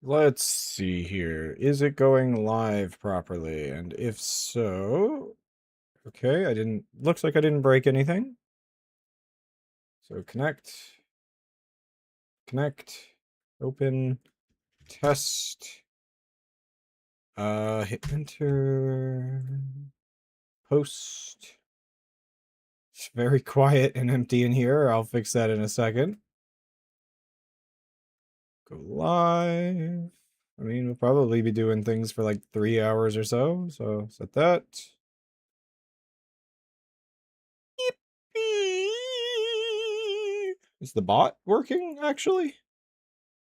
Let's see here. Is it going live properly? And if so, okay, looks like I didn't break anything. So connect, open, test, hit enter, post. It's very quiet and empty in here. I'll fix that in a second. Go live. I mean, we'll probably be doing things for like 3 hours or so set that. Is the bot working, actually?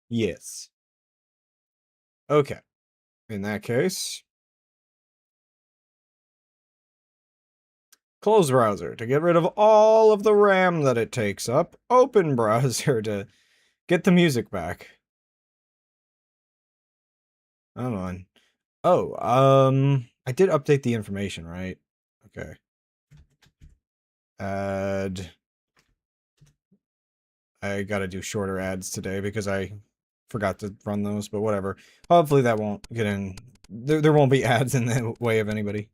Yes. Okay. In that case, close browser to get rid of all of the RAM that it takes up. Open browser to get the music back. Come on. Oh, I did update the information, right? Okay. Add. I gotta do shorter ads today because I forgot to run those, but whatever. Hopefully that won't get in. There won't be ads in the way of anybody.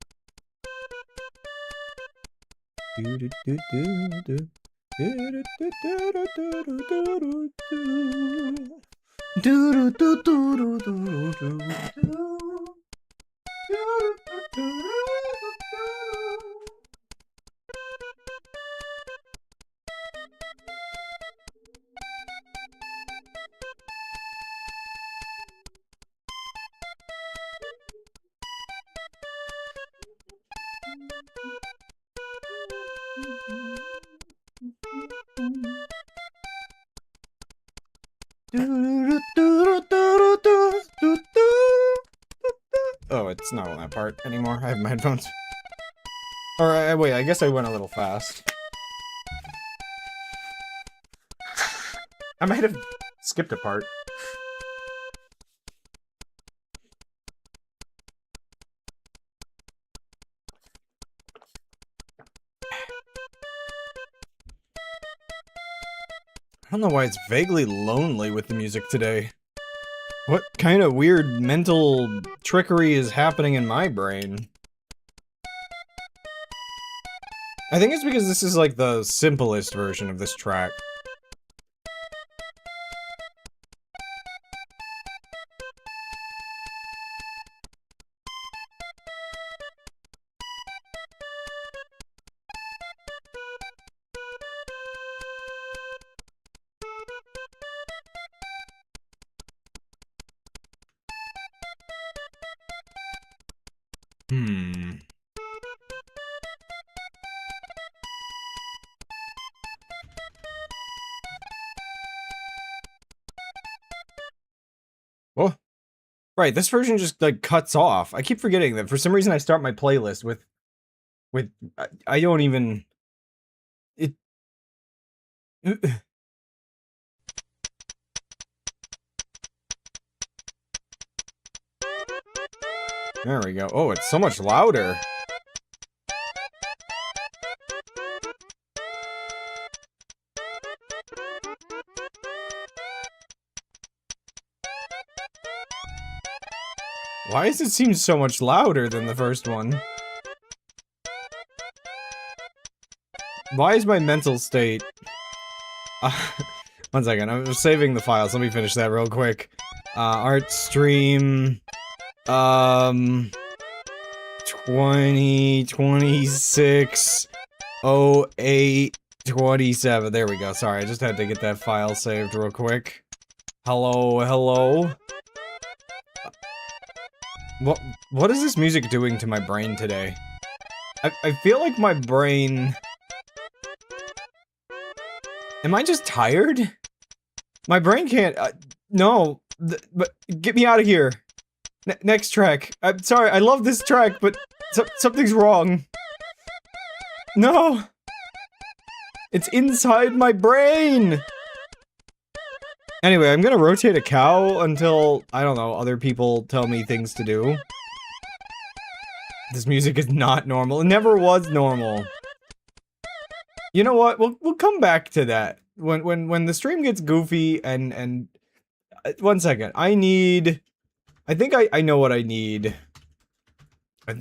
Oh, it's not on that part anymore. I have my headphones. Alright, wait, I guess I went a little fast. I might have skipped a part. I don't know why it's vaguely lonely with the music today. What kind of weird mental trickery is happening in my brain? I think it's because this is like the simplest version of this track. Oh, right, this version just, like, cuts off. I keep forgetting that for some reason I start my playlist with I don't even... It... There we go. Oh, it's so much louder. Why does it seem so much louder than the first one? Why is my mental state... one second, I'm saving the files. Let me finish that real quick. Art stream... 20, 26, 08, 27. There we go. Sorry, I just had to get that file saved real quick. Hello, hello? What is this music doing to my brain today? I feel like my brain... Am I just tired? My brain can't... no. But get me out of here. Next track. I'm sorry, I love this track, but something's wrong. No! It's inside my brain! Anyway, I'm gonna rotate a cow until, I don't know, other people tell me things to do. This music is not normal. It never was normal. You know what? We'll come back to that. When the stream gets goofy and one second. I think I know what I need.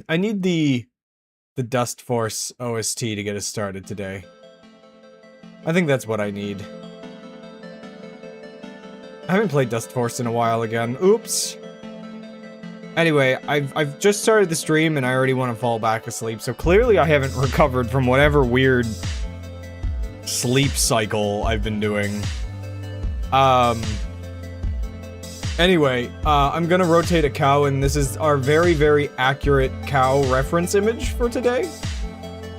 I need the Dust Force OST to get us started today. I think that's what I need. I haven't played Dust Force in a while again. Oops. Anyway, I've just started the stream and I already want to fall back asleep, so clearly I haven't recovered from whatever weird sleep cycle I've been doing. Anyway, I'm gonna rotate a cow, and this is our very, very accurate cow reference image for today.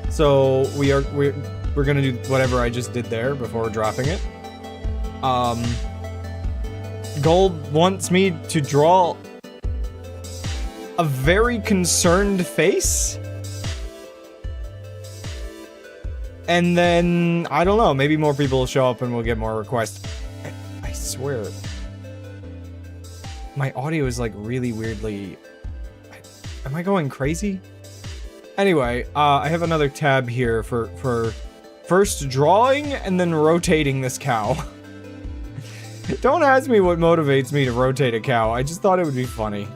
So we're gonna do whatever I just did there before dropping it. Gold wants me to draw a very concerned face. And then, I don't know, maybe more people will show up and we'll get more requests. I swear. My audio is like really weirdly... Am I going crazy? Anyway, I have another tab here for first drawing and then rotating this cow. Don't ask me what motivates me to rotate a cow, I just thought it would be funny.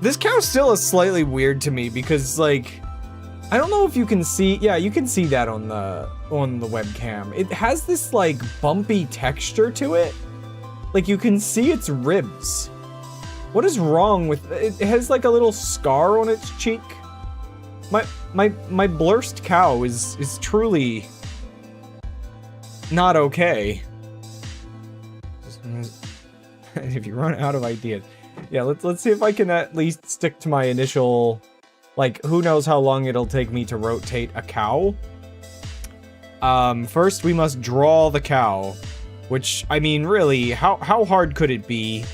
This cow still is slightly weird to me because, like, I don't know if you can see, yeah, you can see that on the webcam. It has this, like, bumpy texture to it. Like, you can see its ribs. What is wrong with it? It has, like, a little scar on its cheek. My Blursed cow is truly not okay. If you run out of ideas. Yeah, let's see if I can at least stick to my initial, like, who knows how long it'll take me to rotate a cow. First we must draw the cow, which, I mean, really, how hard could it be?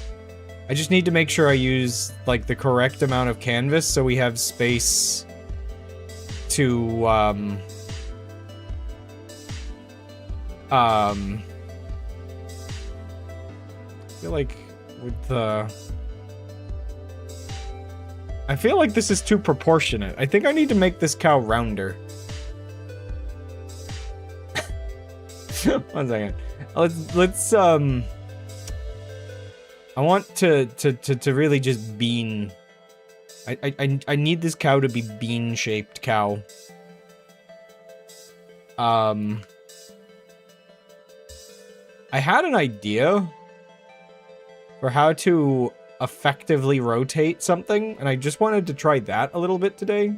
I just need to make sure I use, like, the correct amount of canvas so we have space to, I feel like with the... I feel like this is too proportionate. I think I need to make this cow rounder. One second. Let's I want to really just bean. I need this cow to be bean-shaped cow. I had an idea for how to effectively rotate something, and I just wanted to try that a little bit today.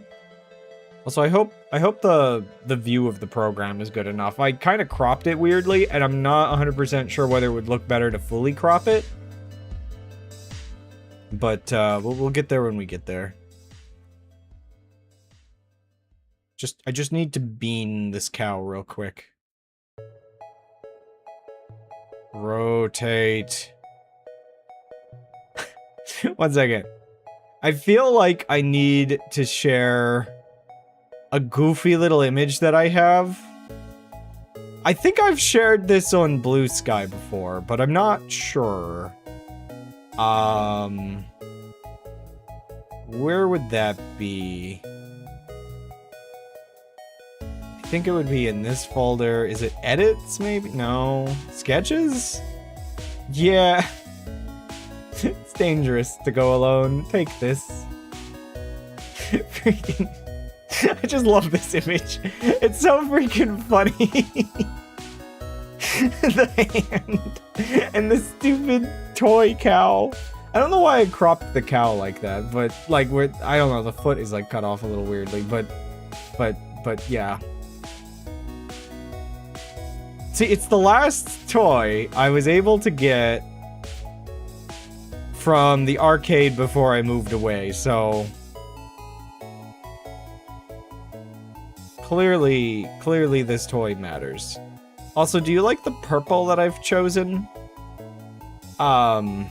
Also, I hope the view of the program is good enough. I kind of cropped it weirdly, and I'm not 100% sure whether it would look better to fully crop it. But we'll get there when we get there. I just need to bean this cow real quick. Rotate. One second. I feel like I need to share a goofy little image that I have. I think I've shared this on Blue Sky before, but I'm not sure. Where would that be? I think it would be in this folder. Is it edits, maybe? No. Sketches? Yeah. It's dangerous to go alone. Take this. Freaking... I just love this image. It's so freaking funny. The hand. And the stupid toy cow. I don't know why I cropped the cow like that, but, like, I don't know, the foot is, like, cut off a little weirdly, but, yeah. See, it's the last toy I was able to get from the arcade before I moved away, so... Clearly this toy matters. Also, do you like the purple that I've chosen? To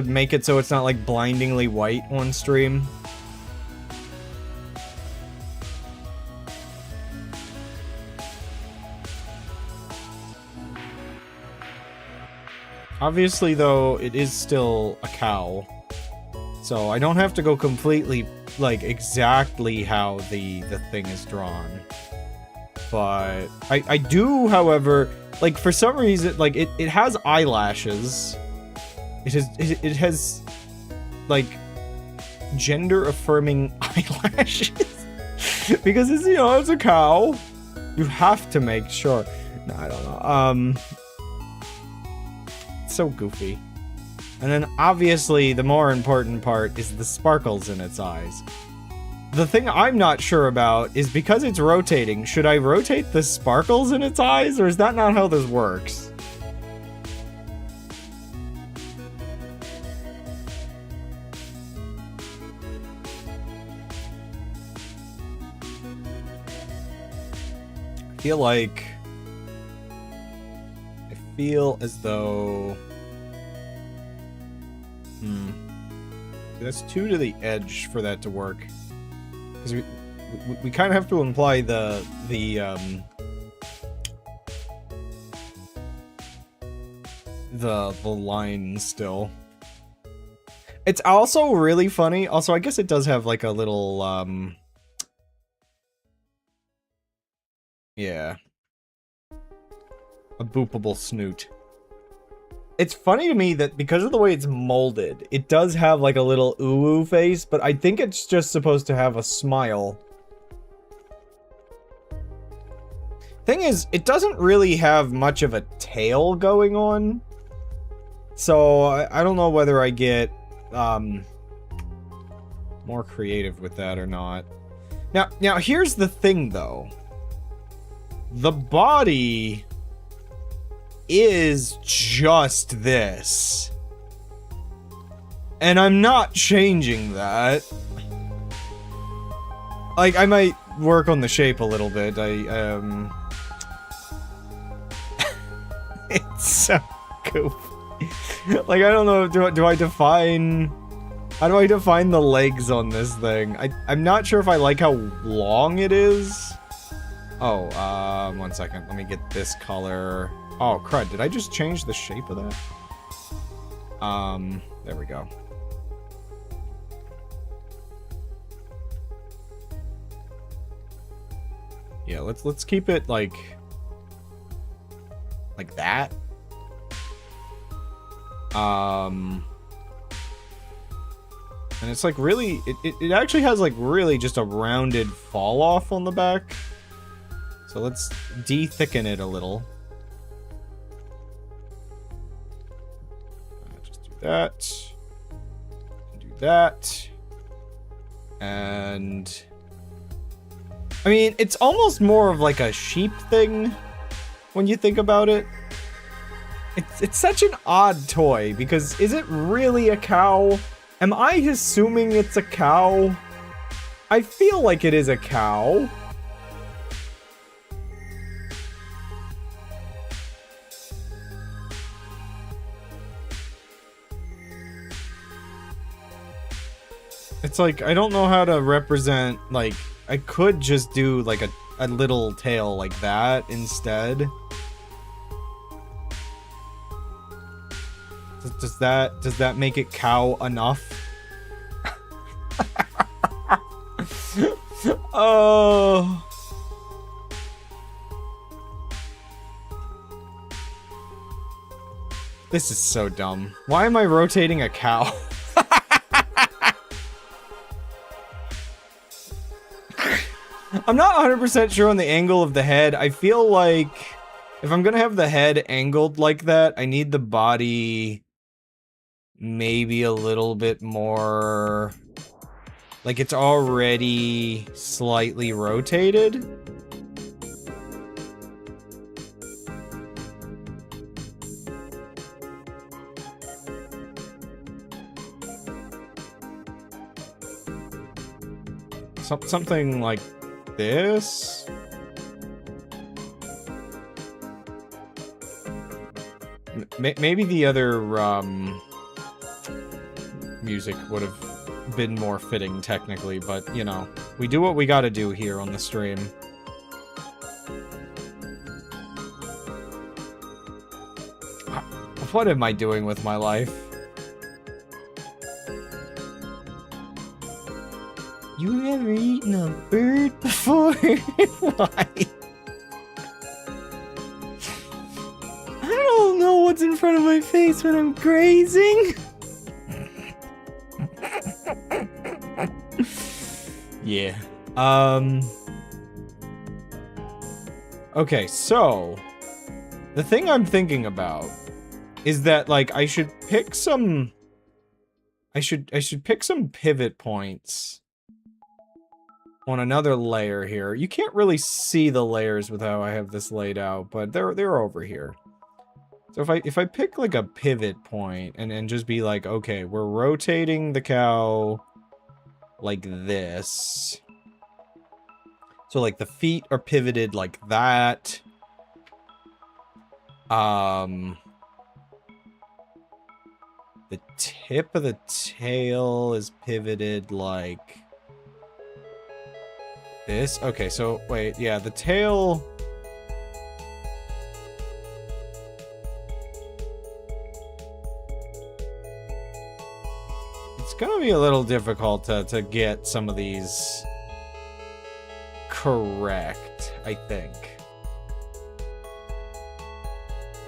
make it so it's not, like, blindingly white on stream. Obviously, though, it is still a cow. So I don't have to go completely, like, exactly how the thing is drawn. but I do, however, like, for some reason, like, it has eyelashes. It has, like, gender-affirming eyelashes. Because it's, you know, it's a cow. You have to make sure. No, I don't know. It's so goofy. And then, obviously, the more important part is the sparkles in its eyes. The thing I'm not sure about is because it's rotating, should I rotate the sparkles in its eyes, or is that not how this works? I feel as though... That's 2 to the edge for that to work. Because we kind of have to imply the line still. It's also really funny. Also, I guess it does have like a little, yeah. A boopable snoot. It's funny to me that because of the way it's molded, it does have like a little ooh-ooh face, but I think it's just supposed to have a smile. Thing is, it doesn't really have much of a tail going on. So, I don't know whether I get, more creative with that or not. Now, here's the thing, though. The body is just this. And I'm not changing that. Like, I might work on the shape a little bit. It's so goofy. Like, I don't know, do I define... How do I define the legs on this thing? I'm not sure if I like how long it is. Oh, 1 second. Let me get this color. Oh, crud. Did I just change the shape of that? There we go. Yeah, let's keep it like that. And it's like really, it actually has like really just a rounded fall off on the back. So let's de-thicken it a little. Just do that. Do that. And... I mean, it's almost more of like a sheep thing when you think about it. It's such an odd toy, because is it really a cow? Am I assuming it's a cow? I feel like it is a cow. It's like, I don't know how to represent, like, I could just do like a little tail like that instead. Does that make it cow enough? Oh. This is so dumb. Why am I rotating a cow? I'm not 100% sure on the angle of the head. I feel like if I'm gonna have the head angled like that, I need the body maybe a little bit more... like it's already slightly rotated. Something like this. Maybe the other music would have been more fitting technically, but you know, we do what we gotta do here on the stream. What am I doing with my life? You ever eaten a bird before? Why? front of my face when I'm grazing. Yeah. Okay, so the thing I'm thinking about is that, like, I should pick some pick some pivot points on another layer here. You can't really see the layers with how I have this laid out, but they're over here. So if I pick like a pivot point and just be like, okay, we're rotating the cow like this. So like the feet are pivoted like that. The tip of the tail is pivoted like this. Okay, so wait, yeah, the tail. It's gonna be a little difficult to get some of these correct, I think.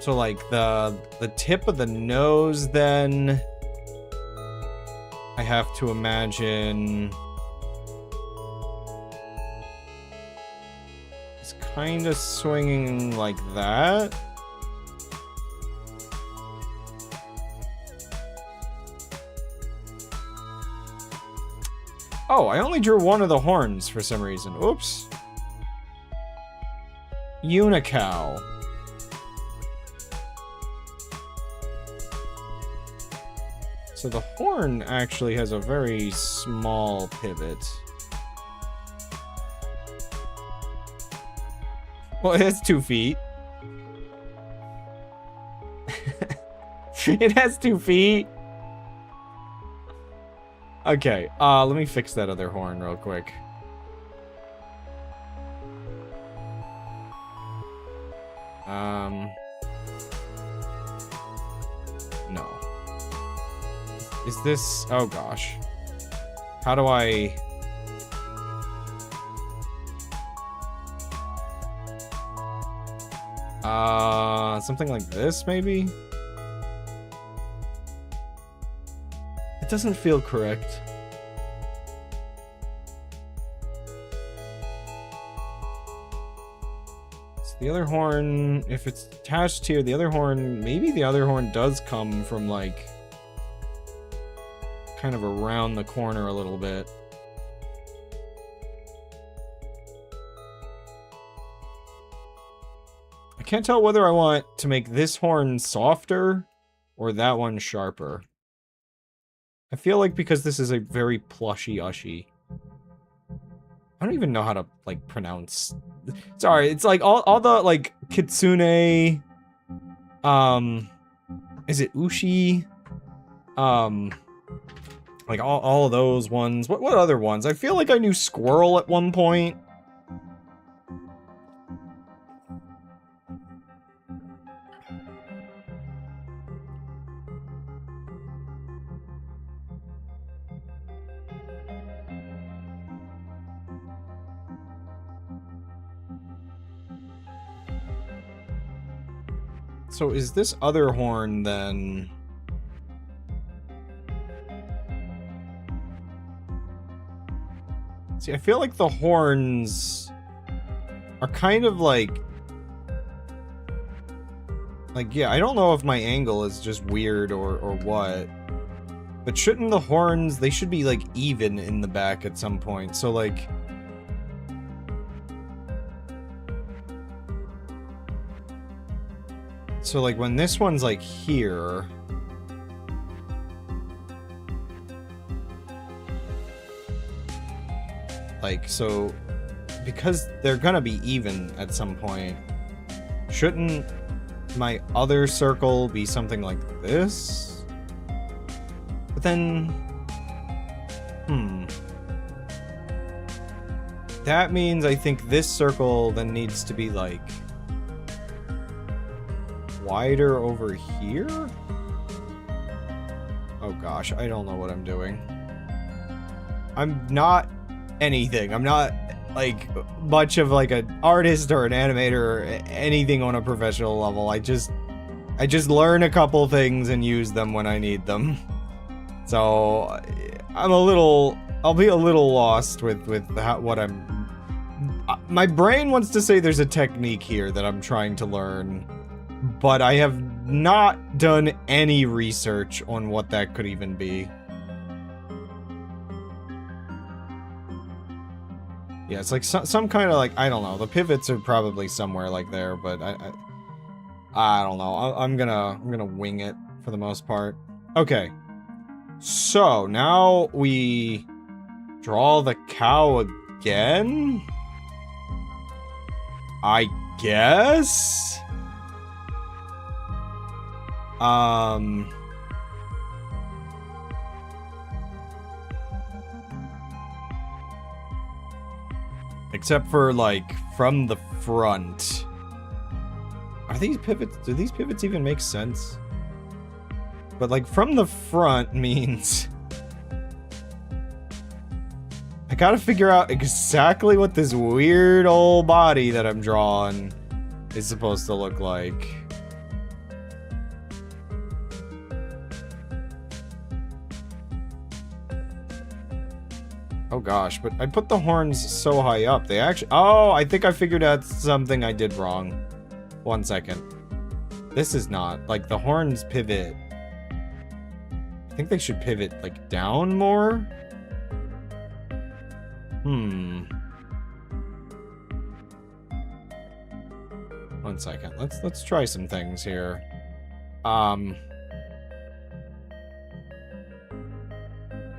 So like the tip of the nose, then I have to imagine it's kind of swinging like that. Oh, I only drew one of the horns for some reason. Oops. Unicow. So the horn actually has a very small pivot. Well, it has 2 feet. It has 2 feet. Okay, let me fix that other horn real quick. No. Is this... oh gosh. How do I... something like this, maybe? It doesn't feel correct. So the other horn, if it's attached here, the other horn, maybe the other horn does come from, like, kind of around the corner a little bit. I can't tell whether I want to make this horn softer or that one sharper. I feel like because this is a very plushy-ushy. I don't even know how to, like, pronounce... Sorry, it's like all the, like, kitsune... Is it ushi? Like, all of those ones. What other ones? I feel like I knew squirrel at one point. So is this other horn then... See, I feel like the horns are kind of like... Like, yeah, I don't know if my angle is just weird or what. But shouldn't the horns, they should be, like, even in the back at some point. So, like... So, like, when this one's, like, here... Like, so... Because they're gonna be even at some point, shouldn't my other circle be something like this? But then... That means I think this circle then needs to be, like... wider over here? Oh gosh, I don't know what I'm doing. I'm not anything. I'm not, like, much of, like, an artist or an animator or anything on a professional level. I just I just learn a couple things and use them when I need them. So, I'll be a little lost with what I'm... My brain wants to say there's a technique here that I'm trying to learn, but I have not done any research on what that could even be. Yeah, it's like some kind of like, I don't know, the pivots are probably somewhere like there, but I don't know. I'm gonna wing it for the most part. Okay. So, now we draw the cow again? I guess? Except for, like, from the front. Are these pivots... Do these pivots even make sense? But, like, from the front means... I gotta figure out exactly what this weird old body that I'm drawing is supposed to look like. Oh gosh, but I put the horns so high up. They actually... Oh, I think I figured out something I did wrong. 1 second. This is not... Like, the horns pivot. I think they should pivot, like, down more? 1 second. Let's try some things here.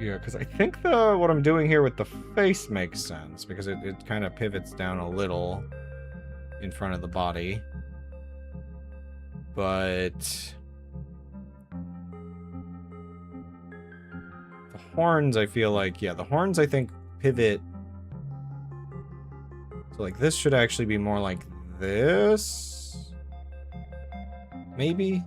Yeah, because I think what I'm doing here with the face makes sense, because it kind of pivots down a little in front of the body. But the horns, I feel like, yeah, the horns I think pivot. So like this should actually be more like this. Maybe?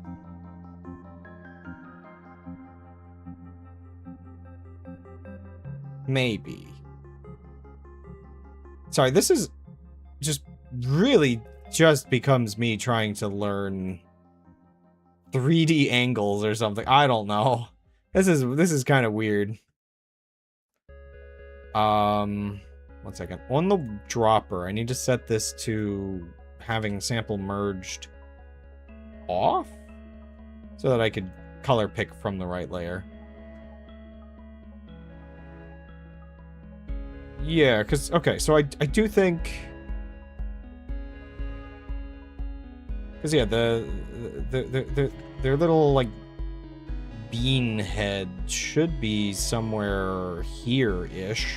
Maybe. Sorry, this is just really just becomes me trying to learn 3D angles or something. I don't know. This is kind of weird. 1 second. On the dropper, I need to set this to having sample merged off so that I could color pick from the right layer. Yeah, because, okay, so I do think... Because, yeah, their little, like, bean head should be somewhere here-ish.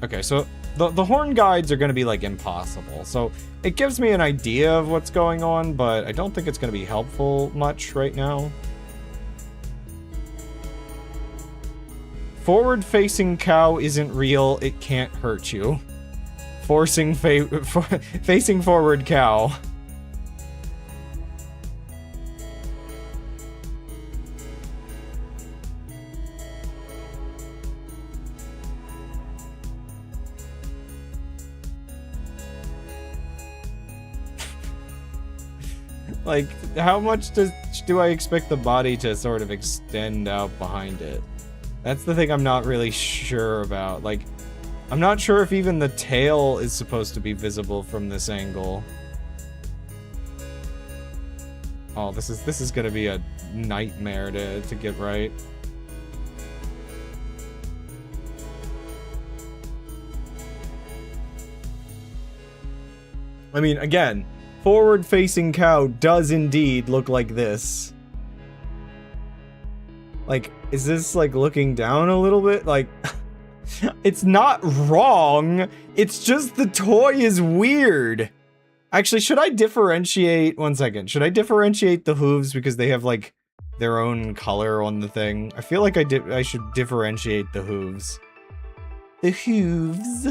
Okay, so the horn guides are going to be, like, impossible. So it gives me an idea of what's going on, but I don't think it's going to be helpful much right now. Forward-facing cow isn't real, it can't hurt you. Facing forward cow. Like, how much do I expect the body to sort of extend out behind it? That's the thing I'm not really sure about. Like, I'm not sure if even the tail is supposed to be visible from this angle. Oh, this is gonna be a nightmare to get right. I mean, again, forward-facing cow does indeed look like this. Like, is this, like, looking down a little bit? Like, it's not wrong. It's just the toy is weird. Actually, should I differentiate... 1 second. Should I differentiate the hooves because they have, like, their own color on the thing? I feel like I should differentiate the hooves. The hooves.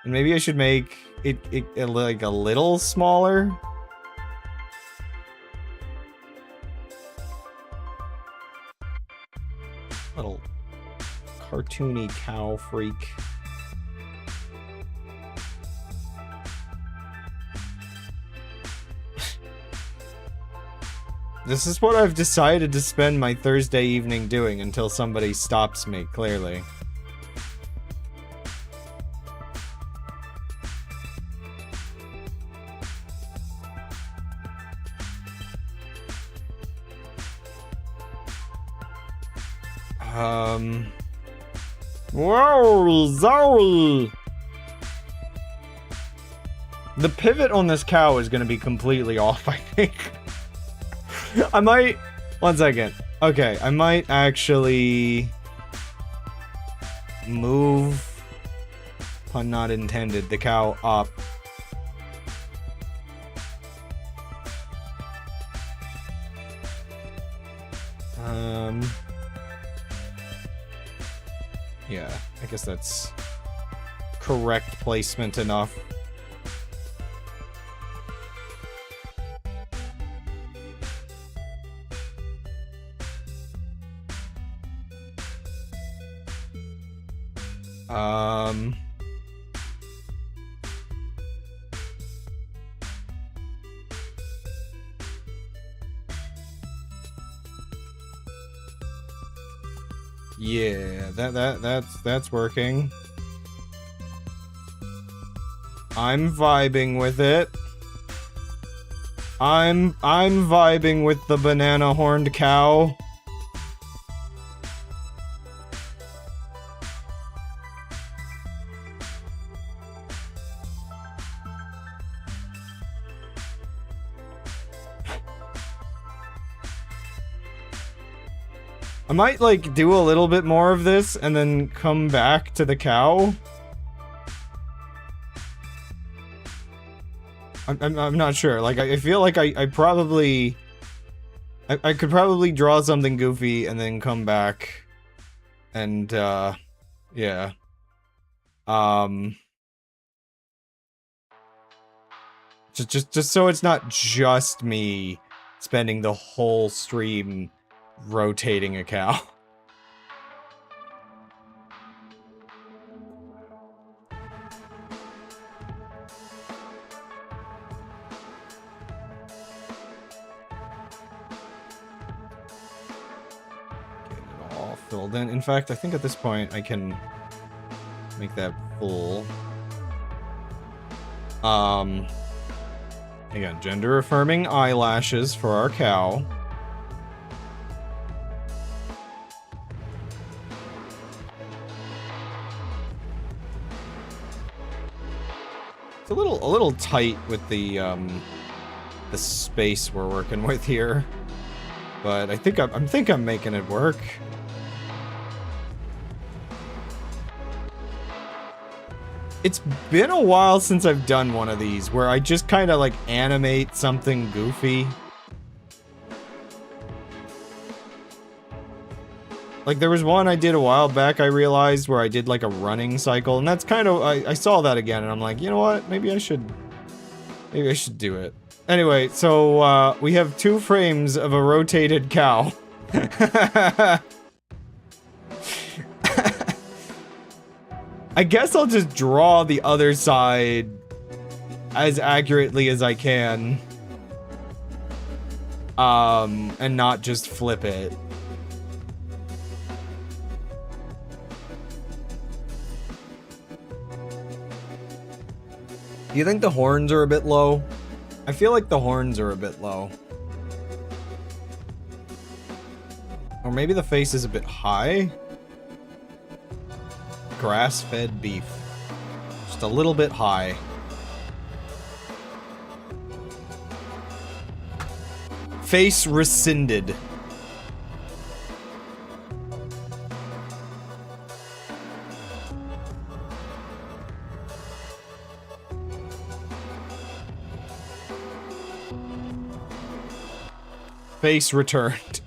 And maybe I should make it like, a little smaller. Little cartoony cow freak. This is what I've decided to spend my Thursday evening doing until somebody stops me, clearly. Whoa, Zoe! The pivot on this cow is gonna be completely off, I think. I might... One second. Okay, I might actually... move... pun not intended, the cow up. Yeah, I guess that's correct placement enough. Yeah, that's working. I'm vibing with it. I'm vibing with the banana horned cow. I might, like, do a little bit more of this and then come back to the cow. I'm not sure. Like, I feel like I probably... I could probably draw something goofy and then come back. And, yeah. Just so it's not just me spending the whole stream rotating a cow. Get it all filled in. In fact, I think at this point I can make that full. Again, gender-affirming eyelashes for our cow. It's a little tight with the space we're working with here, but I think I'm making it work. It's been a while since I've done one of these where I just kind of like animate something goofy. Like, there was one I did a while back, I realized, where I did, like, a running cycle, and that's kind of... I saw that again, and I'm like, you know what? Maybe I should do it. Anyway, so, we have 2 frames of a rotated cow. I guess I'll just draw the other side as accurately as I can. And not just flip it. Do you think the horns are a bit low? I feel like the horns are a bit low. Or maybe the face is a bit high? Grass-fed beef. Just a little bit high. Face rescinded. Face returned.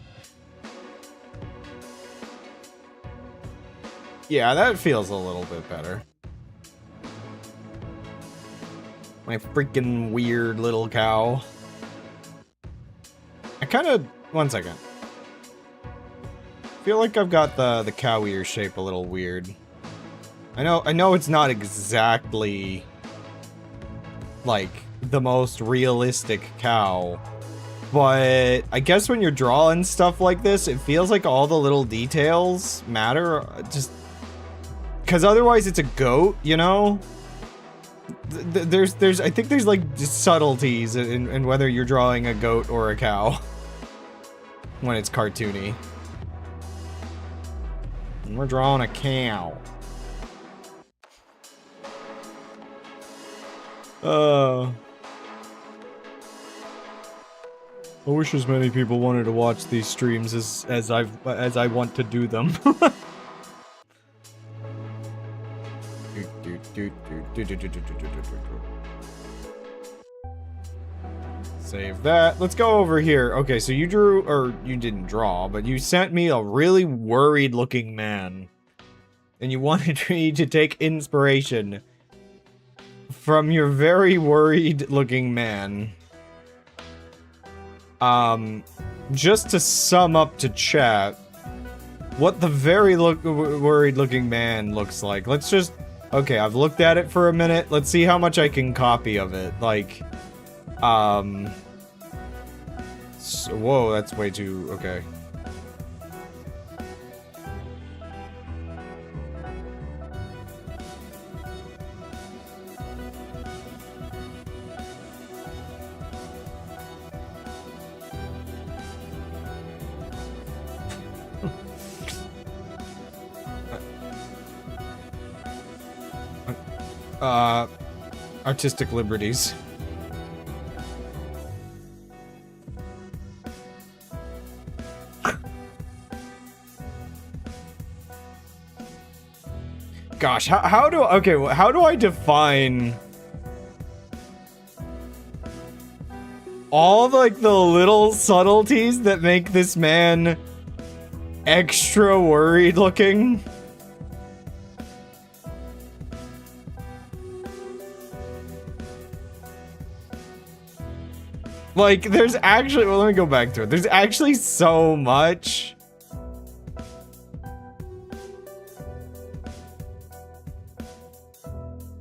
Yeah, that feels a little bit better. My freaking weird little cow. I kind of... One second. I feel like I've got the cow ear shape a little weird. I know it's not exactly like the most realistic cow, But I guess when you're drawing stuff like this, it feels like all the little details matter. Just because otherwise it's a goat, you know? I think there's like subtleties in whether you're drawing a goat or a cow when it's cartoony. And we're drawing a cow. I wish as many people wanted to watch these streams as I want to do them. Save that. Let's go over here. Okay, so you drew, or you didn't draw, but you sent me a really worried looking man. And you wanted me to take inspiration from your very worried looking man. Just to sum up to chat, what the very worried looking man looks like. Let's just, okay, I've looked at it for a minute. Let's see how much I can copy of it. Like, so, whoa, that's way too, okay. Artistic liberties. Gosh, how do I define all like the little subtleties that make this man extra worried looking? Like, there's actually, well, let me go back to it. There's actually so much.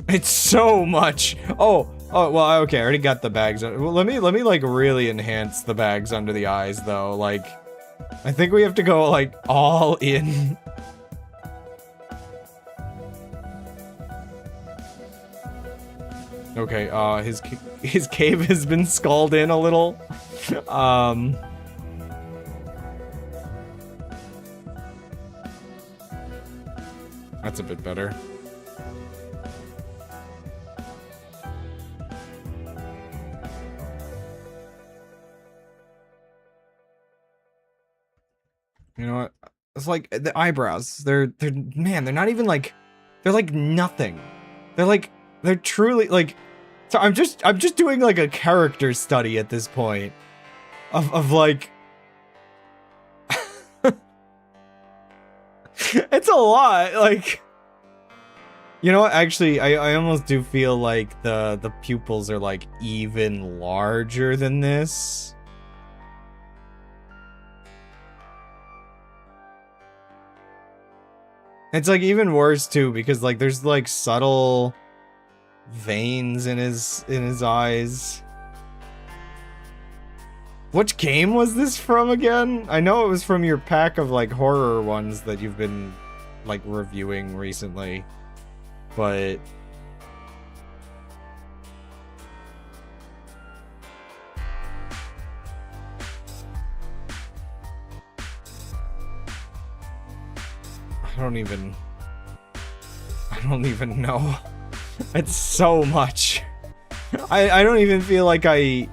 It's so much. Oh, well, okay, I already got the bags. Well, let me like really enhance the bags under the eyes though. Like, I think we have to go like all in. Okay, his cave has been skulled in a little. That's a bit better. You know what? It's like the eyebrows. They're man, they're not even like, they're like nothing. They're truly like, so I'm just doing like a character study at this point of like it's a lot, like, you know what, actually I almost do feel like the pupils are like even larger than this. It's like even worse too, because like there's like subtle veins in his eyes. Which game was this from again? I know it was from your pack of like horror ones that you've been like reviewing recently, but I don't even know. It's so much. I don't even feel like like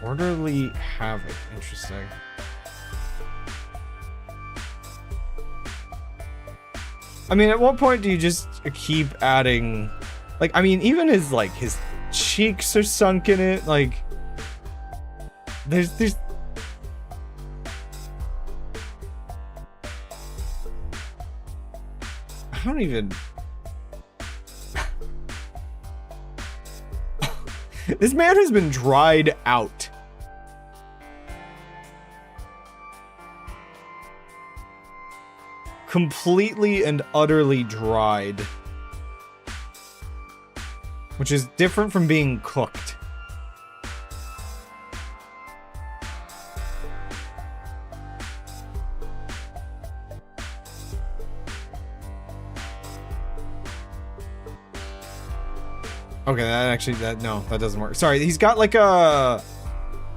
orderly havoc. Interesting. I mean, at what point do you just keep adding, like, I mean, even his like his cheeks are sunk in it, like there's I don't even this man has been dried out. completely and utterly dried. Which is different from being cooked. Okay, that doesn't work. Sorry, he's got like a,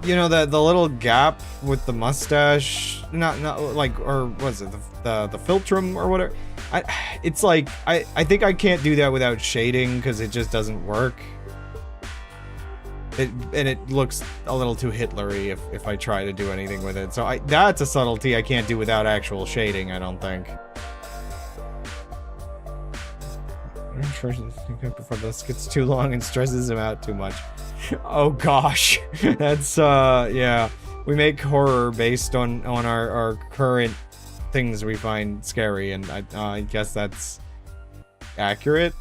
you know, the little gap with the mustache, not like, or what is it, the philtrum or whatever. It's like, I think I can't do that without shading because it just doesn't work. And it looks a little too Hitlery if I try to do anything with it. So that's a subtlety I can't do without actual shading, I don't think. I'm sure before this gets too long and stresses him out too much. Oh gosh, that's yeah. We make horror based on our current things we find scary, and I guess that's accurate.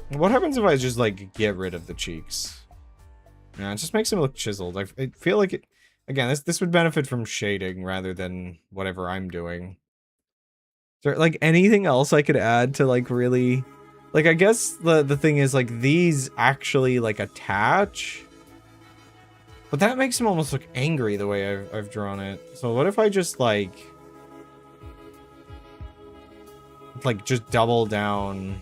What happens if I just like get rid of the cheeks? Yeah, it just makes him look chiseled. I feel like it. Again, this would benefit from shading rather than whatever I'm doing. Is there, like, anything else I could add to, like, really... Like, I guess the thing is, like, these actually, like, attach. But that makes him almost look angry the way I've drawn it. So what if I just, like, just double down...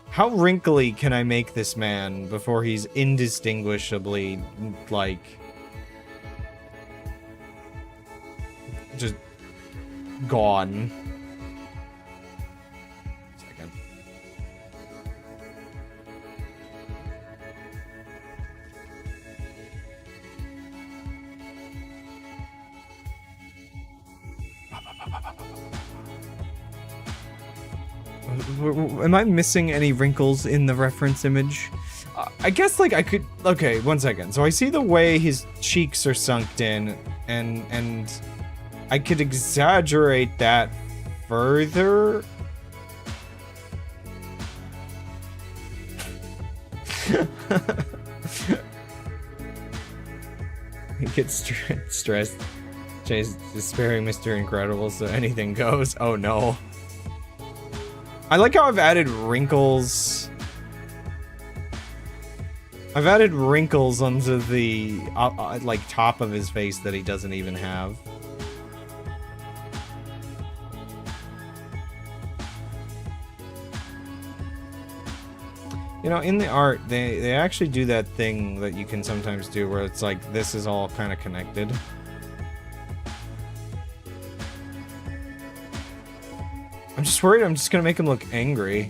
How wrinkly can I make this man before he's indistinguishably, like... just... gone. Second. Am I missing any wrinkles in the reference image? I guess, like, I could... Okay, one second. So I see the way his cheeks are sunk in, and I could exaggerate that further. He gets stressed. Jay's despairing Mr. Incredible, so anything goes. Oh no. I like how I've added wrinkles. I've added wrinkles onto the like top of his face that he doesn't even have. You know, in the art, they actually do that thing that you can sometimes do where it's like, this is all kind of connected. I'm just worried I'm just gonna make him look angry.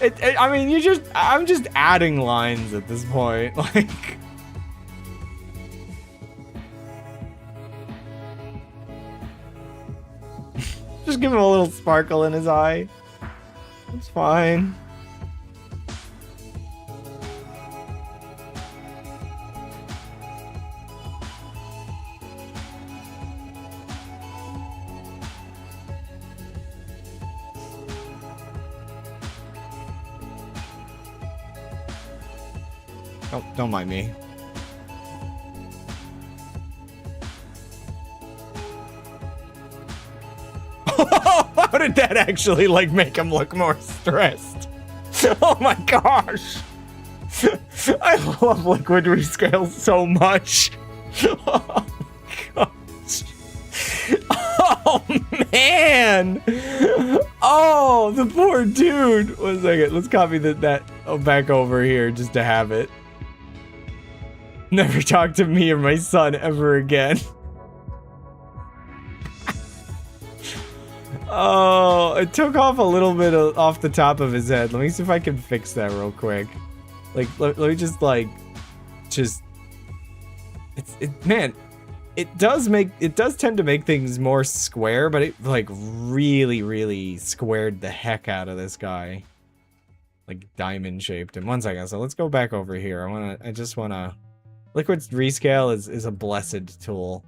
I mean, I'm just adding lines at this point, like... Just give him a little sparkle in his eye. It's fine. Oh, don't mind me. How did that actually, like, make him look more stressed? Oh my gosh! I love liquid rescale so much. Oh my gosh. Oh man! Oh, the poor dude. 1 second, let's copy that back over here just to have it. Never talk to me or my son ever again. Oh, it took off a little bit off the top of his head. Let me see if I can fix that real quick. Like, let me just, like, man, it does tend to make things more square, but it, like, really squared the heck out of this guy. Like, diamond shaped him. 1 second, so let's go back over here. I just wanna, liquid rescale is a blessed tool.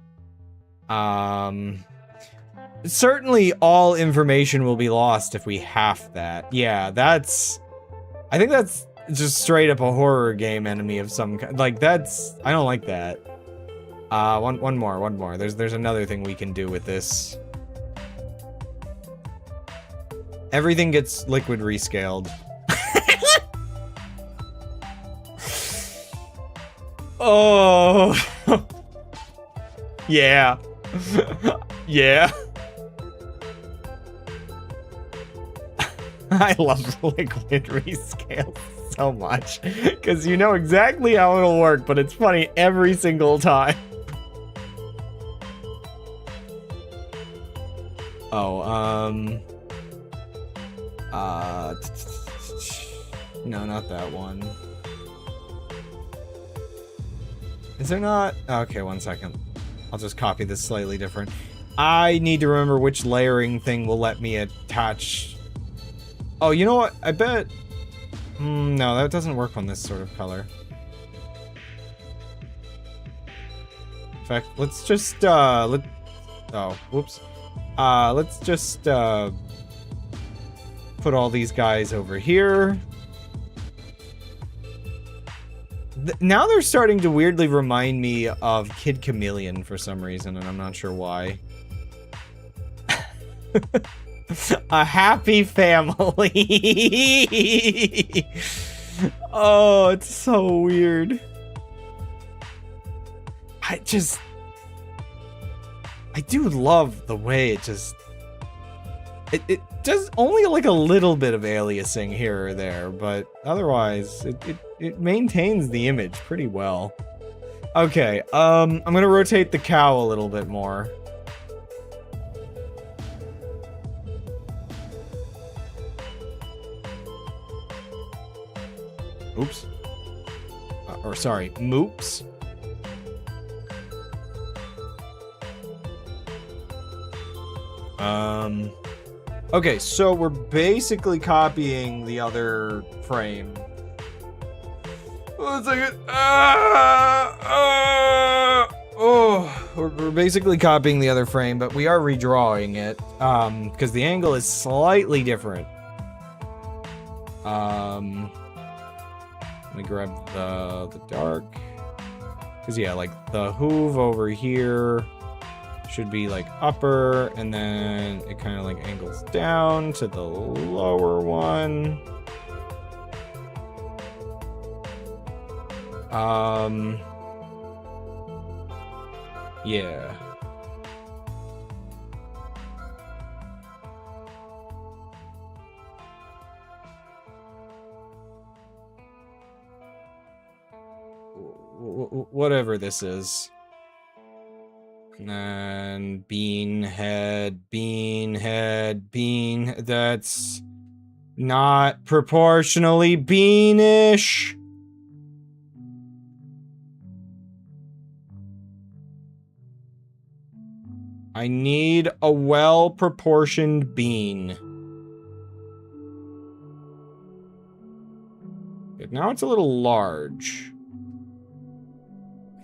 certainly all information will be lost if we half that. Yeah, that's... I think that's just straight up a horror game enemy of some kind. Like, that's... I don't like that. One more. There's another thing we can do with this. Everything gets liquid rescaled. Oh. Yeah. Yeah. I love liquid rescale so much because you know exactly how it'll work, but it's funny every single time. Oh, no, not that one. Is there not? Okay, 1 second. I'll just copy this slightly different. I need to remember which layering thing will let me attach. Oh, you know what? I bet... no, that doesn't work on this sort of color. In fact, let's just, oh, whoops. Let's just, put all these guys over here. Now they're starting to weirdly remind me of Kid Chameleon for some reason, and I'm not sure why. A happy family. Oh, it's so weird. I do love the way it just... It does only like a little bit of aliasing here or there, but otherwise it maintains the image pretty well. Okay, I'm gonna rotate the cow a little bit more. Oops. Or sorry, moops. Okay, so we're basically copying the other frame. 1 second. We're basically copying the other frame, but we are redrawing it, because the angle is slightly different. Let me grab the dark. Because, yeah, like, the hoove over here should be, like, upper, and then it kind of, like, angles down to the lower one. Yeah. Whatever this is. And then bean, that's not proportionally beanish. I need a well-proportioned bean. But now it's a little large.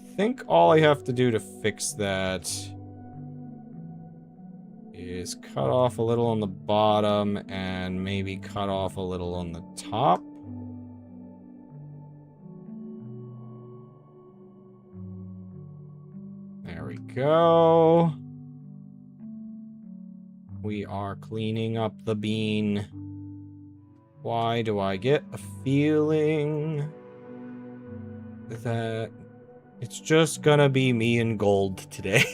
I think all I have to do to fix that is cut off a little on the bottom and maybe cut off a little on the top. There we go. We are cleaning up the bean. Why do I get a feeling that it's just gonna be me and gold today?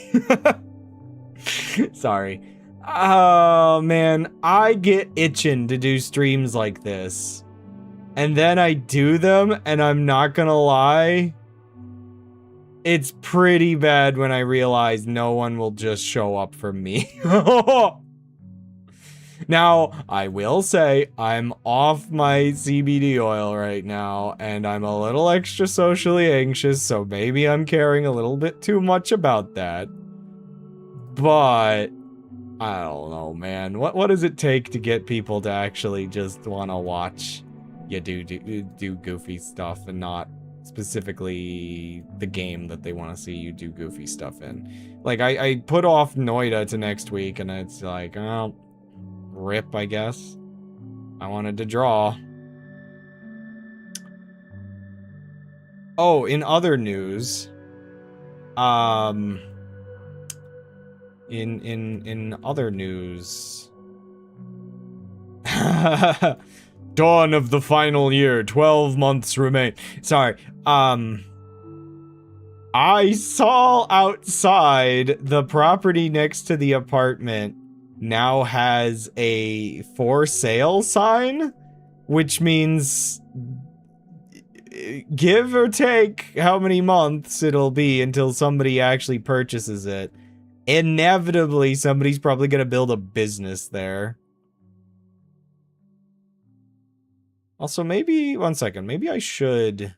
Sorry. Oh, man. I get itching to do streams like this. And then I do them, and I'm not gonna lie, it's pretty bad when I realize no one will just show up for me. Now, I will say, I'm off my CBD oil right now, and I'm a little extra socially anxious, so maybe I'm caring a little bit too much about that. But I don't know, man. What does it take to get people to actually just want to watch you do goofy stuff and not specifically the game that they want to see you do goofy stuff in. Like, I put off Noida to next week, and it's like, oh, rip, I guess. I wanted to draw. Oh, in other news, in other news, dawn of the final year, 12 months remain. Sorry, I saw outside the property next to the apartment now has a for sale sign, which means give or take how many months it'll be until somebody actually purchases it. Inevitably, somebody's probably gonna build a business there. Also, maybe, one second, maybe I should...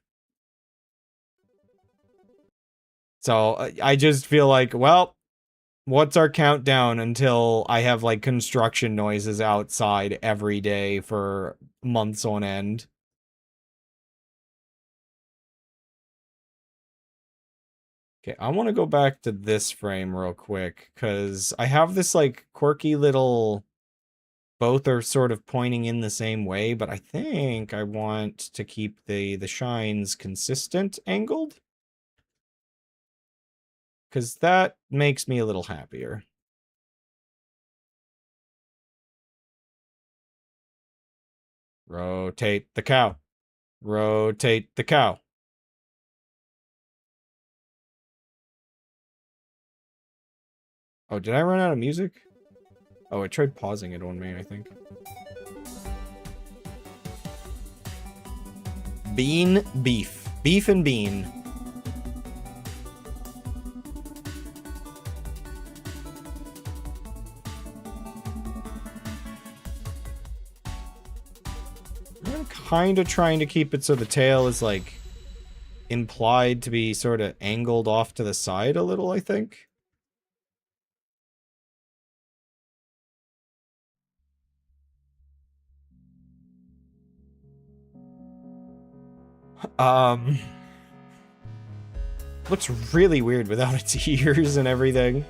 So, I just feel like, well, what's our countdown until I have, like, construction noises outside every day for months on end? Okay, I want to go back to this frame real quick, because I have this, like, quirky little... Both are sort of pointing in the same way, but I think I want to keep the shines consistent angled. Because that makes me a little happier. Rotate the cow. Rotate the cow. Oh, did I run out of music? Oh, I tried pausing it on me, I think. Bean, beef. Beef and bean. I'm kind of trying to keep it so the tail is, like, implied to be sort of angled off to the side a little, I think. Looks really weird without its ears and everything.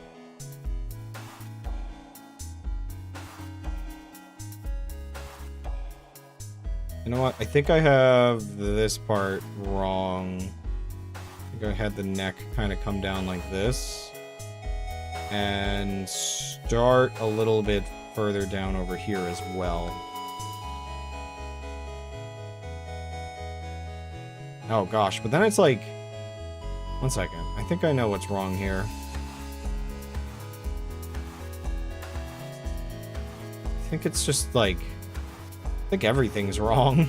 You know what? I think I have this part wrong. I think I had the neck kind of come down like this. And start a little bit further down over here as well. Oh gosh, but then it's like... One second. I think I know what's wrong here. I think it's just like... I think everything's wrong.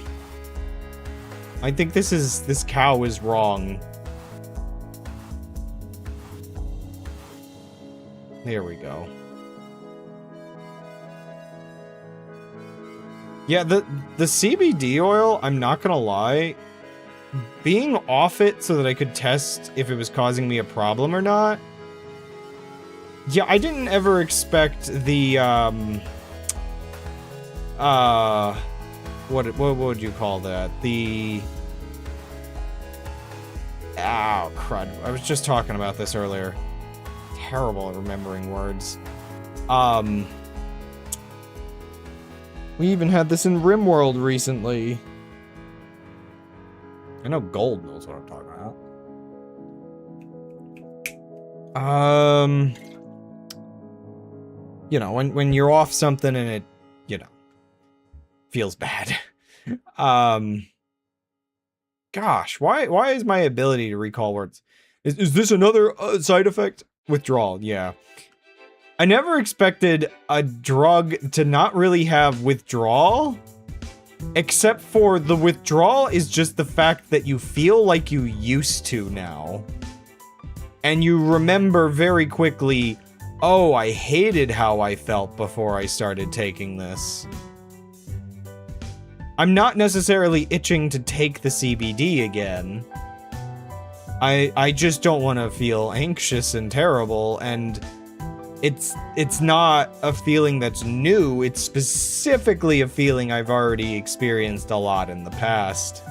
I think this cow is wrong. There we go. Yeah, the CBD oil, I'm not gonna lie, being off it so that I could test if it was causing me a problem or not. Yeah, I didn't ever expect the, what would you call that? The... Oh, crud. I was just talking about this earlier. Terrible at remembering words. We even had this in RimWorld recently. I know Gold knows what I'm talking about. You know, when you're off something and it, you know, feels bad. Gosh, why is my ability to recall words? Is this another side effect? Withdrawal, yeah. I never expected a drug to not really have withdrawal, except for the withdrawal is just the fact that you feel like you used to now. And you remember very quickly, oh, I hated how I felt before I started taking this. I'm not necessarily itching to take the CBD again. I just don't want to feel anxious and terrible, and it's not a feeling that's new, it's specifically a feeling I've already experienced a lot in the past.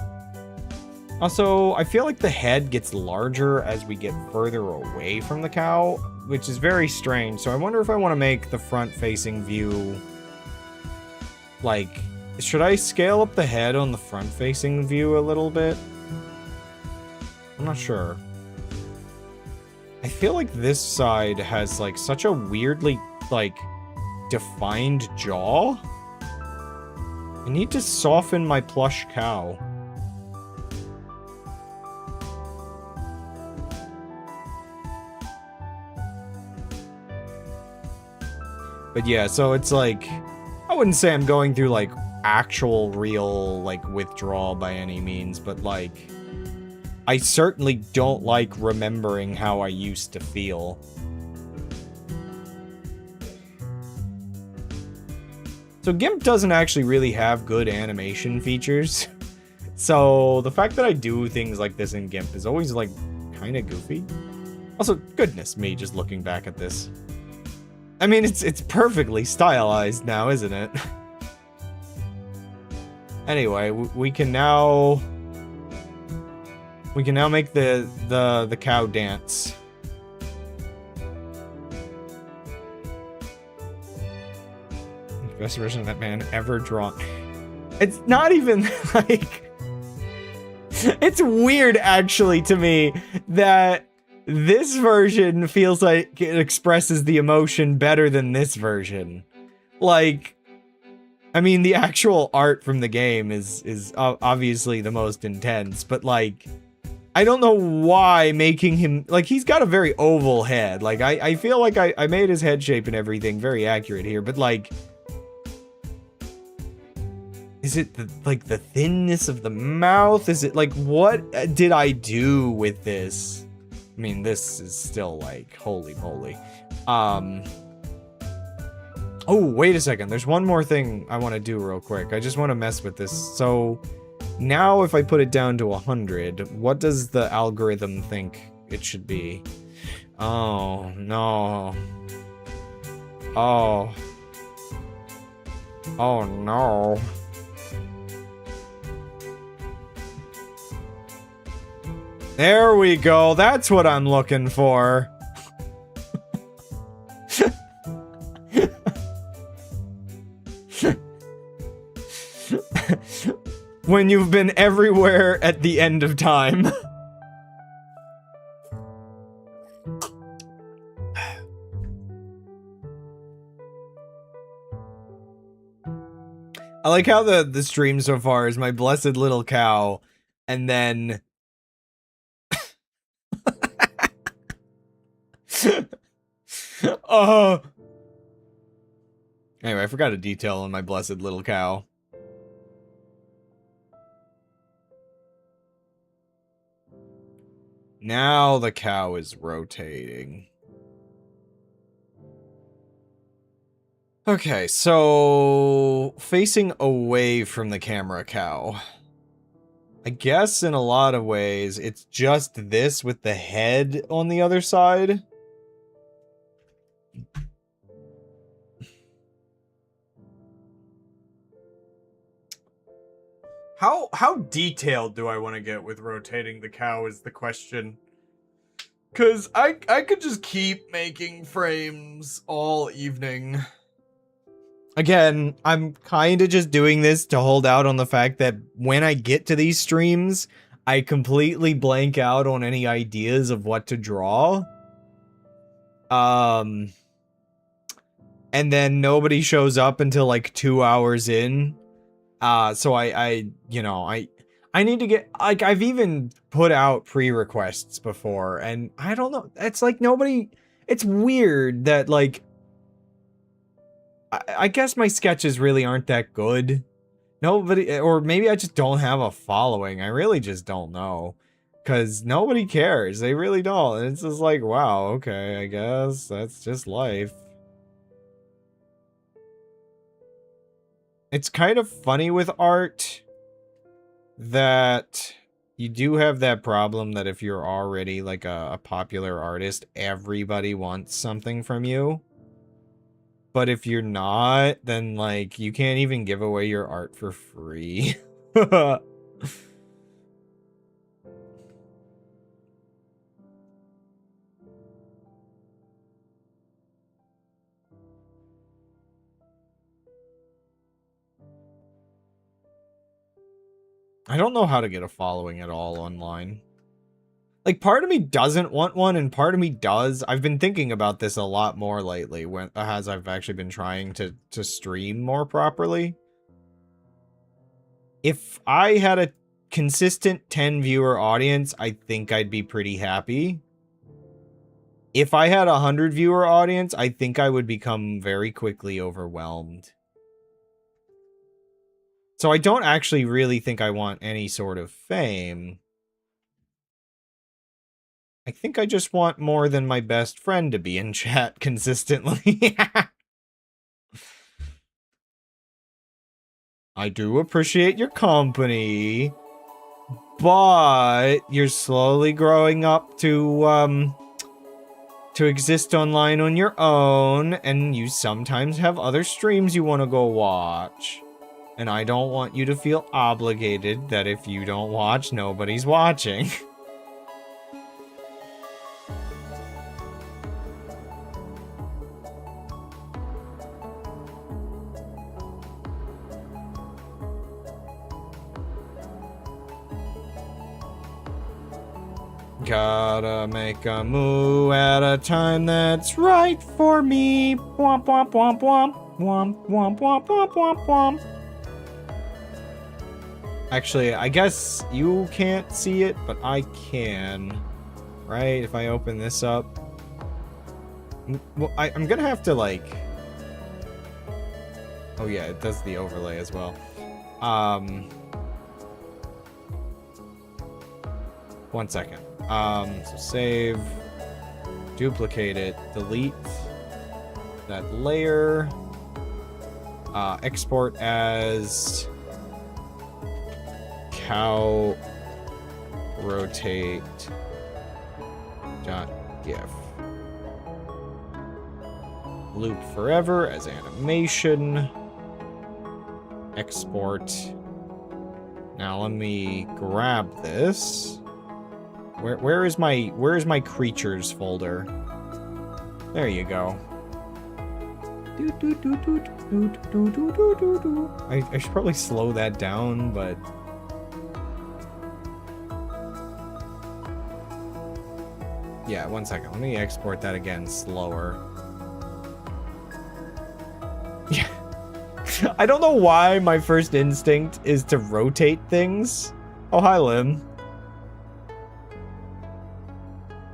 Also, I feel like the head gets larger as we get further away from the cow, which is very strange. So I wonder if I want to make the front-facing view, like, should I scale up the head on the front-facing view a little bit? I'm not sure. I feel like this side has, like, such a weirdly, like, defined jaw. I need to soften my plush cow. But yeah, so it's like, I wouldn't say I'm going through, like, actual, real, like, withdrawal by any means, but, like, I certainly don't like remembering how I used to feel. So GIMP doesn't actually really have good animation features. So the fact that I do things like this in GIMP is always, like, kind of goofy. Also, goodness me, just looking back at this. I mean, it's perfectly stylized now, isn't it? Anyway, we can now make the cow dance. Best version of that man ever drawn. It's not even like, it's weird actually to me that this version feels like it expresses the emotion better than this version. Like, I mean, the actual art from the game is obviously the most intense, but like, I don't know why making him, like, he's got a very oval head. Like, I feel like I made his head shape and everything very accurate here, but like, is it like the thinness of the mouth? Is it like, what did I do with this? I mean, this is still like, holy moly. Oh, wait a second. There's one more thing I want to do real quick. I just want to mess with this. So now if I put it down to 100, what does the algorithm think it should be? Oh, no. Oh. Oh, no. There we go. That's what I'm looking for. When you've been everywhere at the end of time. I like how the stream so far is my blessed little cow, and then oh. Anyway, I forgot a detail on my blessed little cow. Now the cow is rotating. Okay, so facing away from the camera cow. I guess in a lot of ways, it's just this with the head on the other side. How detailed do I want to get with rotating the cow is the question. Cause I could just keep making frames all evening. Again, I'm kind of just doing this to hold out on the fact that when I get to these streams, I completely blank out on any ideas of what to draw. And then nobody shows up until like 2 hours in. So I need to get, like, I've even put out pre-requests before, and I don't know, it's like nobody, it's weird that, like, I guess my sketches really aren't that good. Nobody, or maybe I just don't have a following, I really just don't know. Because nobody cares, they really don't, and it's just like, wow, okay, I guess that's just life. It's kind of funny with art that you do have that problem that if you're already like a popular artist, everybody wants something from you. But if you're not, then like you can't even give away your art for free. I don't know how to get a following at all online. Like, part of me doesn't want one, and part of me does. I've been thinking about this a lot more lately, as I've actually been trying to stream more properly. If I had a consistent 10 viewer audience, I think I'd be pretty happy. If I had a 100 viewer audience, I think I would become very quickly overwhelmed. So I don't actually really think I want any sort of fame. I think I just want more than my best friend to be in chat consistently. I do appreciate your company, but you're slowly growing up to exist online on your own, and you sometimes have other streams you want to go watch. And I don't want you to feel obligated that if you don't watch, nobody's watching. Gotta make a moo at a time that's right for me. Womp womp womp womp. Womp womp womp womp womp womp. Actually, I guess you can't see it, but I can. Right? If I open this up. Well, I'm gonna have to, like... Oh yeah, it does the overlay as well. One second. So save, duplicate it, delete that layer, export as cow rotate .gif, loop forever as animation, export. Now let me grab this. Where is my creatures folder? There you go. I should probably slow that down, but yeah, one second. Let me export that again slower. Yeah. I don't know why my first instinct is to rotate things. Oh, hi, Lim.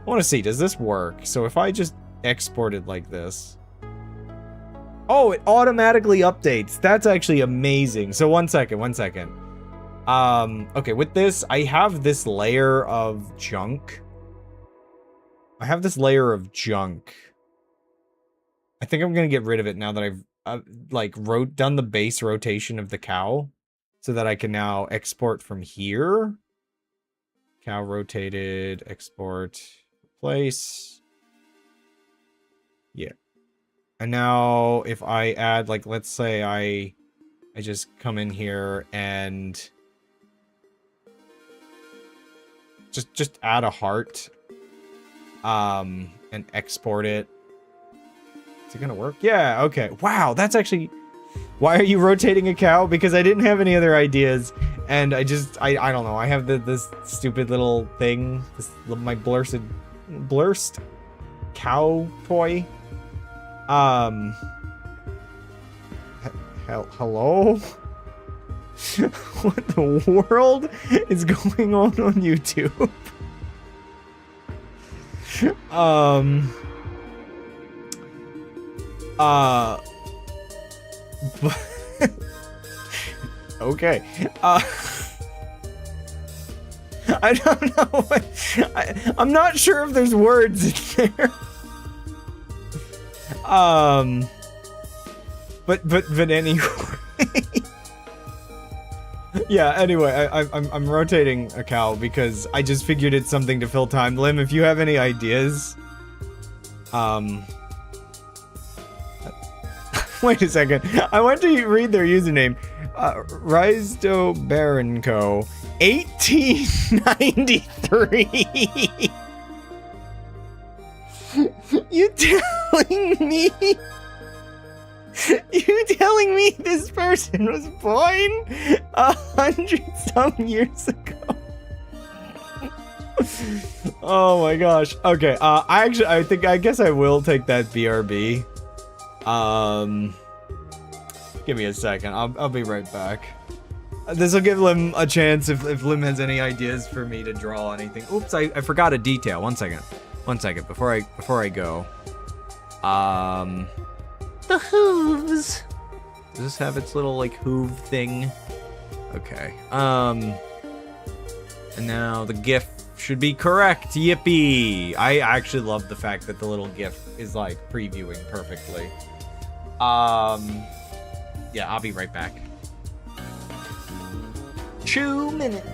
I want to see, does this work? So if I just export it like this. Oh, it automatically updates. That's actually amazing. So one second. Okay, with this, I have this layer of junk. I think I'm gonna get rid of it now that I've done the base rotation of the cow, so that I can now export from here. Cow rotated, export. Place. Yeah. And now if I add, like, let's say I just come in here and just add a heart and export it. Is it gonna work? Yeah, okay. Wow, that's actually... Why are you rotating a cow? Because I didn't have any other ideas, and I don't know. I have this stupid little thing, my Blursed cow toy. Hello? What the world is going on YouTube? Okay. I don't know what... I'm not sure if there's words in there. But anyway. Yeah, anyway, I'm rotating a cow because I just figured it's something to fill time. Lim, if you have any ideas... Wait a second. I went to read their username. Rizdo Baron Co. 1893. You telling me You telling me this person was born 100-some years ago? Oh my gosh. Okay, I guess I will take that BRB. Give me a second. I'll be right back. This will give Lim a chance if Lim has any ideas for me to draw anything. Oops, I forgot a detail. One second. Before I go. The hooves. Does this have its little like hoof thing? Okay. And now the GIF should be correct. Yippee! I actually love the fact that the little GIF is like previewing perfectly. Yeah, I'll be right back. 2 minutes.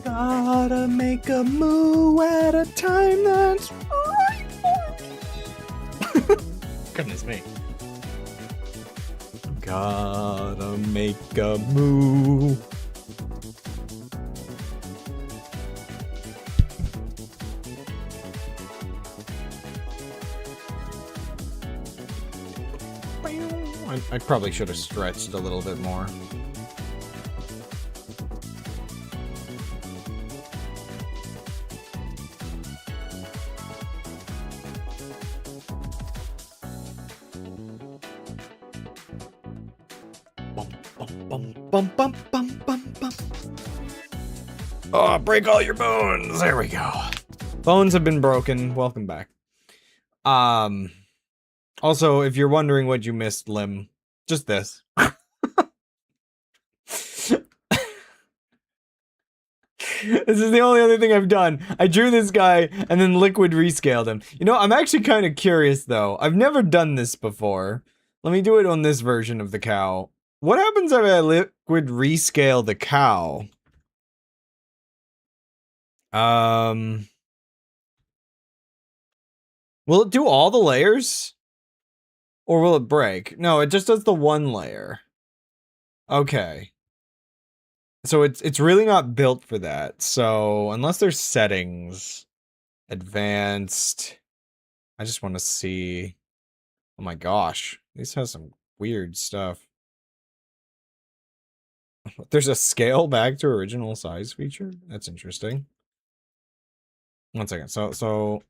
Gotta make a moo at a time that's right for me. Goodness me. Gotta make a moo. I probably should have stretched a little bit more. Bum, bum, bum, bum, bum. Oh, break all your bones. There we go. Bones have been broken. Welcome back. Also, if you're wondering what you missed, Lim, just this. This is the only other thing I've done. I drew this guy and then liquid rescaled him. You know, I'm actually kind of curious though. I've never done this before. Let me do it on this version of the cow. What happens if I liquid rescale the cow? Will it do all the layers? Or will it break? No, it just does the one layer. Okay. So it's really not built for that. So unless there's settings, advanced, I just want to see. Oh my gosh, this has some weird stuff. There's a scale back to original size feature. That's interesting. One second. So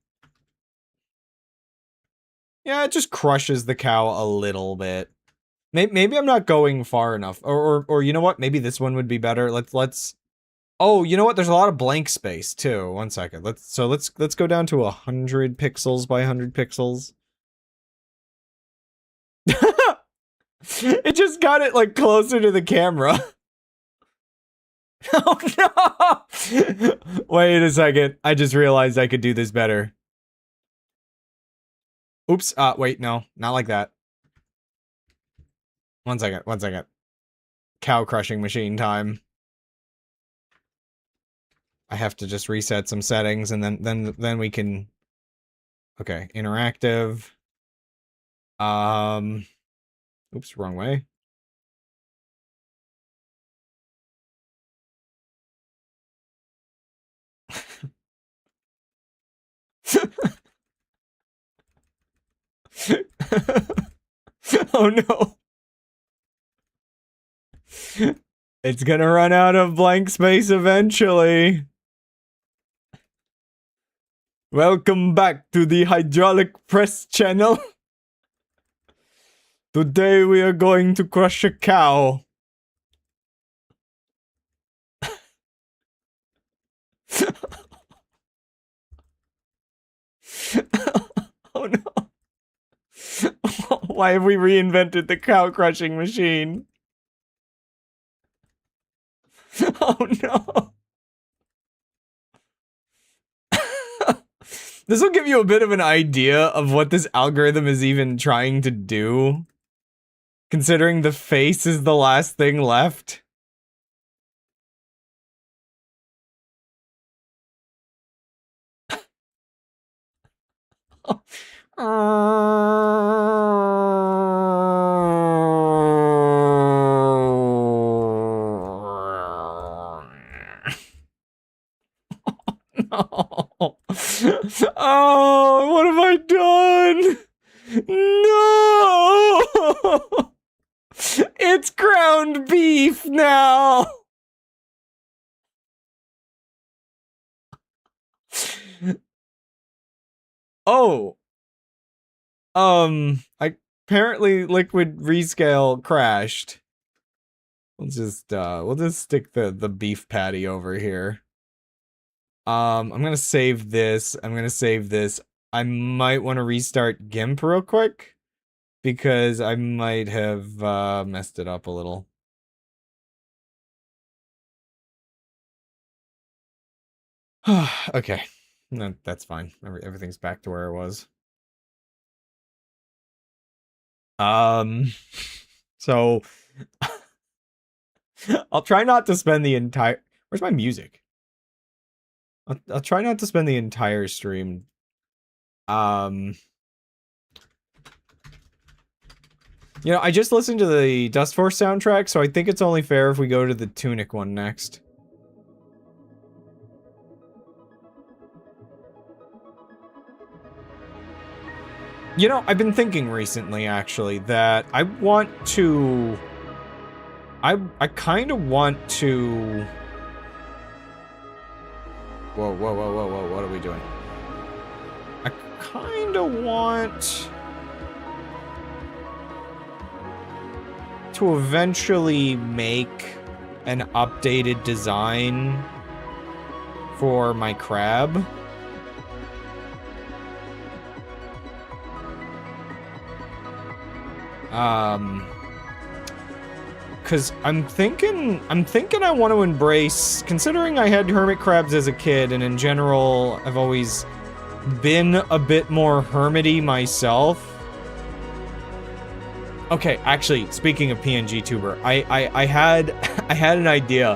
yeah, it just crushes the cow a little bit. Maybe I'm not going far enough, or you know what? Maybe this one would be better. Let's. Oh, you know what? There's a lot of blank space too. One second. Let's go down to 100 pixels by 100 pixels. It just got it like closer to the camera. Oh no! Wait a second. I just realized I could do this better. Oops. Wait, no, not like that. One second. Cow crushing machine time. I have to just reset some settings and then we can. Okay, interactive. Oops, wrong way. Oh no. It's gonna run out of blank space eventually. Welcome back to the hydraulic press channel. Today we are going to crush a cow. Oh no. Why have we reinvented the cow crushing machine? Oh no. This will give you a bit of an idea of what this algorithm is even trying to do. Considering the face is the last thing left. No. Oh, what have I done? No! It's ground beef now! Oh. Apparently Liquid Rescale crashed. We'll just stick the beef patty over here. I'm gonna save this. I'm gonna save this. I might want to restart GIMP real quick because I might have messed it up a little. Okay, no, that's fine. Everything's back to where it was. So I'll try not to spend the entire. Where's my music? I'll try not to spend the entire stream. You know, I just listened to the Dust Force soundtrack, so I think it's only fair if we go to the Tunic one next. You know, I've been thinking recently, actually, that I want to... I kind of want to... Whoa, what are we doing? I kind of want... to eventually make an updated design for my crab. Cause I'm thinking I want to embrace, considering I had hermit crabs as a kid, and in general, I've always been a bit more hermity myself. Okay, actually, speaking of PNG tuber, I had an idea.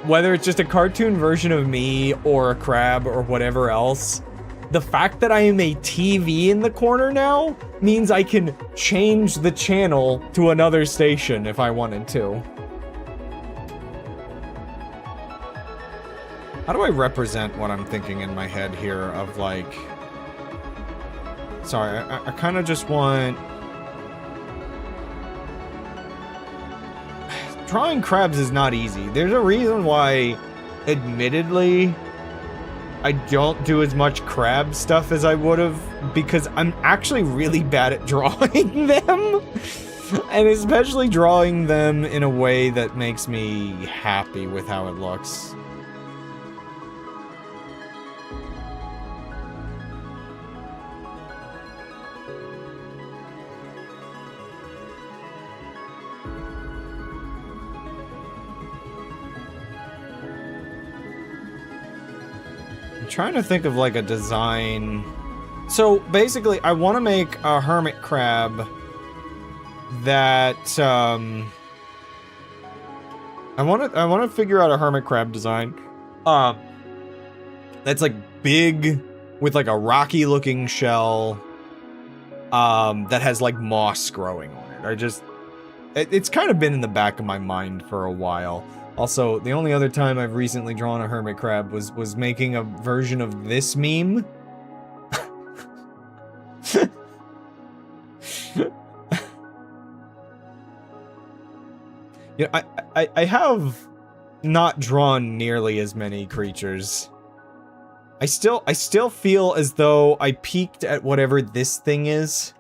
Whether it's just a cartoon version of me or a crab or whatever else, the fact that I am a TV in the corner now means I can change the channel to another station if I wanted to. How do I represent what I'm thinking in my head here of like... Sorry, I kind of just want... Drawing crabs is not easy. There's a reason why, admittedly, I don't do as much crab stuff as I would have, because I'm actually really bad at drawing them. And especially drawing them in a way that makes me happy with how it looks. Trying to think of like a design. So basically I want to make a hermit crab that I want to figure out a hermit crab design that's like big with like a rocky looking shell that has like moss growing on it. It's kind of been in the back of my mind for a while. Also, the only other time I've recently drawn a hermit crab was making a version of this meme. Yeah, I have not drawn nearly as many creatures. I still feel as though I peaked at whatever this thing is.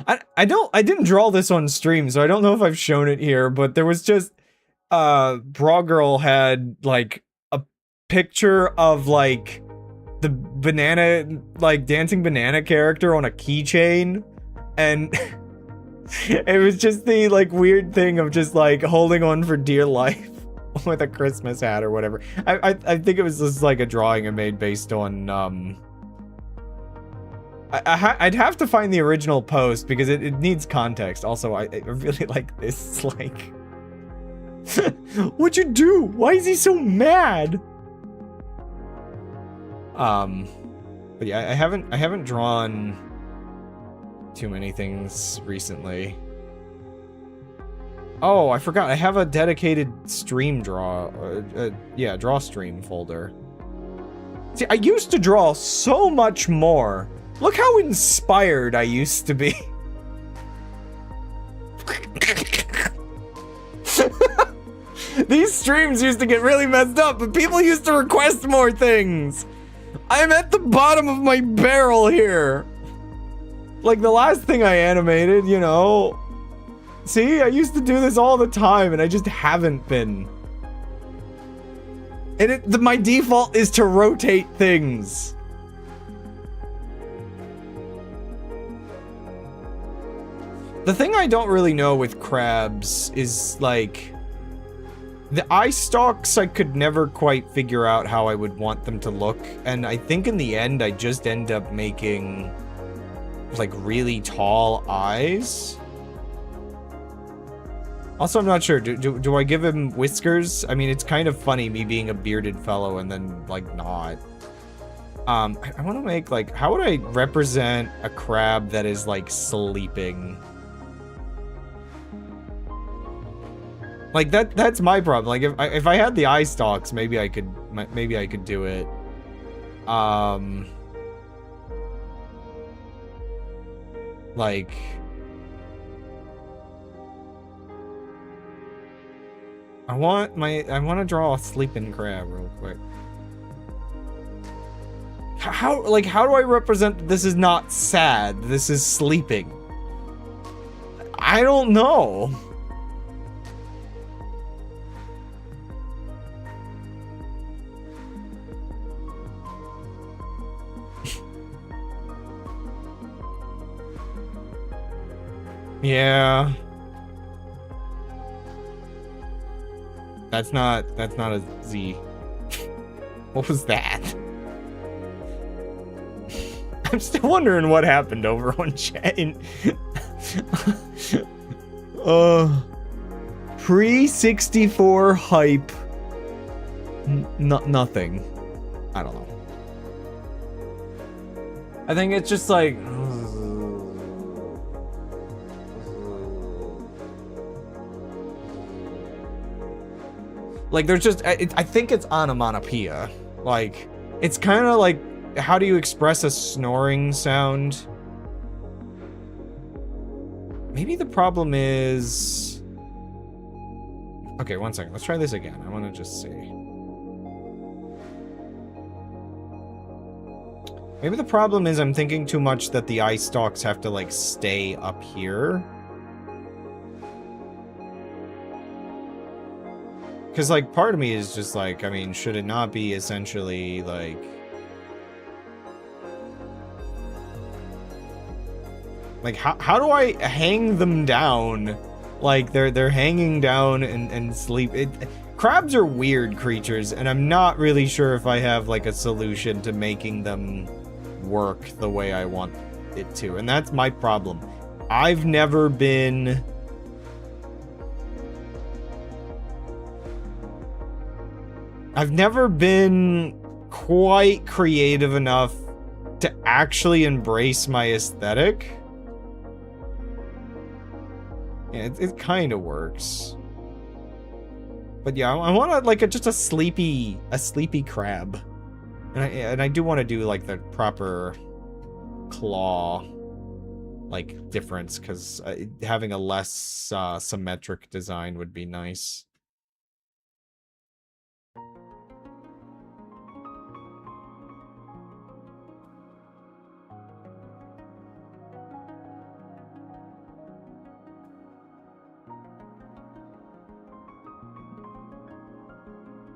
I didn't draw this on stream, so I don't know if I've shown it here, but there was just Bra Girl had like a picture of like the banana, like dancing banana character on a keychain, and it was just the like weird thing of just like holding on for dear life with a Christmas hat or whatever. I think it was just like a drawing I made based on I'd have to find the original post because it needs context. Also, I really like this, like what'd you do? Why is he so mad? But yeah, I haven't drawn too many things recently. Oh, I forgot. I have a dedicated stream draw, yeah, draw stream folder. See, I used to draw so much more. Look how inspired I used to be. These streams used to get really messed up, but people used to request more things. I'm at the bottom of my barrel here. Like the last thing I animated, you know. See, I used to do this all the time, and I just haven't been. And my default is to rotate things. The thing I don't really know with crabs is, like, the eye stalks I could never quite figure out how I would want them to look, and I think in the end I just end up making, like, really tall eyes. Also, I'm not sure, do I give him whiskers? I mean, it's kind of funny me being a bearded fellow and then, like, not. I want to make, like, how would I represent a crab that is, like, sleeping? Like, that's my problem. Like, if I had the eye stalks, maybe I could do it. Like, I want to draw a sleeping crab real quick. How do I represent this is not sad, this is sleeping? I don't know. Yeah. That's not a Z. What was that? I'm still wondering what happened over on chat. Pre-64 hype. Nothing. I don't know. I think it's just like there's just, I think it's onomatopoeia. Like, it's kind of like, how do you express a snoring sound? Maybe the problem is... Okay, one second. Let's try this again. I want to just see. Maybe the problem is I'm thinking too much that the eye stalks have to, like, stay up here. Because, like, part of me is just like, I mean, should it not be essentially, like... Like, how do I hang them down? Like, they're hanging down and sleep. Crabs are weird creatures, and I'm not really sure if I have, like, a solution to making them work the way I want it to. And that's my problem. I've never been... quite creative enough to actually embrace my aesthetic. Yeah, it kind of works. But yeah, I want like just a sleepy crab. And I do want to do like the proper claw, like, difference, because having a less symmetric design would be nice.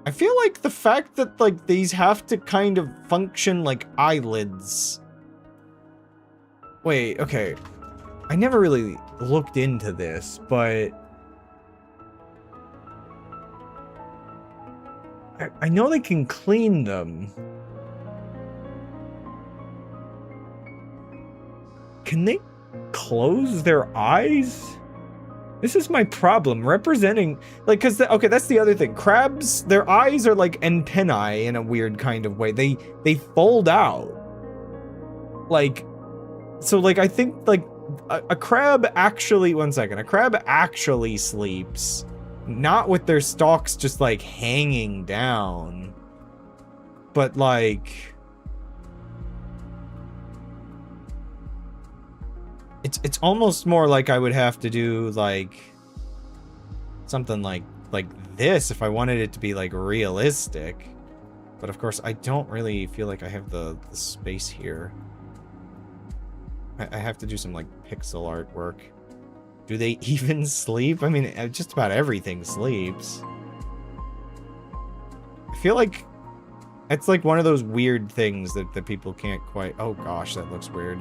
I feel like the fact that, like, these have to kind of function like eyelids. Wait, okay. I never really looked into this, but... I know they can clean them. Can they close their eyes? This is my problem, representing, like, cause, okay, that's the other thing. Crabs, their eyes are like antennae in a weird kind of way. They fold out. Like, so, like, I think, like, a crab actually, one second, a crab actually sleeps, not with their stalks just, like, hanging down, but, like... It's almost more like I would have to do, like, something like this if I wanted it to be, like, realistic. But of course, I don't really feel like I have the space here. I have to do some, like, pixel artwork. Do they even sleep? I mean, just about everything sleeps. I feel like it's, like, one of those weird things that people can't quite... Oh gosh, that looks weird.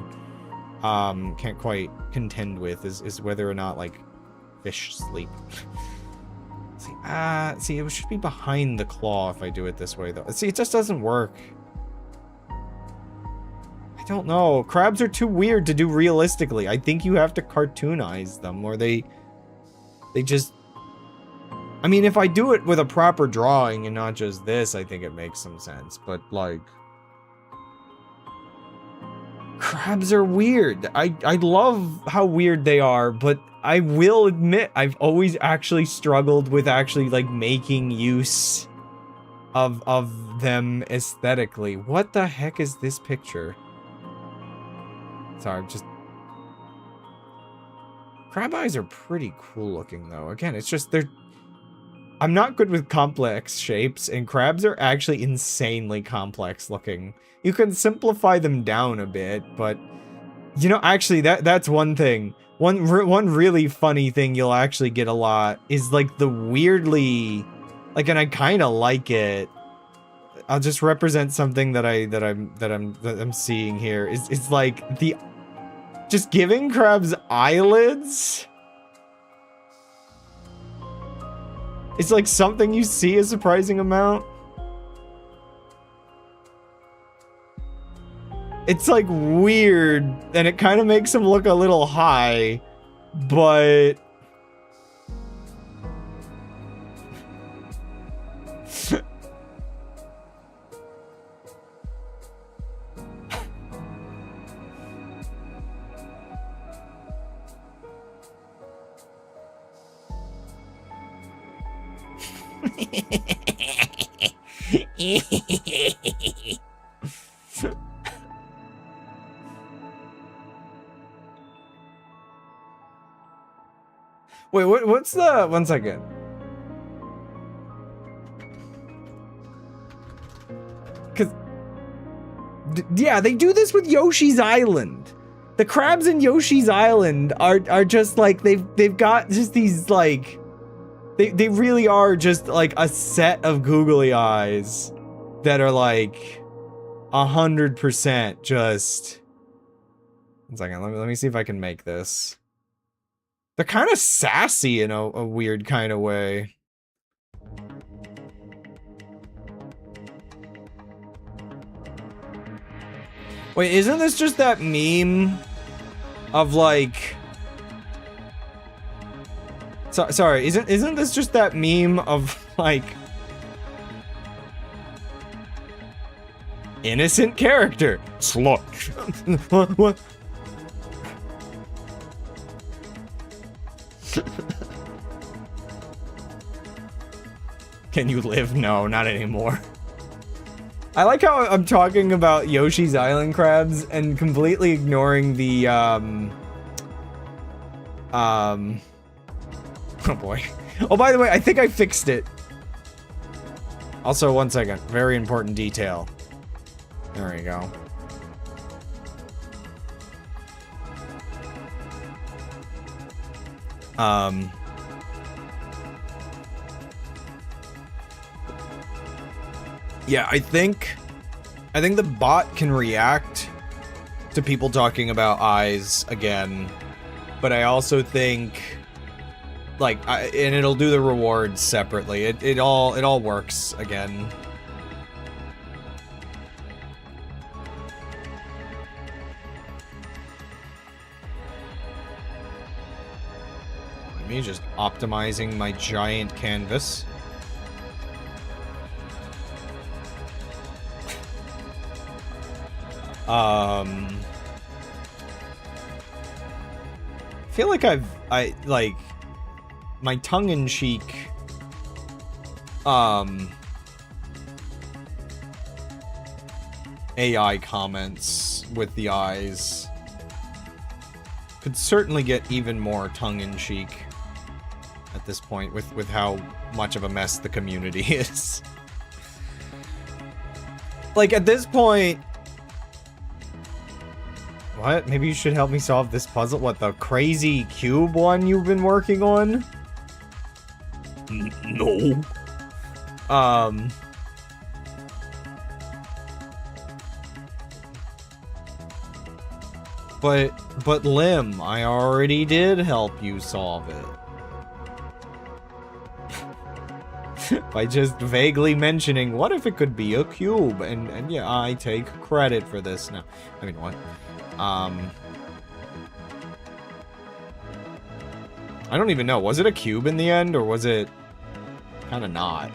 Can't quite contend with is whether or not, like, fish sleep. See, it should be behind the claw if I do it this way, though. See, it just doesn't work. I don't know. Crabs are too weird to do realistically. I think you have to cartoonize them, or they just... I mean, if I do it with a proper drawing and not just this, I think it makes some sense, but, like... Crabs are weird. I love how weird they are, but I will admit I've always actually struggled with actually, like, making use of them aesthetically. What the heck is this picture? Sorry, just... Crab eyes are pretty cool looking, though. Again, it's just they're... I'm not good with complex shapes, and crabs are actually insanely complex looking. You can simplify them down a bit, but... You know, actually, that's one thing. One really funny thing you'll actually get a lot is, like, the weirdly... Like, and I kind of like it. I'll just represent something that I'm seeing here. It's like, the... Just giving crabs eyelids... It's like something you see a surprising amount. It's like weird, and it kind of makes him look a little high, but... Wait, what's the... One second. Cause... yeah, they do this with Yoshi's Island. The crabs in Yoshi's Island are just like, they've got just these, like... They really are just, like, a set of googly eyes that are, like, 100% just... One second, let me see if I can make this. They're kind of sassy in a weird kind of way. Wait, isn't this just that meme of, like... sorry, isn't this just that meme of, like... Innocent character. Slut. What? Can you live? No, not anymore. I like how I'm talking about Yoshi's Island crabs and completely ignoring the, oh boy. Oh, by the way, I think I fixed it. Also, one second. Very important detail. There we go. Yeah, I think the bot can react to people talking about eyes again, but I also think, like, and it'll do the rewards separately. It all works again. Me just optimizing my giant canvas. I feel like I like my tongue-in-cheek AI comments with the eyes could certainly get even more tongue-in-cheek at this point with how much of a mess the community is. Like, at this point... What? Maybe you should help me solve this puzzle? What, the crazy cube one you've been working on? No. But Lim, I already did help you solve it. By just vaguely mentioning, what if it could be a cube? And yeah, I take credit for this now. I mean, what? I don't even know. Was it a cube in the end, or was it kind of not?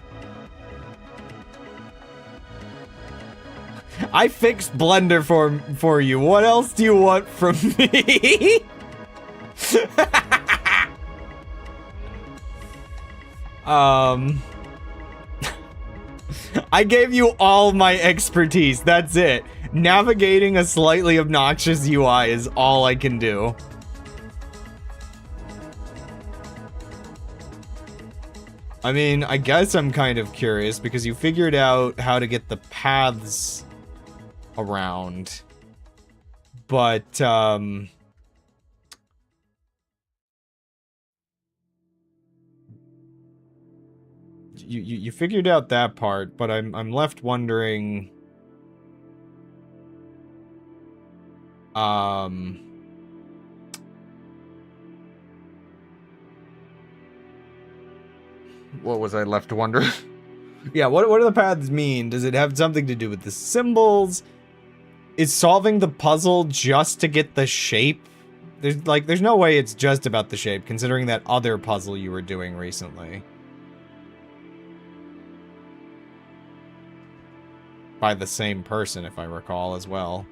I fixed Blender for you. What else do you want from me? I gave you all my expertise. That's it. Navigating a slightly obnoxious UI is all I can do. I mean, I guess I'm kind of curious because you figured out how to get the paths around. But, you figured out that part, but I'm left wondering... What was I left to wonder? Yeah, what do the paths mean? Does it have something to do with the symbols? Is solving the puzzle just to get the shape? There's no way it's just about the shape, considering that other puzzle you were doing recently. By the same person, if I recall, as well.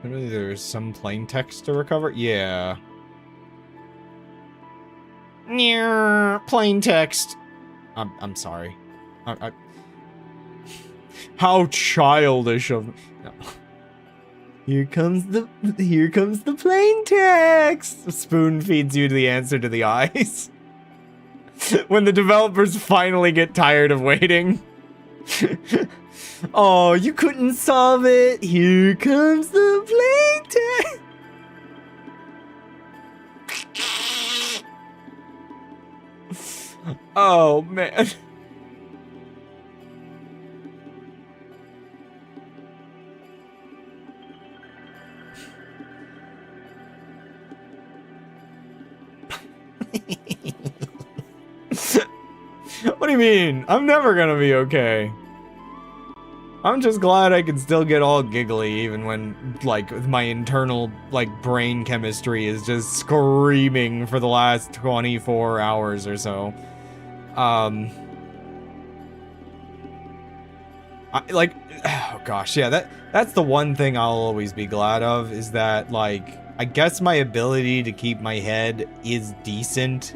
Maybe there's some plain text to recover? Yeah. Plain text. I'm sorry. How childish of me. No. Here comes the plain text. Spoon feeds you the answer to the eyes. When the developers finally get tired of waiting. Oh, you couldn't solve it. Here comes the plain text. Oh, man. What do you mean? I'm never gonna be okay. I'm just glad I can still get all giggly even when, like, my internal, like, brain chemistry is just screaming for the last 24 hours or so. Oh gosh, yeah, that's the one thing I'll always be glad of, is that, like, I guess my ability to keep my head is decent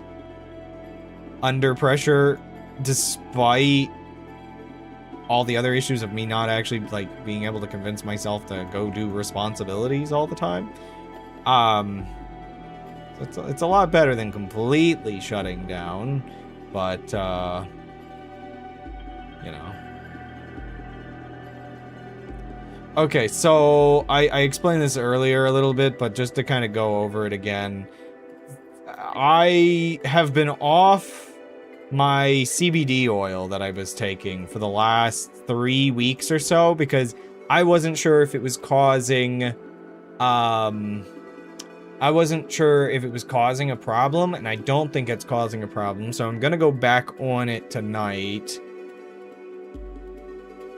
under pressure, despite all the other issues of me not actually, like, being able to convince myself to go do responsibilities all the time. It's a lot better than completely shutting down, but, you know. Okay, so I explained this earlier a little bit, but just to kind of go over it again, I have been off my CBD oil that I was taking for the last 3 weeks or so because I wasn't sure if it was causing, a problem, and I don't think it's causing a problem, so I'm gonna go back on it tonight.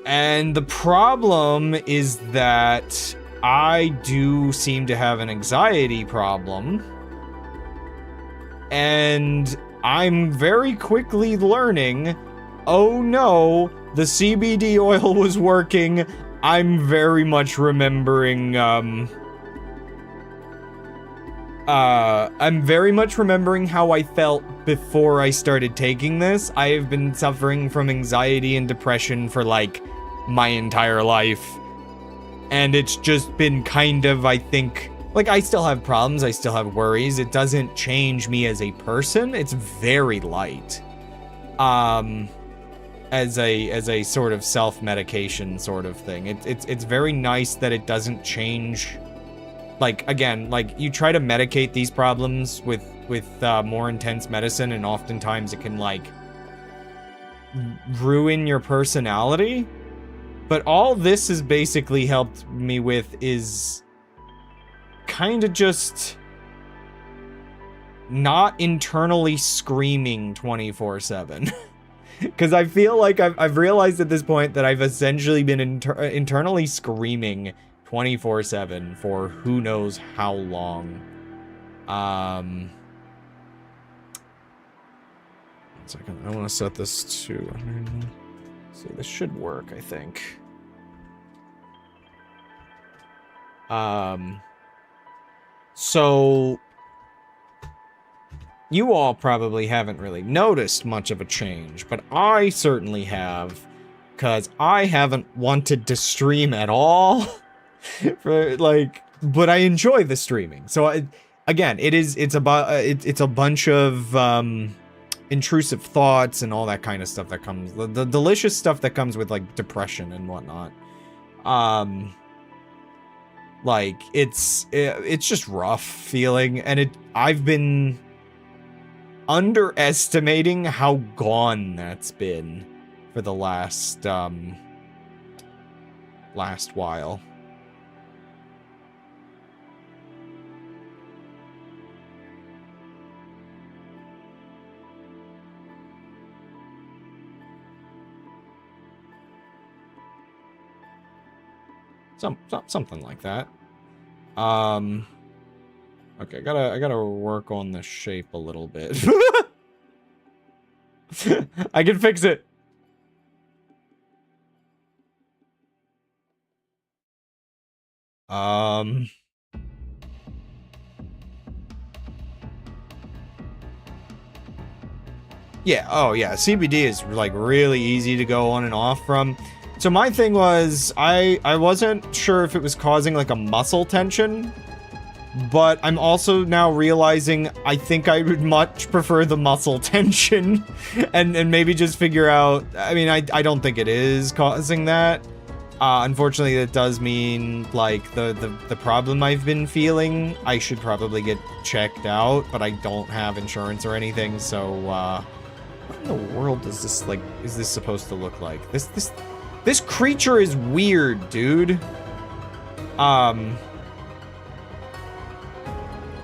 And the problem is that I do seem to have an anxiety problem. And I'm very quickly learning, oh no, the CBD oil was working. I'm very much remembering, I'm very much remembering how I felt before I started taking this. I have been suffering from anxiety and depression for, like, my entire life. And it's just been kind of, I think, like, I still have problems, I still have worries. It doesn't change me as a person. It's very light. As a sort of self-medication sort of thing. It's very nice that it doesn't change. Like, again, like, you try to medicate these problems with more intense medicine, and oftentimes it can, like, ruin your personality. But all this has basically helped me with is kind of just not internally screaming 24/7. Because I feel like I've realized at this point that I've essentially been internally screaming 24/7 for who knows how long. One second, I want to set this to... See, this should work, I think. So you all probably haven't really noticed much of a change, but I certainly have, because I haven't wanted to stream at all. But I enjoy the streaming. So again, it's a bunch of intrusive thoughts and all that kind of stuff that comes, the delicious stuff that comes with, like, depression and whatnot. Like, it's just rough feeling, and I've been underestimating how gone that's been for the last while. Something like that. Okay, I gotta work on the shape a little bit. I can fix it. Yeah, oh yeah, CBD is, like, really easy to go on and off from. So my thing was, I wasn't sure if it was causing, like, a muscle tension, but I'm also now realizing I think I would much prefer the muscle tension, and maybe just figure out, I mean, I don't think it is causing that. Unfortunately, that does mean, like, the problem I've been feeling, I should probably get checked out, but I don't have insurance or anything, so, what in the world does this, like, is this supposed to look like? This creature is weird, dude.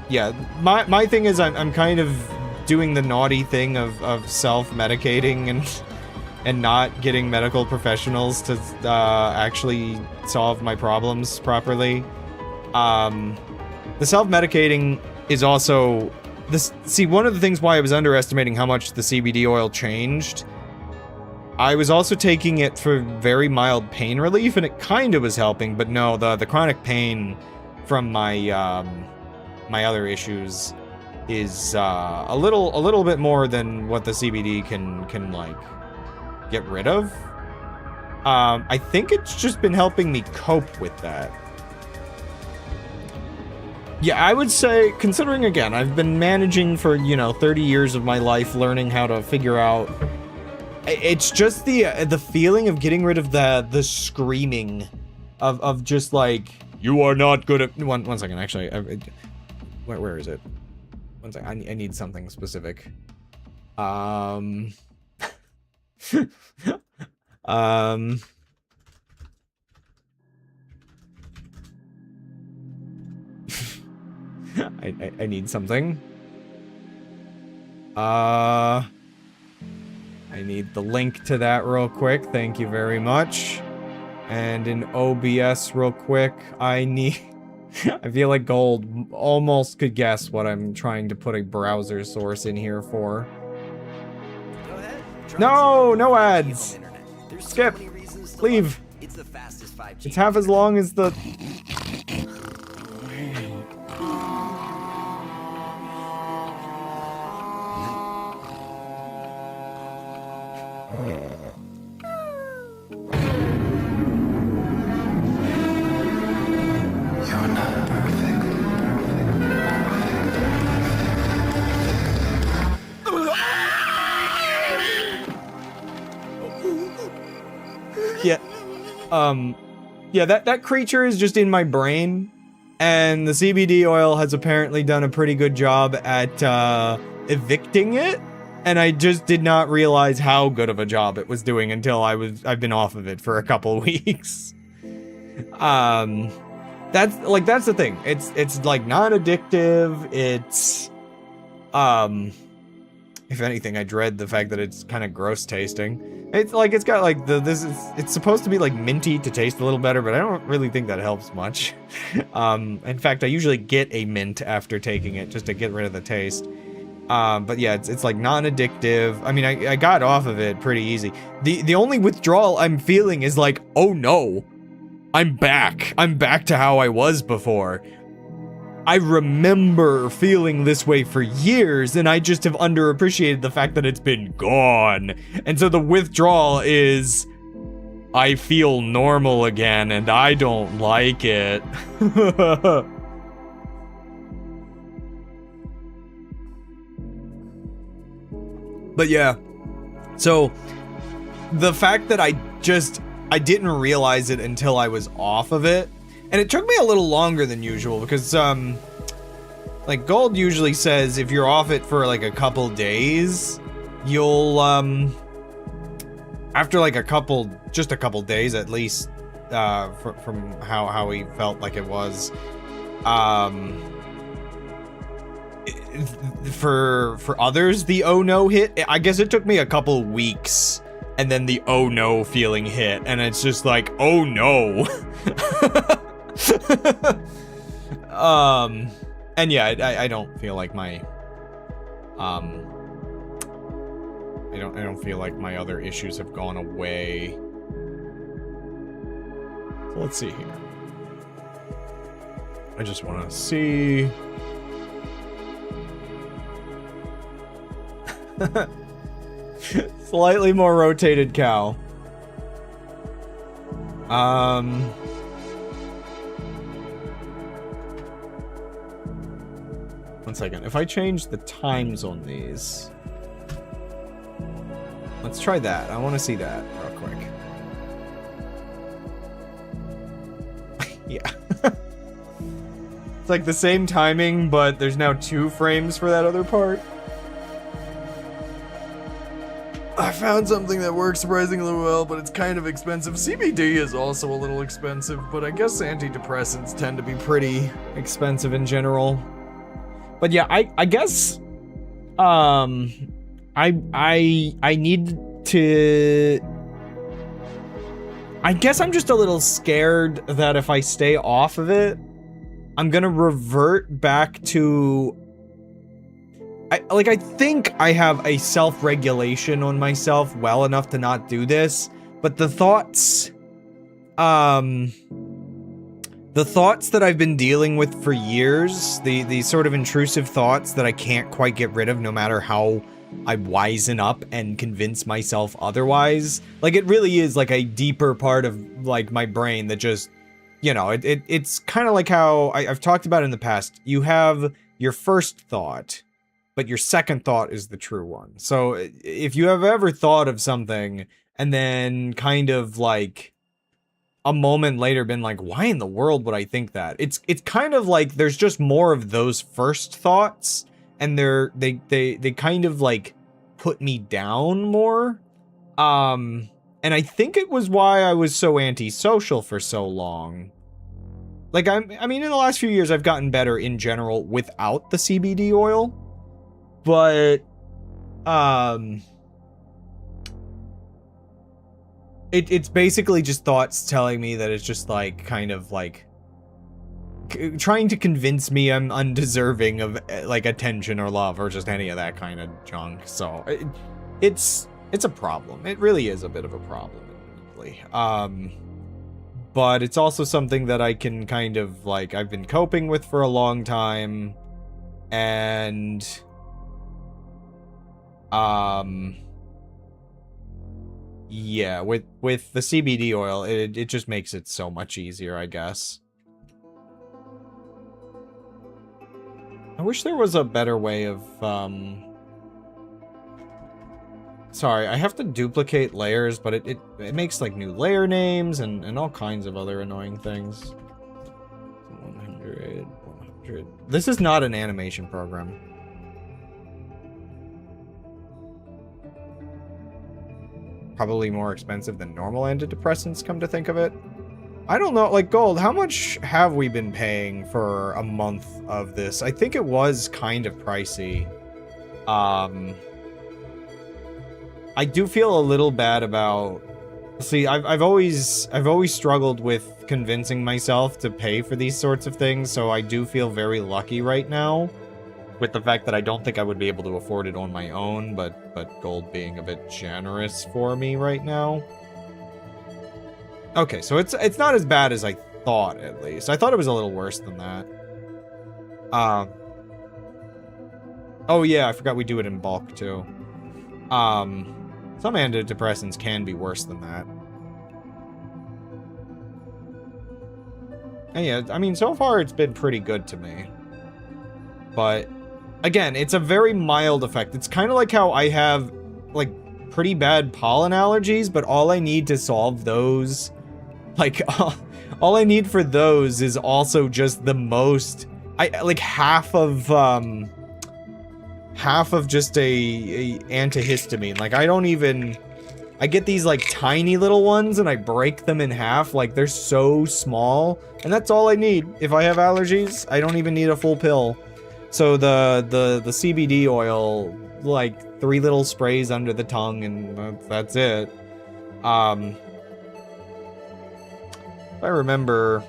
Yeah, my thing is I'm kind of doing the naughty thing of self-medicating and not getting medical professionals to actually solve my problems properly. The self-medicating is also See, one of the things why I was underestimating how much the CBD oil changed, I was also taking it for very mild pain relief, and it kind of was helping, but no, the chronic pain from my, my other issues is, a little bit more than what the CBD can, like, get rid of. I think it's just been helping me cope with that. Yeah, I would say, considering, again, I've been managing for, you know, 30 years of my life, learning how to figure out... It's just the feeling of getting rid of the screaming of just, like, you are not good at... One second, actually. Where is it? One second, I need something specific. I need something. I need the link to that real quick. Thank you very much. And in OBS real quick, I need... I feel like Gold almost could guess what I'm trying to put a browser source in here for. Go ahead. No ads. Skip. Leave. It's the fastest 5G. It's half as long as the... You're not perfect. Yeah. Yeah, that creature is just in my brain, and the CBD oil has apparently done a pretty good job at, evicting it, and I just did not realize how good of a job it was doing until I've been off of it for a couple weeks. That's the thing. It's like not addictive. It's, if anything, I dread the fact that it's kind of gross tasting. It's like, it's got like it's supposed to be like minty to taste a little better, but I don't really think that helps much. In fact, I usually get a mint after taking it just to get rid of the taste. But yeah, it's like non-addictive. I mean, I got off of it pretty easy. The only withdrawal I'm feeling is like, oh no, I'm back. I'm back to how I was before. I remember feeling this way for years, and I just have underappreciated the fact that it's been gone. And so the withdrawal is, I feel normal again, and I don't like it. But yeah, so the fact that I didn't realize it until I was off of it, and it took me a little longer than usual because, like, Gold usually says if you're off it for, like, a couple days, you'll, after, like, just a couple days at least, from how he felt like it was, for others, the oh no hit, I guess it took me a couple weeks, and then the oh no feeling hit, and it's just like, oh no. And yeah, I don't feel like my, I don't feel like my other issues have gone away. So let's see here. I just want to see. Slightly more rotated cow. One second. If I change the times on these, let's try that. I want to see that real quick. Yeah. It's like the same timing, but there's now 2 frames for that other part. I found something that works surprisingly well, but it's kind of expensive. CBD is also a little expensive, but I guess antidepressants tend to be pretty expensive in general. But yeah, I guess I need to, I guess I'm just a little scared that if I stay off of it, I'm gonna revert back to I think I have a self-regulation on myself well enough to not do this, but the thoughts that I've been dealing with for years, the sort of intrusive thoughts that I can't quite get rid of no matter how I wisen up and convince myself otherwise. Like, it really is like a deeper part of like my brain that just, you know, it's kind of like how I've talked about in the past. You have your first thought, but your second thought is the true one. So if you have ever thought of something and then kind of like a moment later been like, why in the world would I think that? It's kind of like there's just more of those first thoughts, and they kind of like put me down more. And I think it was why I was so antisocial for so long. Like, I mean, in the last few years, I've gotten better in general without the CBD oil. But, it's basically just thoughts telling me that it's just like, kind of like, trying to convince me I'm undeserving of like attention or love or just any of that kind of junk. So it's a problem. It really is a bit of a problem, admittedly. But it's also something that I can kind of like, I've been coping with for a long time, and yeah, with the CBD oil, it just makes it so much easier, I guess. I wish there was a better way of, sorry, I have to duplicate layers, but it makes, like, new layer names and all kinds of other annoying things. 100, 100. This is not an animation program. Probably more expensive than normal antidepressants, come to think of it. I don't know, like, Gold, how much have we been paying for a month of this? I think it was kind of pricey. I do feel a little bad about... See, I've always struggled with convincing myself to pay for these sorts of things, so I do feel very lucky right now with the fact that I don't think I would be able to afford it on my own, but Gold being a bit generous for me right now. Okay, so it's not as bad as I thought, at least. I thought it was a little worse than that. Oh yeah, I forgot we do it in bulk, too. Some antidepressants can be worse than that. And yeah, I mean, so far it's been pretty good to me. But, again, it's a very mild effect. It's kind of like how I have, like, pretty bad pollen allergies, but all I need to solve those... Like, all I need for those is also just the most... like, half of just a antihistamine. Like, I don't even... I get these, like, tiny little ones, and I break them in half. Like, they're so small. And that's all I need. If I have allergies, I don't even need a full pill. So the CBD oil, like, 3 little sprays under the tongue, and that's it. If I remember...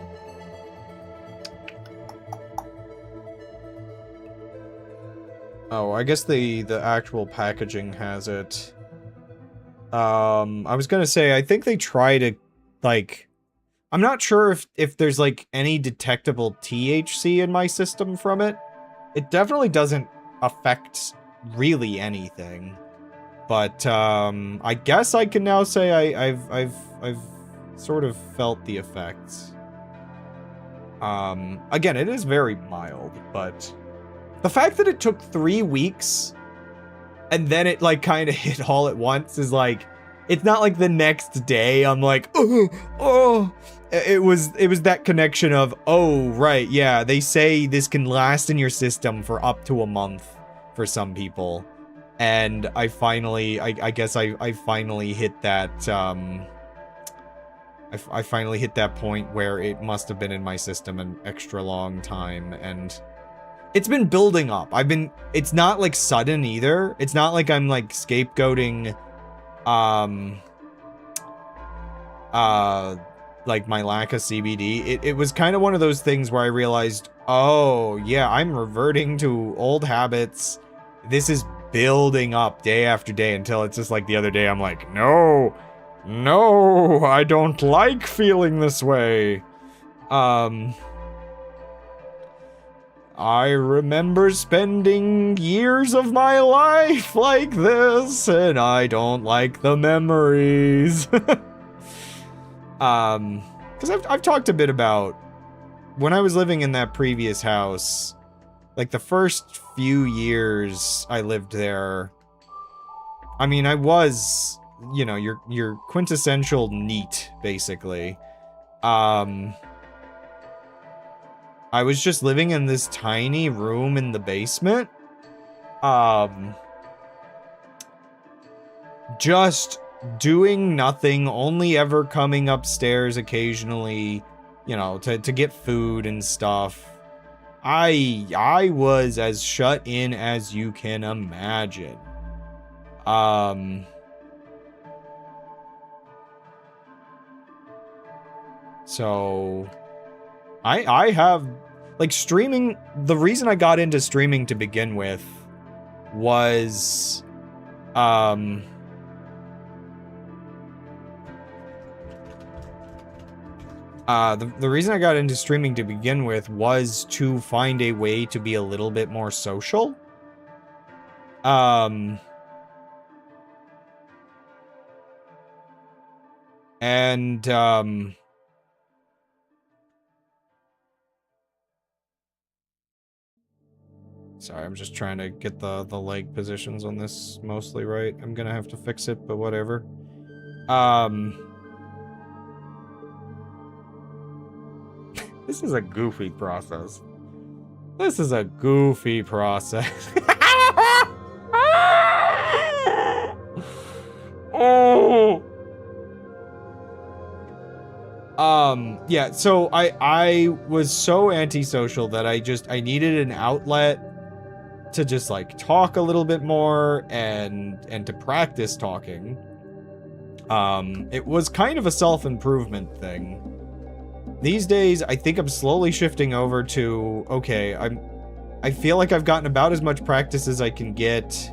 Oh, I guess the actual packaging has it. I was gonna say, I think they try to, like... I'm not sure if there's, like, any detectable THC in my system from it. It definitely doesn't affect really anything. But, I guess I can now say I've sort of felt the effects. Again, it is very mild, but the fact that it took 3 weeks and then it, like, kind of hit all at once is, like, it's not like the next day I'm like, oh, it was that connection of, oh, right, yeah, they say this can last in your system for up to a month for some people. And I finally, I guess I finally hit that, I finally hit that point where it must have been in my system an extra long time, and it's been building up. It's not, like, sudden either. It's not like I'm, like, scapegoating, like, my lack of CBD. It was kind of one of those things where I realized, oh, yeah, I'm reverting to old habits. this is building up day after day until it's just like the other day I'm like, no, I don't like feeling this way. I remember spending years of my life like this, and I don't like the memories. Because I've talked a bit about when I was living in that previous house, like the first few years I lived there, I mean, I was, you know, your quintessential NEET, basically. I was just living in this tiny room in the basement. Just doing nothing, only ever coming upstairs occasionally, you know, to get food and stuff. I was as shut in as you can imagine. So I have, like, streaming, the reason I got into streaming to begin with was, the reason I got into streaming to begin with was to find a way to be a little bit more social. Sorry, I'm just trying to get the leg positions on this mostly right. I'm gonna have to fix it, but whatever. This is a goofy process. This is a goofy process. Oh! Yeah, so I was so antisocial that I needed an outlet to just, like, talk a little bit more and to practice talking. It was kind of a self-improvement thing. These days, I think I'm slowly shifting over to, okay, I feel like I've gotten about as much practice as I can get.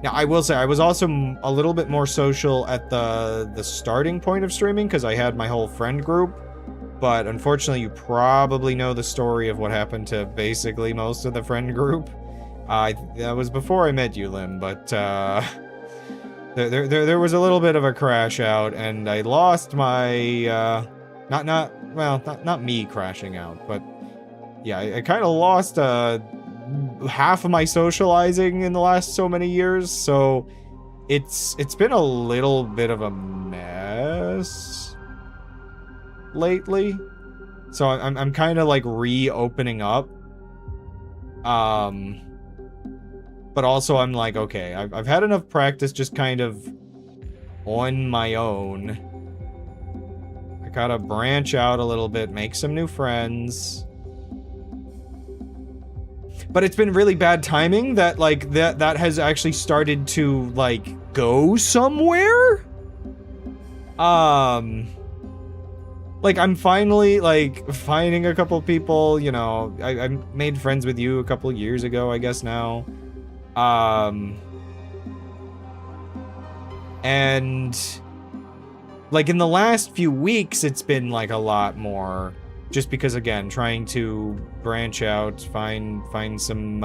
Now, I will say, I was also a little bit more social at the starting point of streaming, because I had my whole friend group. But unfortunately, you probably know the story of what happened to basically most of the friend group. That was before I met you, Lim, but there was a little bit of a crash out, and I lost my not me crashing out, but yeah, I kind of lost half of my socializing in the last so many years, so it's been a little bit of a mess lately. So I'm kind of like reopening up. But also I'm like, okay, I've had enough practice just kind of on my own. I gotta branch out a little bit, make some new friends. But it's been really bad timing that, like, that has actually started to, like, go somewhere? Like, I'm finally, like, finding a couple people, you know, I made friends with you a couple years ago, I guess now. And like in the last few weeks, it's been like a lot more, just because, again, trying to branch out, find some,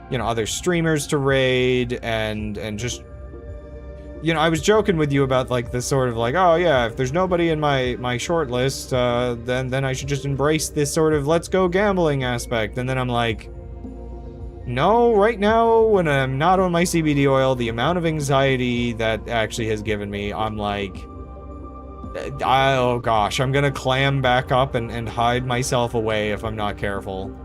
you know, other streamers to raid, and just, you know, I was joking with you about, like, this sort of, like, oh yeah, if there's nobody in my short list, then I should just embrace this sort of let's go gambling aspect, and then I'm like, no, right now, when I'm not on my CBD oil, the amount of anxiety that actually has given me, I'm like, oh gosh, I'm gonna clam back up and hide myself away if I'm not careful.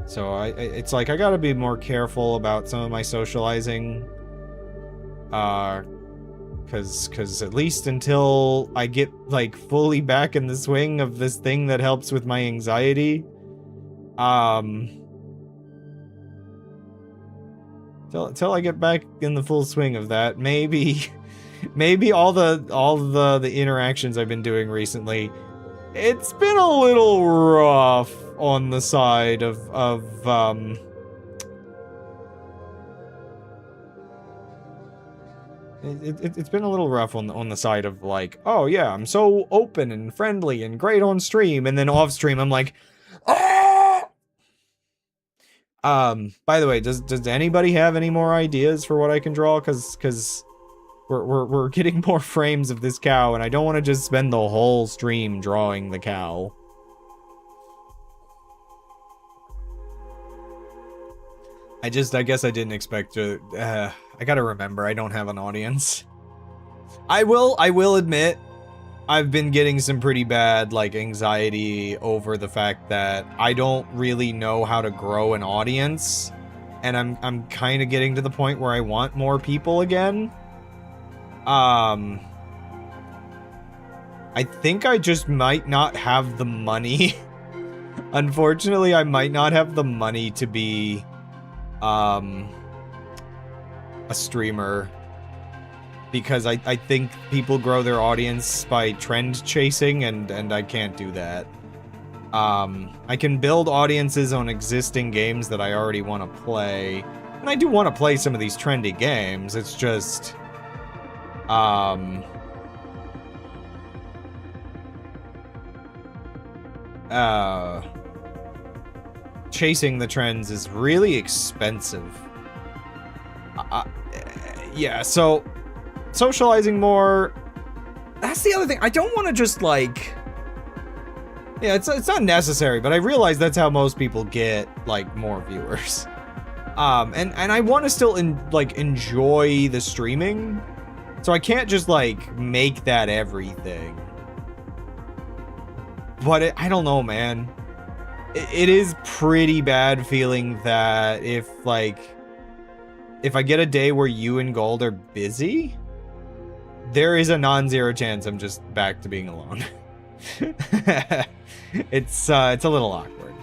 So it's like, I gotta be more careful about some of my socializing. Cause at least until I get, like, fully back in the swing of this thing that helps with my anxiety, till I get back in the full swing of that, maybe maybe all the interactions I've been doing recently, it's been a little rough on the side of it's been a little rough on the side of like, oh yeah, I'm so open and friendly and great on stream, and then off stream I'm like, ah! By the way, does anybody have any more ideas for what I can draw? Cause we're getting more frames of this cow, and I don't want to just spend the whole stream drawing the cow. I guess I didn't expect to, I gotta remember, I don't have an audience. I will admit, I've been getting some pretty bad, like, anxiety over the fact that I don't really know how to grow an audience, and I'm kind of getting to the point where I want more people again. I think I just might not have the money. Unfortunately, I might not have the money to be a streamer, because I think people grow their audience by trend chasing, and I can't do that. I can build audiences on existing games that I already want to play, and I do want to play some of these trendy games. It's just chasing the trends is really expensive. Yeah, so socializing more, that's the other thing. I don't want to just like, yeah, it's not necessary, but I realize that's how most people get like more viewers. And I want to still enjoy the streaming, so I can't just like make that everything. But I don't know, man. It is pretty bad feeling that if I get a day where you and Gold are busy, there is a non-zero chance I'm just back to being alone. It's a little awkward.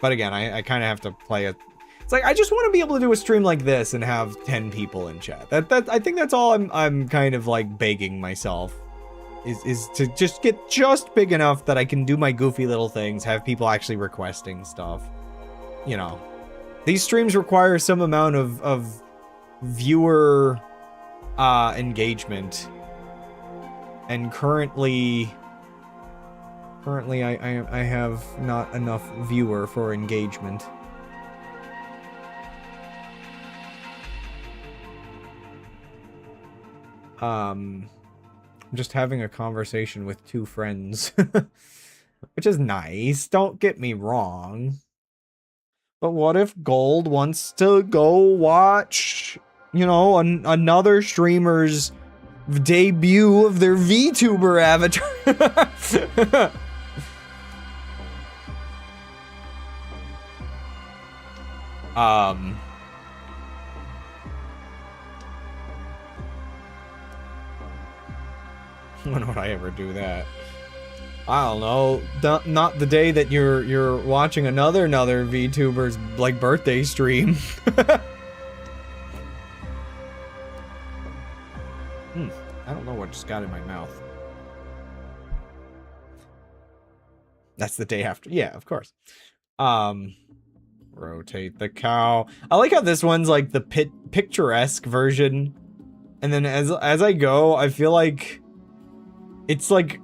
But again, I kind of have to play it. It's like, I just want to be able to do a stream like this and have 10 people in chat. I think that's all I'm kind of like begging myself. Is to just get just big enough that I can do my goofy little things, have people actually requesting stuff. You know, these streams require some amount of viewer engagement, and currently I have not enough viewer for engagement. I'm just having a conversation with 2 friends, which is nice, don't get me wrong. But what if Gold wants to go watch, you know, another streamer's debut of their VTuber avatar? When would I ever do that? I don't know. Not the day that you're watching another VTuber's like birthday stream. I don't know what just got in my mouth. That's the day after. Yeah, of course. Rotate the cow. I like how this one's like the picturesque version, and then as I go, I feel like it's like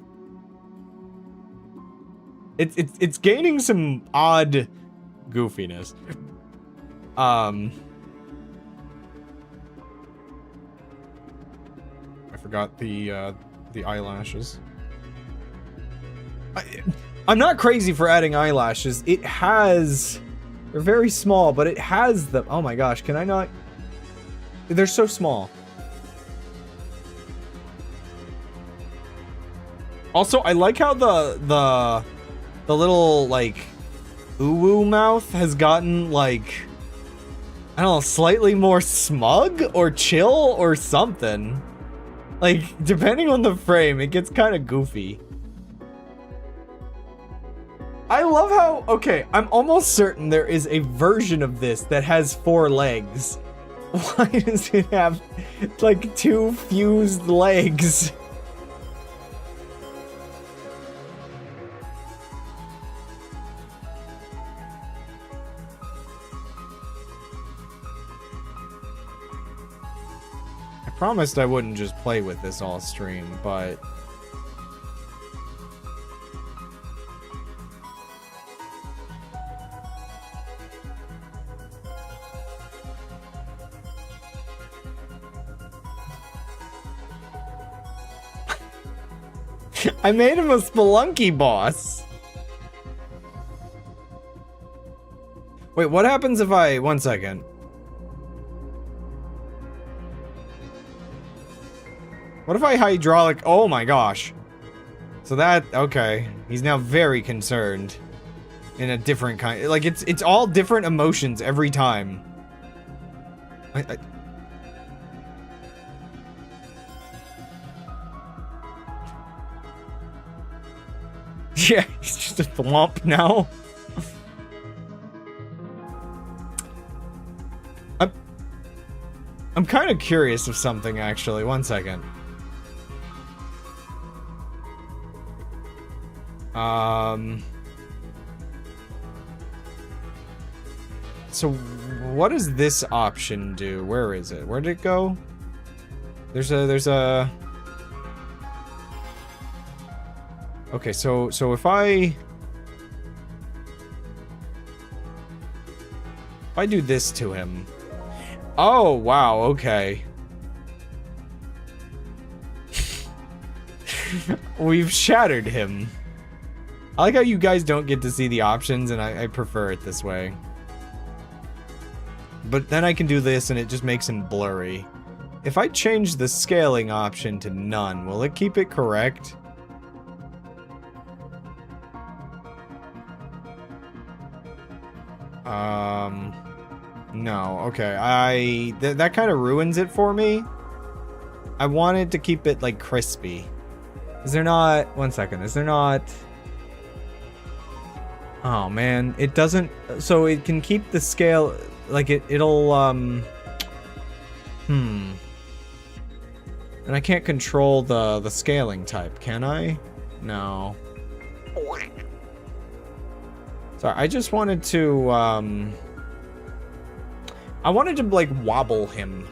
it's gaining some odd goofiness. I forgot the eyelashes. I'm not crazy for adding eyelashes. It has, they're very small, but it has the, oh my gosh, can I not? They're so small. Also, I like how the little like uwu mouth has gotten like, I don't know, slightly more smug or chill or something. Like, depending on the frame, it gets kind of goofy. I love how, okay, I'm almost certain there is a version of this that has 4 legs. Why does it have, like, 2 fused legs? I promised I wouldn't just play with this all stream, but... I made him a Spelunky boss. Wait, what happens if I... One second. What if I hydraulic... Oh my gosh. So that... Okay. He's now very concerned. In a different kind... Like, it's all different emotions every time. Yeah, he's just a thwomp now. I'm kind of curious of something, actually. One second. So what does this option do? Where is it? Where did it go? There's a... Okay, so if I do this to him. Oh, wow, okay. We've shattered him. I like how you guys don't get to see the options, and I prefer it this way. But then I can do this, and it just makes him blurry. If I change the scaling option to none, will it keep it correct? No, okay, that kind of ruins it for me. I wanted to keep it, like, crispy. Is there not, one second, is there not... Oh, man, it doesn't, so it can keep the scale, like, it'll, And I can't control the scaling type, can I? No. Sorry, I just wanted to, I wanted to, like, wobble him.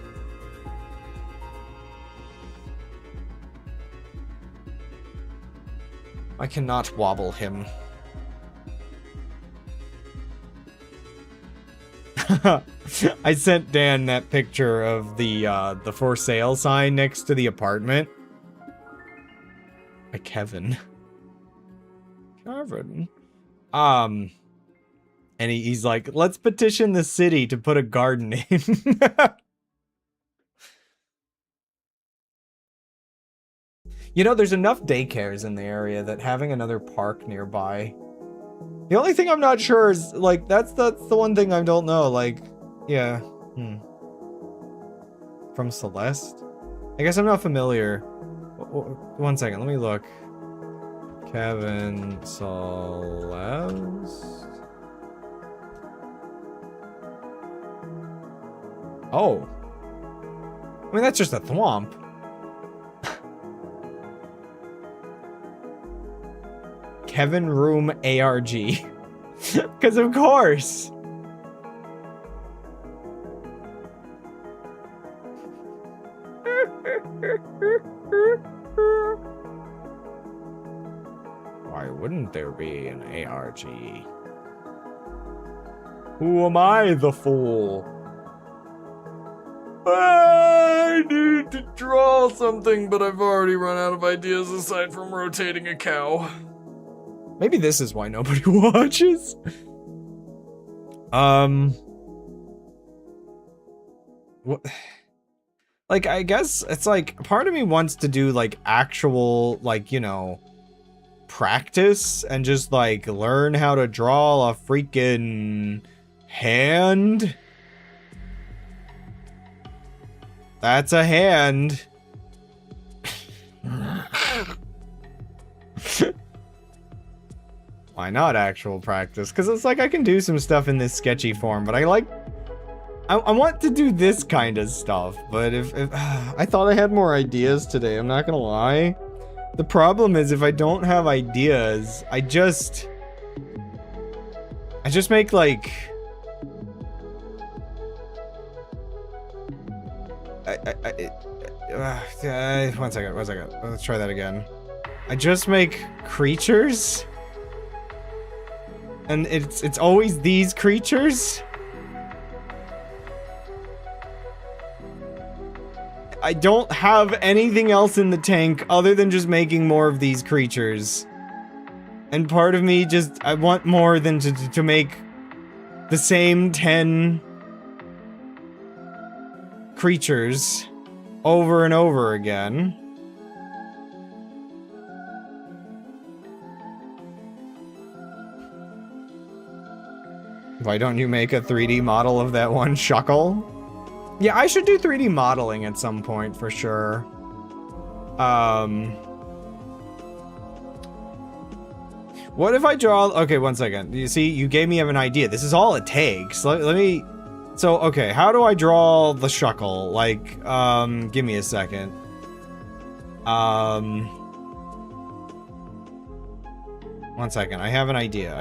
I cannot wobble him. I sent Dan that picture of the for sale sign next to the apartment. By Kevin. Kevin. And he's like, let's petition the city to put a garden in. You know, there's enough daycares in the area that having another park nearby. The only thing I'm not sure is, like, that's the one thing I don't know, like, yeah. From Celeste? I guess I'm not familiar. One second, let me look. Kevin Celeste? Oh. I mean, that's just a thwomp. Kevin Room ARG. Because of course. Why wouldn't there be an ARG? Who am I, the fool? I need to draw something, but I've already run out of ideas aside from rotating a cow. Maybe this is why nobody watches. What? Like, I guess it's like, part of me wants to do, like, actual, like, you know, practice and just, like, learn how to draw a freaking hand. That's a hand. Why not actual practice? Because it's like I can do some stuff in this sketchy form, but I I want to do this kind of stuff, but if I thought I had more ideas today, I'm not gonna lie. The problem is if I don't have ideas, I just make like one second. Let's try that again. I just make creatures, and it's always these creatures. I don't have anything else in the tank other than just making more of these creatures. And part of me I want more than to make the same 10 creatures over and over again. Why don't you make a 3D model of that one shuckle? Yeah, I should do 3D modeling at some point for sure. What if I draw... Okay, one second. You see, you gave me an idea. This is all it takes. Let me... So, okay, how do I draw the shuckle? Like, give me a second. One second. I have an idea.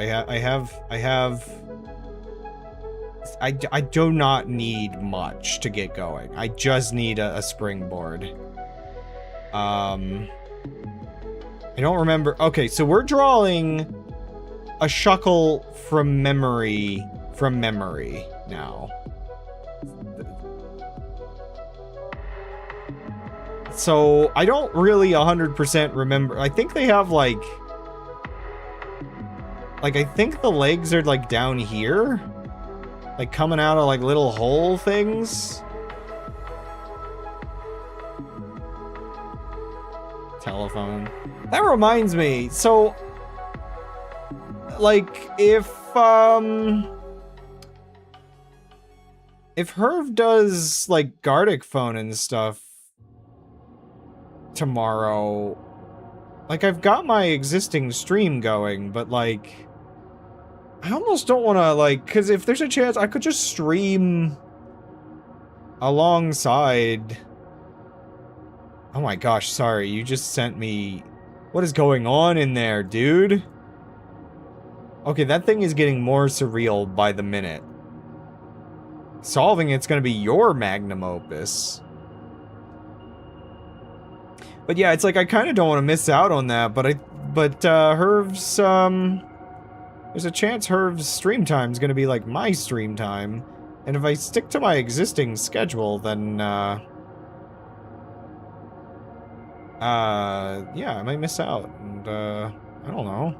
I do not need much to get going. I just need a springboard. I don't remember. Okay, so we're drawing a shuckle from memory now. So I don't really 100% remember. I think they have like I think the legs are like down here. Like coming out of like little hole things. Telephone. That reminds me. So like if Herv does like Gardic phone and stuff tomorrow, like I've got my existing stream going, but like I almost don't want to, like, because if there's a chance, I could just stream alongside. Oh my gosh, sorry, you just sent me... What is going on in there, dude? Okay, that thing is getting more surreal by the minute. Solving it's gonna be your magnum opus. But yeah, it's like, I kind of don't want to miss out on that, but Herv's, there's a chance Herv's stream time is going to be like my stream time. And if I stick to my existing schedule, then, yeah, I might miss out. And, I don't know.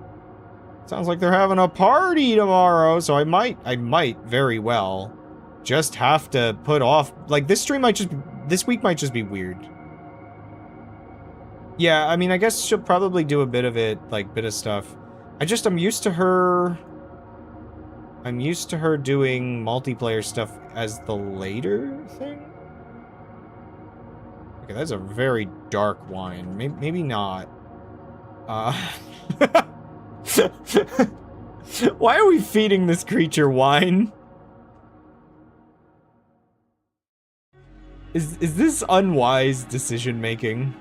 Sounds like they're having a party tomorrow, so I might very well just have to put off, like, this week might just be weird. Yeah, I mean, I guess she'll probably do a bit of it, like, bit of stuff. I'm used to her doing multiplayer stuff as the later thing. Okay, that's a very dark wine. Maybe not. Why are we feeding this creature wine? Is this unwise decision making?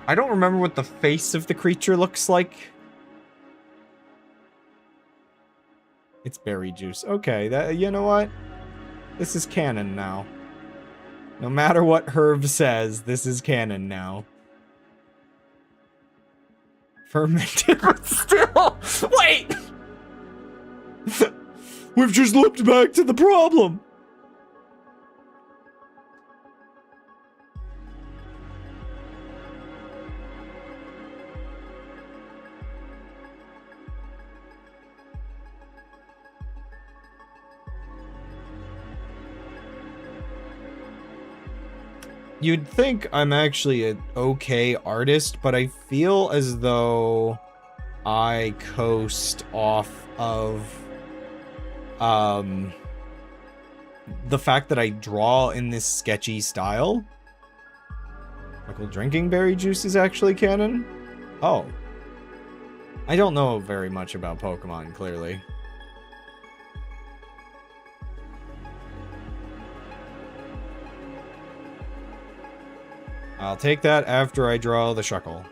I don't remember what the face of the creature looks like. It's berry juice. Okay, you know what? This is canon now. No matter what Herb says, this is canon now. Fermented, but still... Wait! We've just looked back to the problem! You'd think I'm actually an okay artist, but I feel as though I coast off of the fact that I draw in this sketchy style. Local drinking berry juice is actually canon? Oh. I don't know very much about Pokemon, clearly. I'll take that after I draw the Shuckle.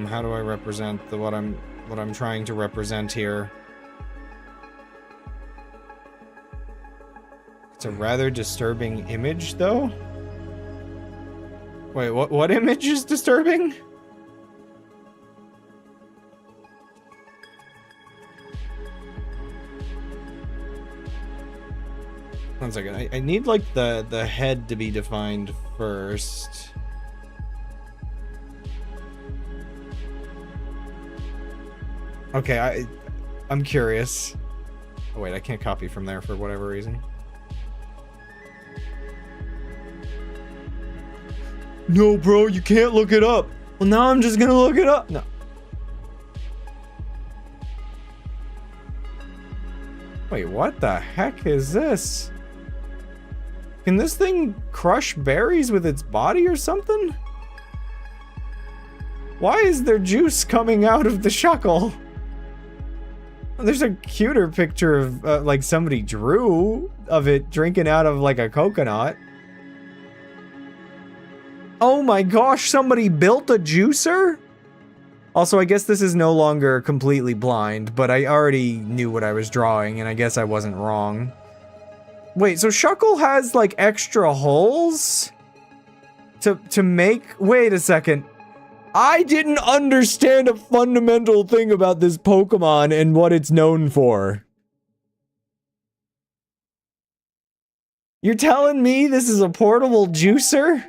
How do I represent what I'm trying to represent here? It's a rather disturbing image, though. Wait, what image is disturbing? One second, I need like the head to be defined first. Okay, I'm curious. Oh wait, I can't copy from there for whatever reason. No, bro, you can't look it up. Well, now I'm just gonna look it up. No. Wait, what the heck is this? Can this thing crush berries with its body or something? Why is there juice coming out of the Shuckle? There's a cuter picture of, like, somebody drew of it drinking out of, like, a coconut. Oh my gosh, somebody built a juicer? Also, I guess this is no longer completely blind, but I already knew what I was drawing, and I guess I wasn't wrong. Wait, so Shuckle has, like, extra holes? To make... Wait a second. I didn't understand a fundamental thing about this Pokemon and what it's known for. You're telling me this is a portable juicer?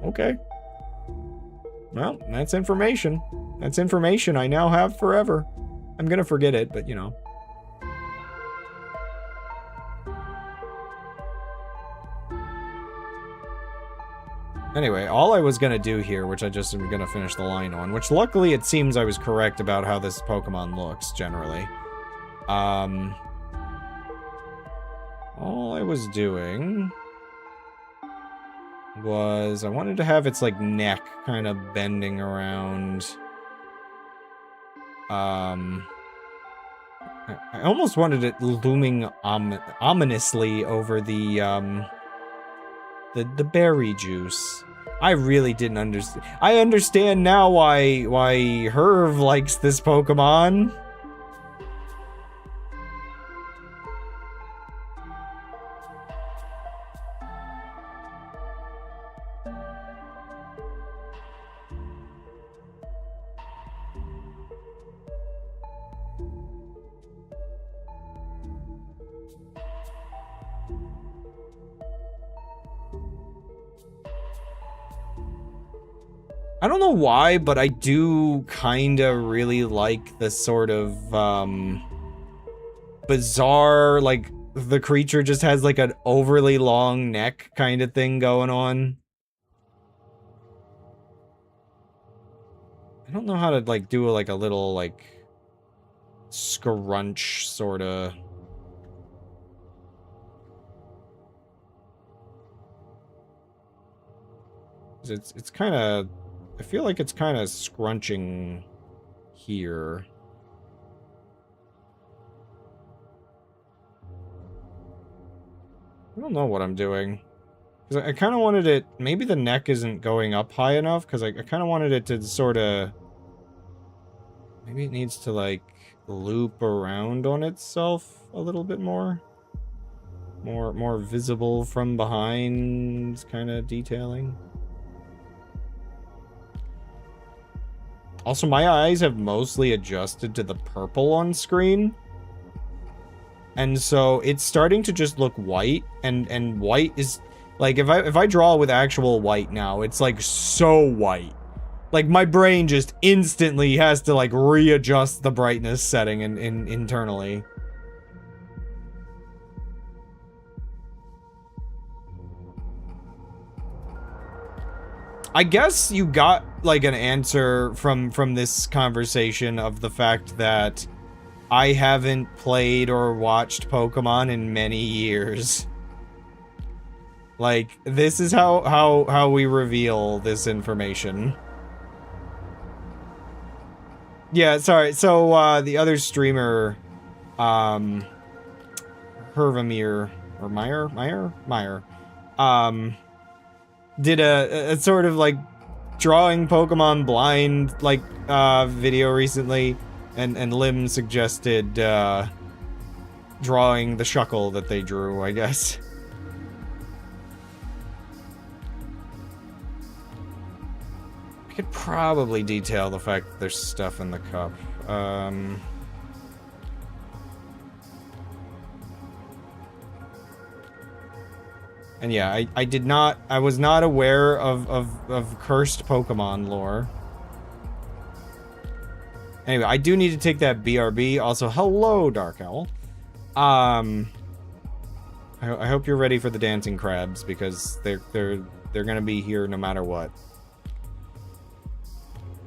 Okay. Well, that's information. That's information I now have forever. I'm gonna forget it, but you know. Anyway, all I was gonna do here, which I just am gonna finish the line on, which luckily it seems I was correct about how this Pokemon looks, generally. All I was doing was I wanted to have its, like, neck kind of bending around. I almost wanted it looming ominously over the berry juice. I really didn't understand. I understand now why Herv likes this Pokemon. I don't know why, but I do kinda really like the sort of, bizarre, like, the creature just has, like, an overly long neck kind of thing going on. I don't know how to, like, do, like, a little, like, scrunch, sorta. It's kinda... I feel like it's kind of scrunching here. I don't know what I'm doing. Because I kind of wanted it... Maybe the neck isn't going up high enough, because I kind of wanted it to sort of... Maybe it needs to, like, loop around on itself a little bit more. More visible from behind kind of detailing. Also, my eyes have mostly adjusted to the purple on screen. And so it's starting to just look white, and white is like if I draw with actual white now, it's like so white. Like my brain just instantly has to like readjust the brightness setting internally. I guess you got, like, an answer from this conversation of the fact that I haven't played or watched Pokemon in many years. Like, this is how we reveal this information. Yeah, sorry, so, the other streamer, Hervamir, or Meyer, did a sort of, like, drawing Pokemon blind, like, video recently, and Lim suggested, drawing the Shuckle that they drew, I guess. I could probably detail the fact that there's stuff in the cup. And yeah, I was not aware of cursed Pokemon lore. Anyway, I do need to take that BRB. Also, hello, Dark Owl. I hope you're ready for the dancing crabs, because they're gonna be here no matter what.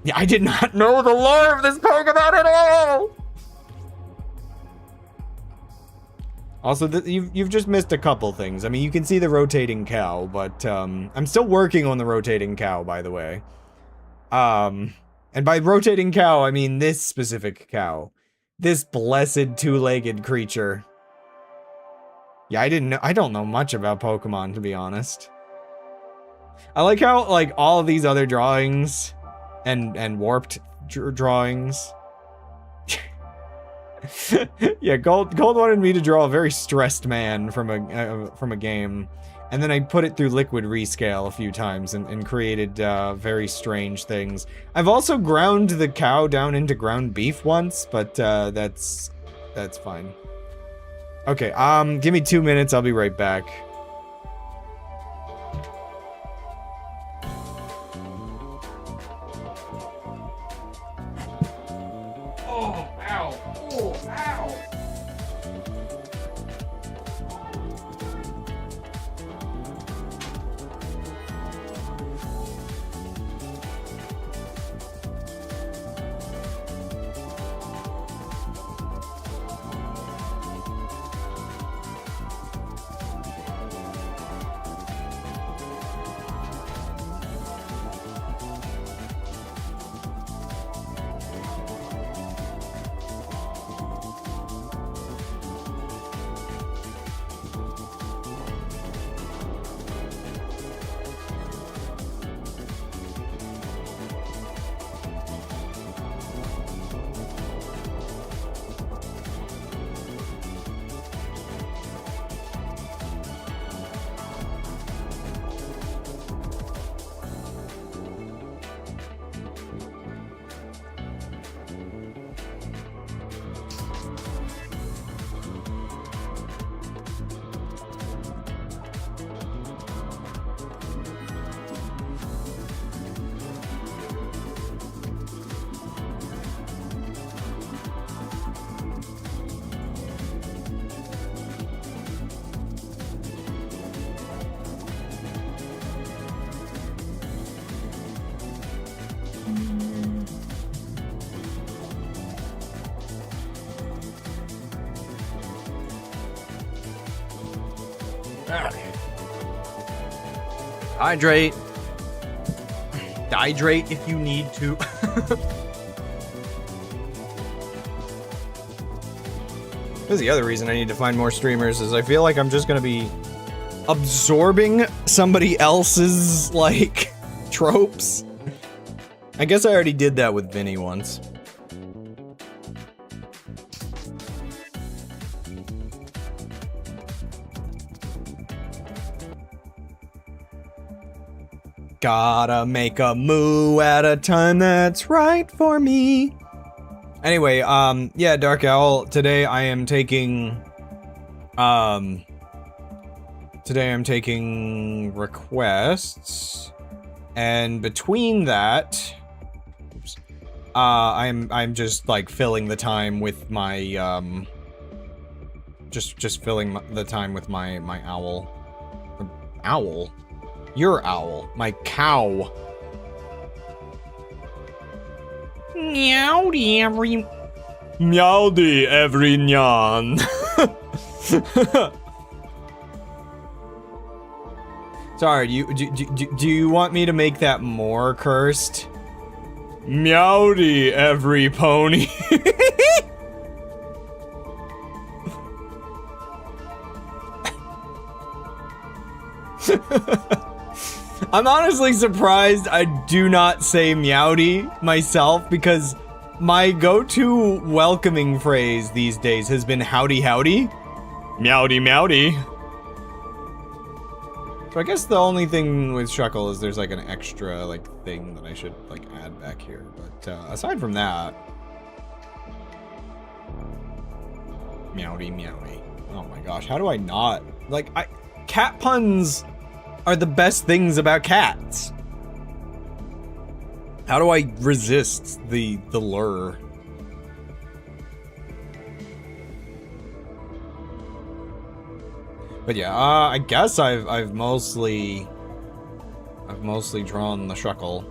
Yeah, I did not know the lore of this Pokemon at all! Also, you've just missed a couple things. I mean, you can see the rotating cow, but, I'm still working on the rotating cow, by the way. And by rotating cow, I mean this specific cow. This blessed two-legged creature. Yeah, I don't know much about Pokemon, to be honest. I like how, like, all of these other drawings and warped drawings. Yeah, Gold wanted me to draw a very stressed man from a game, and then I put it through Liquid Rescale a few times and created very strange things. I've also ground the cow down into ground beef once, but that's fine. Okay, give me 2 minutes, I'll be right back. Oh, ow. Oh, ow. Hydrate. Dehydrate if you need to. That's the other reason I need to find more streamers, is I feel like I'm just gonna be absorbing somebody else's, like, tropes. I guess I already did that with Vinny once. Gotta make a moo at a time that's right for me. Anyway, yeah, Dark Owl, today I am taking, requests, and between that, oops, I'm just, like, filling the time with my, just filling the time with my owl. Owl? Your owl. My cow. Meowdy every... Meowdy every nyan. Sorry, do you want me to make that more cursed? Meowdy every pony. I'm honestly surprised I do not say meowdy myself, because my go-to welcoming phrase these days has been howdy howdy. Meowdy meowdy. So I guess the only thing with Shuckle is there's like an extra like thing that I should like add back here, but aside from that, meowdy meowdy. Oh my gosh, how do I not like cat puns are the best things about cats. How do I resist the lure? But yeah, I guess I've mostly drawn the Shuckle.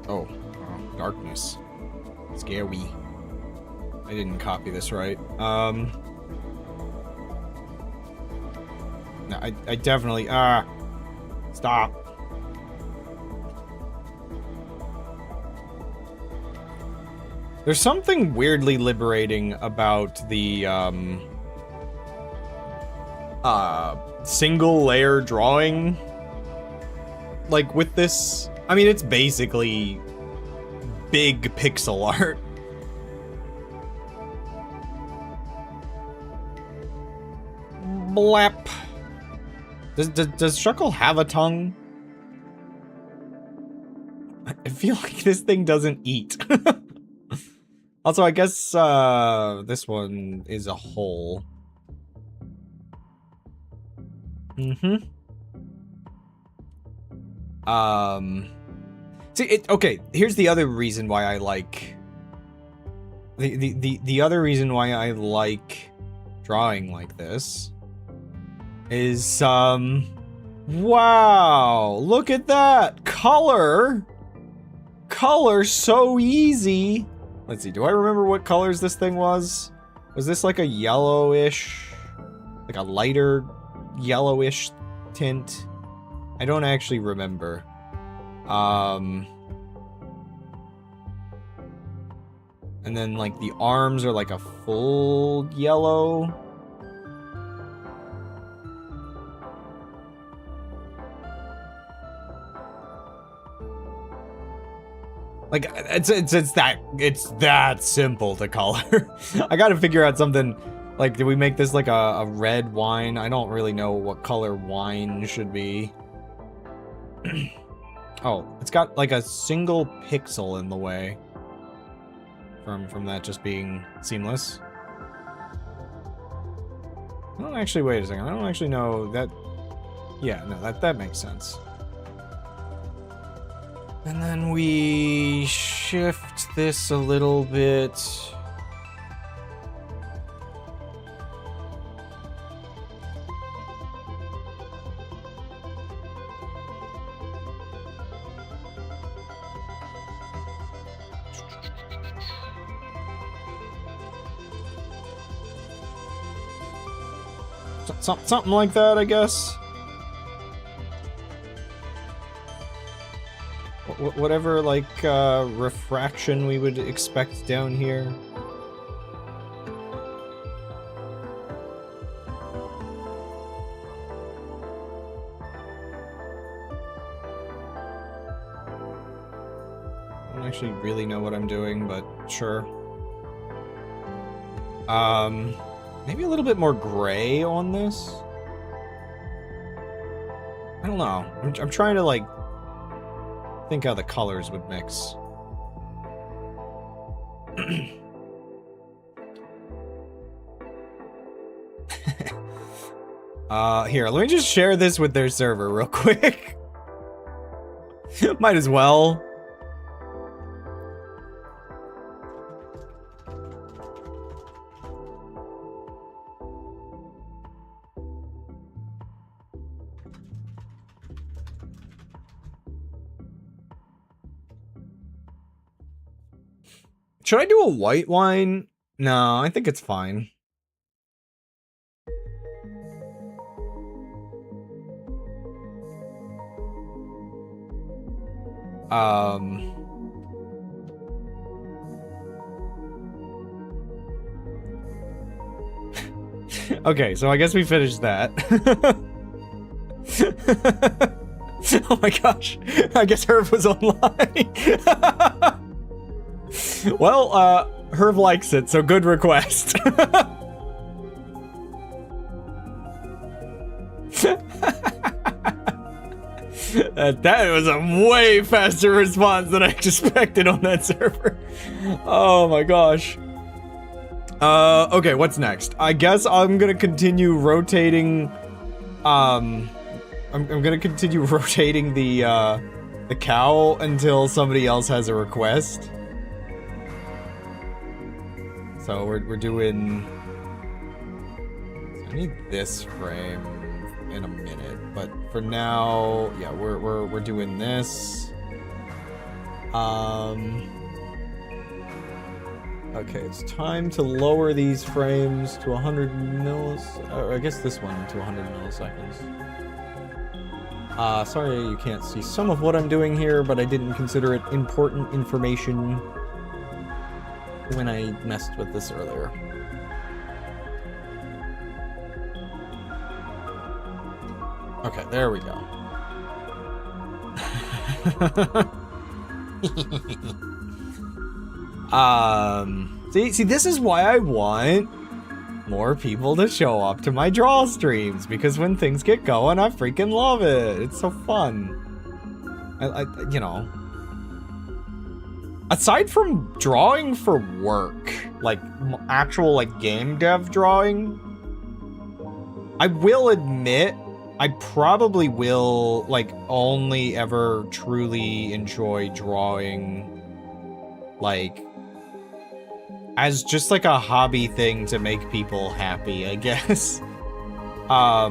Oh, darkness. Scary. I didn't copy this right. No, I definitely, stop. There's something weirdly liberating about the, single layer drawing. Like, with this, I mean, it's basically big pixel art. Blap. Does Shuckle have a tongue? I feel like this thing doesn't eat. Also, I guess, this one is a hole. See, okay, here's the other reason why I like... The other reason why I like drawing like this is, wow, look at that! Color! Color so easy! Let's see, do I remember what colors this thing was? Was this like a yellowish, like a lighter yellowish tint? I don't actually remember. And then like the arms are like a full yellow. Like, it's that simple to color. I gotta figure out something, like, did we make this like a red wine? I don't really know what color wine should be. Oh, it's got like a single pixel in the way from that just being seamless. I don't actually, wait a second, I don't actually know that, yeah, no, that makes sense. And then we shift this a little bit. Something like that, I guess. Whatever, like, refraction we would expect down here. I don't actually really know what I'm doing, but sure. Maybe a little bit more gray on this? I don't know. I'm trying to, like, think how the colors would mix. Here, let me just share this with their server real quick. Might as well. Should I do a white wine? No, I think it's fine. Okay, so I guess we finished that. Oh my gosh, I guess Herb was online. Well, Herb likes it, so good request. That was a way faster response than I expected on that server. Oh my gosh. Okay, what's next? I guess I'm gonna continue rotating, I'm gonna continue rotating the cow until somebody else has a request. So we're doing... I need this frame in a minute, but for now, yeah, we're doing this. Okay, it's time to lower these frames to 100 millis... I guess this one to 100 milliseconds. Sorry you can't see some of what I'm doing here, but I didn't consider it important information when I messed with this earlier. Okay, there we go. See, this is why I want more people to show up to my draw streams, because when things get going, I freaking love it. It's so fun. I you know, aside from drawing for work, like actual like game dev drawing, I will admit I probably will like only ever truly enjoy drawing like as just like a hobby thing to make people happy, I guess. I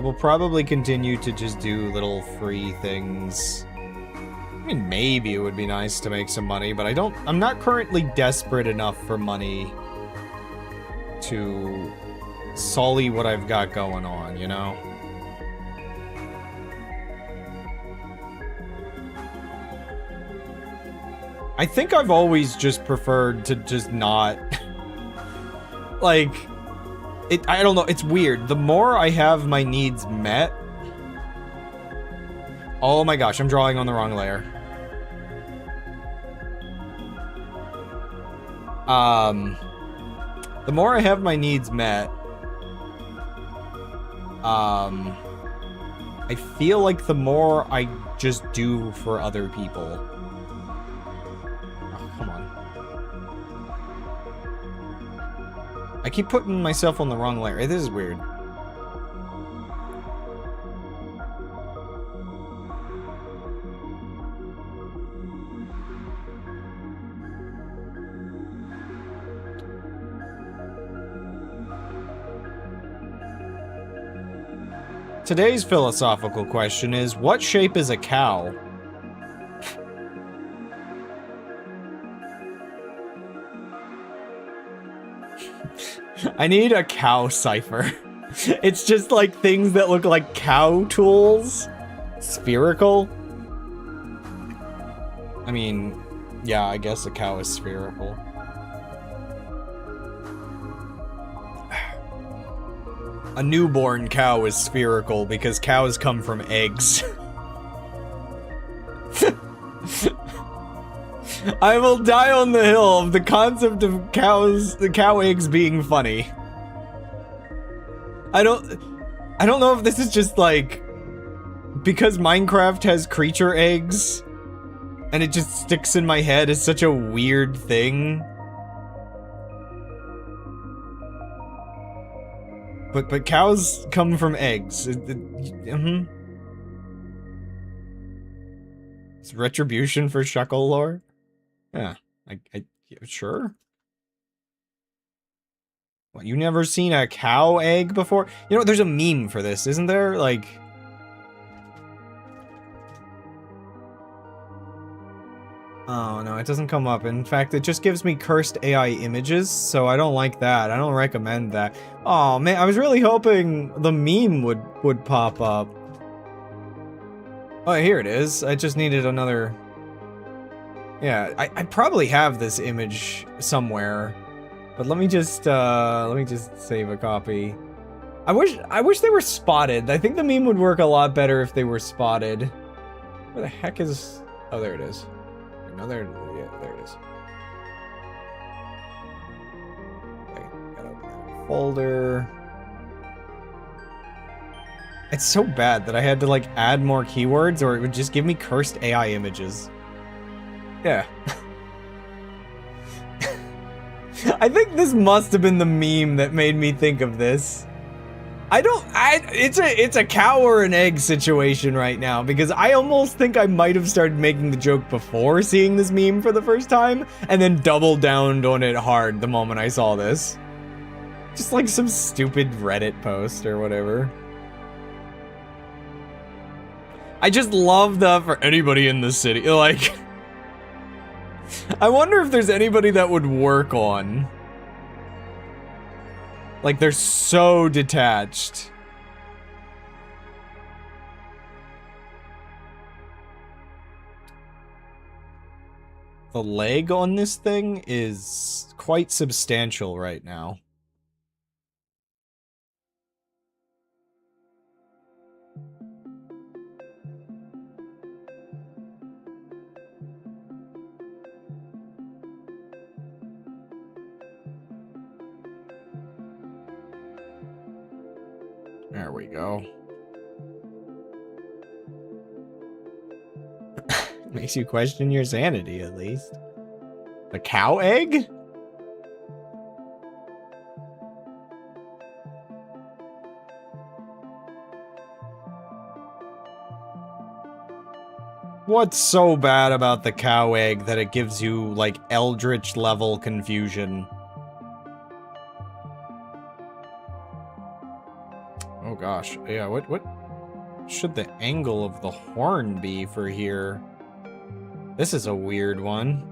will probably continue to just do little free things. I mean, maybe it would be nice to make some money, but I'm not currently desperate enough for money to sully what I've got going on, you know? I think I've always just preferred to just not... like... I don't know, it's weird. The more I have my needs met... Oh my gosh, I'm drawing on the wrong layer. The more I have my needs met... I feel like the more I just do for other people. Come on. I keep putting myself on the wrong layer. This is weird. Today's philosophical question is, what shape is a cow? I need a cow cipher. It's just like things that look like cow tools. Spherical. I mean, yeah, I guess a cow is spherical. A newborn cow is spherical because cows come from eggs. I will die on the hill of the concept of the cow eggs being funny. I don't know if this is just like because Minecraft has creature eggs and it just sticks in my head as such a weird thing. But cows come from eggs. It's retribution for Shuckle lore? Yeah, sure. What, you never seen a cow egg before? You know, there's a meme for this, isn't there? Like... Oh no, it doesn't come up. In fact, it just gives me cursed AI images, so I don't like that. I don't recommend that. Oh man, I was really hoping the meme would pop up. Oh, here it is. I just needed another... Yeah, I probably have this image somewhere. But let me just save a copy. I wish they were spotted. I think the meme would work a lot better if they were spotted. Where the heck is... Oh, there it is. Another... Yeah, there it is. Okay, gotta open that folder. It's so bad that I had to, like, add more keywords or it would just give me cursed AI images. Yeah. I think this must have been the meme that made me think of this. It's a cow or an egg situation right now because I almost think I might have started making the joke before seeing this meme for the first time and then doubled down on it hard the moment I saw this. Just like some stupid Reddit post or whatever. I just love the for anybody in the city, like... I wonder if there's anybody that would work on. Like, they're so detached. The leg on this thing is quite substantial right now. There we go. Makes you question your sanity, at least. The cow egg? What's so bad about the cow egg that it gives you, like, eldritch level confusion? Oh gosh, yeah, what should the angle of the horn be for here? This is a weird one.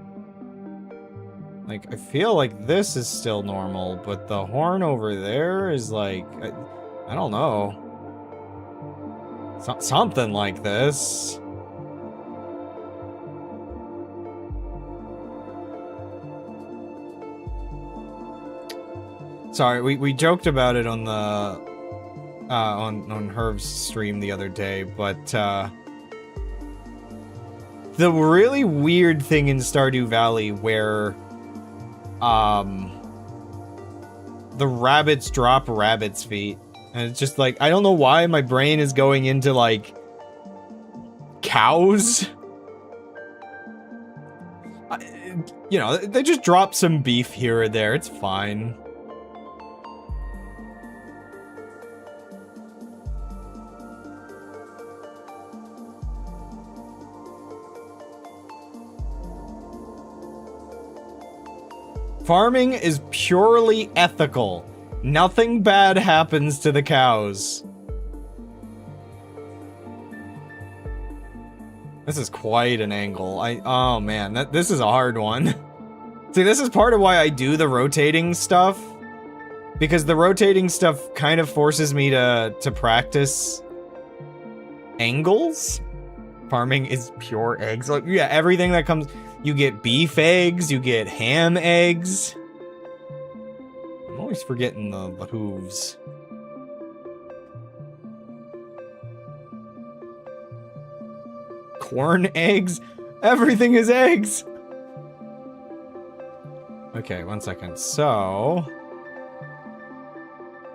Like, I feel like this is still normal, but the horn over there is like, I don't know. Something like this. Sorry, we joked about it on the on Herv's stream the other day, but the really weird thing in Stardew Valley where the rabbits drop rabbits' feet, and it's just like, I don't know why my brain is going into like cows. You know, they just drop some beef here or there, it's fine. Farming is purely ethical. Nothing bad happens to the cows. This is quite an angle. Oh man, this is a hard one. See, this is part of why I do the rotating stuff. Because the rotating stuff kind of forces me to practice angles. Farming is pure eggs. Like, yeah, everything that comes... You get beef eggs, you get ham eggs. I'm always forgetting the hooves. Corn eggs? Everything is eggs! Okay, 1 second. So...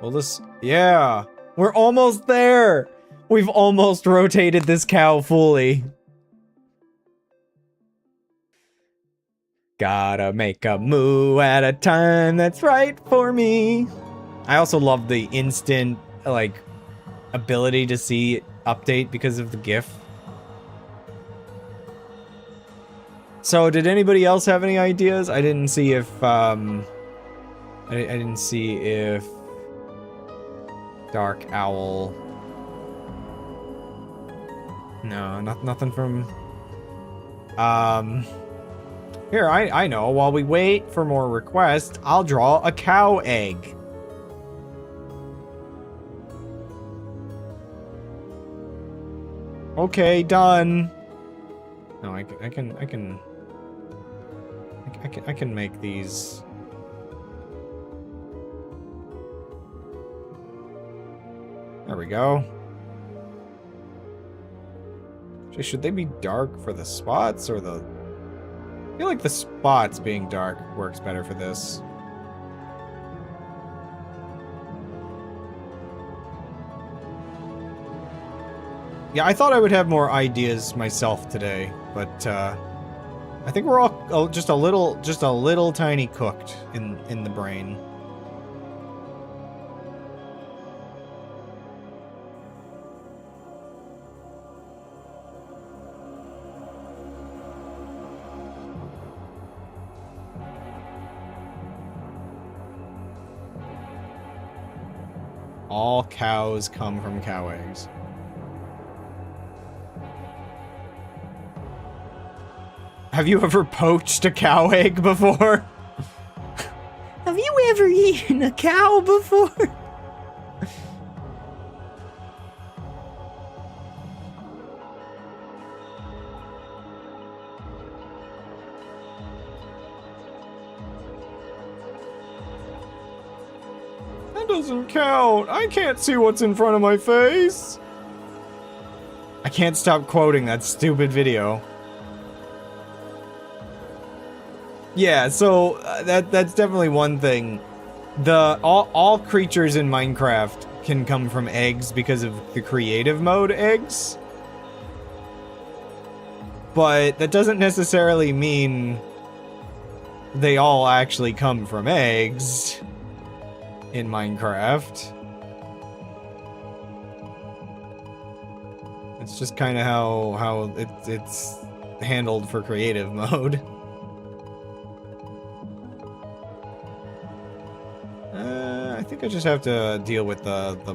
Well, this... Yeah! We're almost there! We've almost rotated this cow fully. Gotta make a moo at a time that's right for me. I also love the instant, like, ability to see update because of the GIF. So, did anybody else have any ideas? I didn't see if, I didn't see if Dark Owl... No, nothing from... Here, I know. While we wait for more requests, I'll draw a cow egg. Okay, done. No, I can make these. There we go. Should they be dark for the spots or the... I feel like the spots being dark works better for this. Yeah, I thought I would have more ideas myself today, but I think we're all just a little tiny cooked in the brain. All cows come from cow eggs. Have you ever poached a cow egg before? Have you ever eaten a cow before? That doesn't count. I can't see what's in front of my face. I can't stop quoting that stupid video. Yeah, so that's definitely one thing. All creatures in Minecraft can come from eggs because of the creative mode eggs. But that doesn't necessarily mean they all actually come from eggs in Minecraft. It's just kind of how it's handled for creative mode. I think I just have to deal with yeah,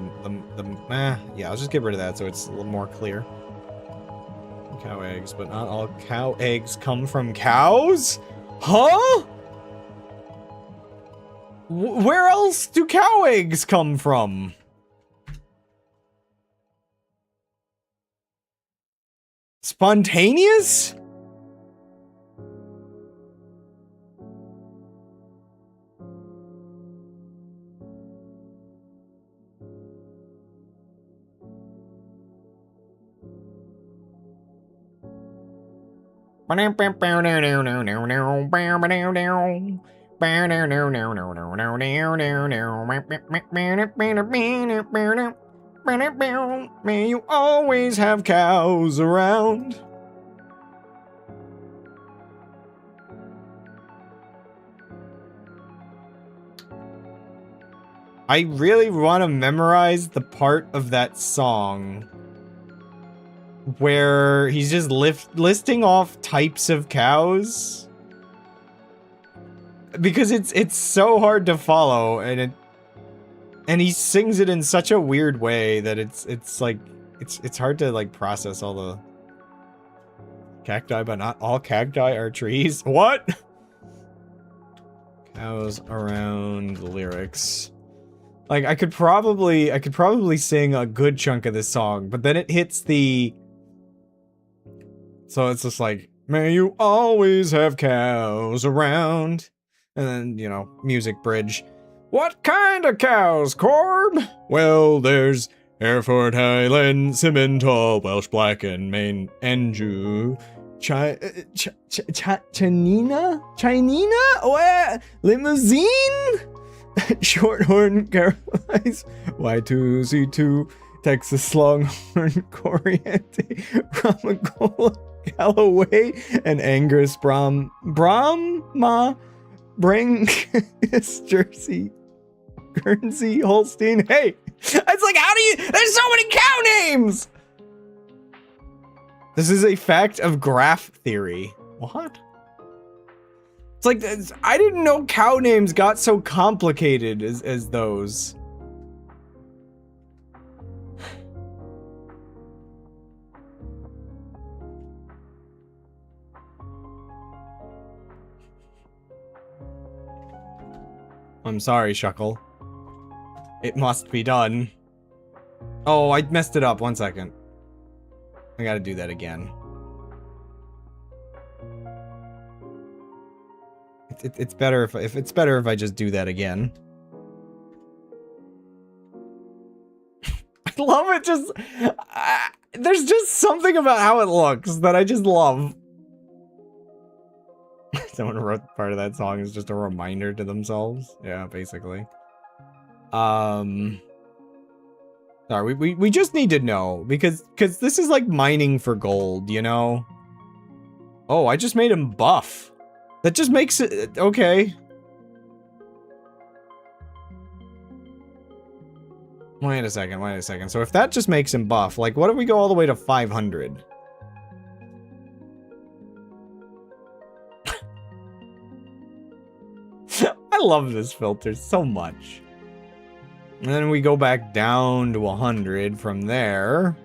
I'll just get rid of that so it's a little more clear. Cow eggs, but not all cow eggs come from cows? Huh? Where else do cow eggs come from? Spontaneous? May you always have cows around. I really want to memorize the part of that song where he's just listing off types of cows, because it's so hard to follow, and he sings it in such a weird way that it's like it's hard to like process all the cacti, but not all cacti are trees. What? Cows around the lyrics. Like I could probably sing a good chunk of this song, but then it hits the... So it's just like, may you always have cows around. And then, you know, music bridge. What kind of cows, Corb? Well, there's Hereford, Highland, Simmental, Welsh Black, and Maine, Anjou. Chinina? Where? Limousine? Shorthorn, Carolines, Y2C2, Texas Longhorn, Corriente, Ramagola, Callaway, and Angus Brahma, Brangus, Jersey, Guernsey, Holstein. Hey, it's like, how do you, there's so many cow names! This is a fact of graph theory. What? It's like, I didn't know cow names got so complicated as those. I'm sorry, Shuckle. It must be done. Oh, I messed it up. 1 second. I gotta do that again. It's better if it's better if I just do that again. I love it. Just there's just something about how it looks that I just love. Someone wrote part of that song is just a reminder to themselves. Yeah, basically. Sorry, we just need to know because this is like mining for gold, you know? Oh, I just made him buff. That just makes it okay. Wait a second. So if that just makes him buff, like what if we go all the way to 500? I love this filter so much. And then we go back down to 100 from there.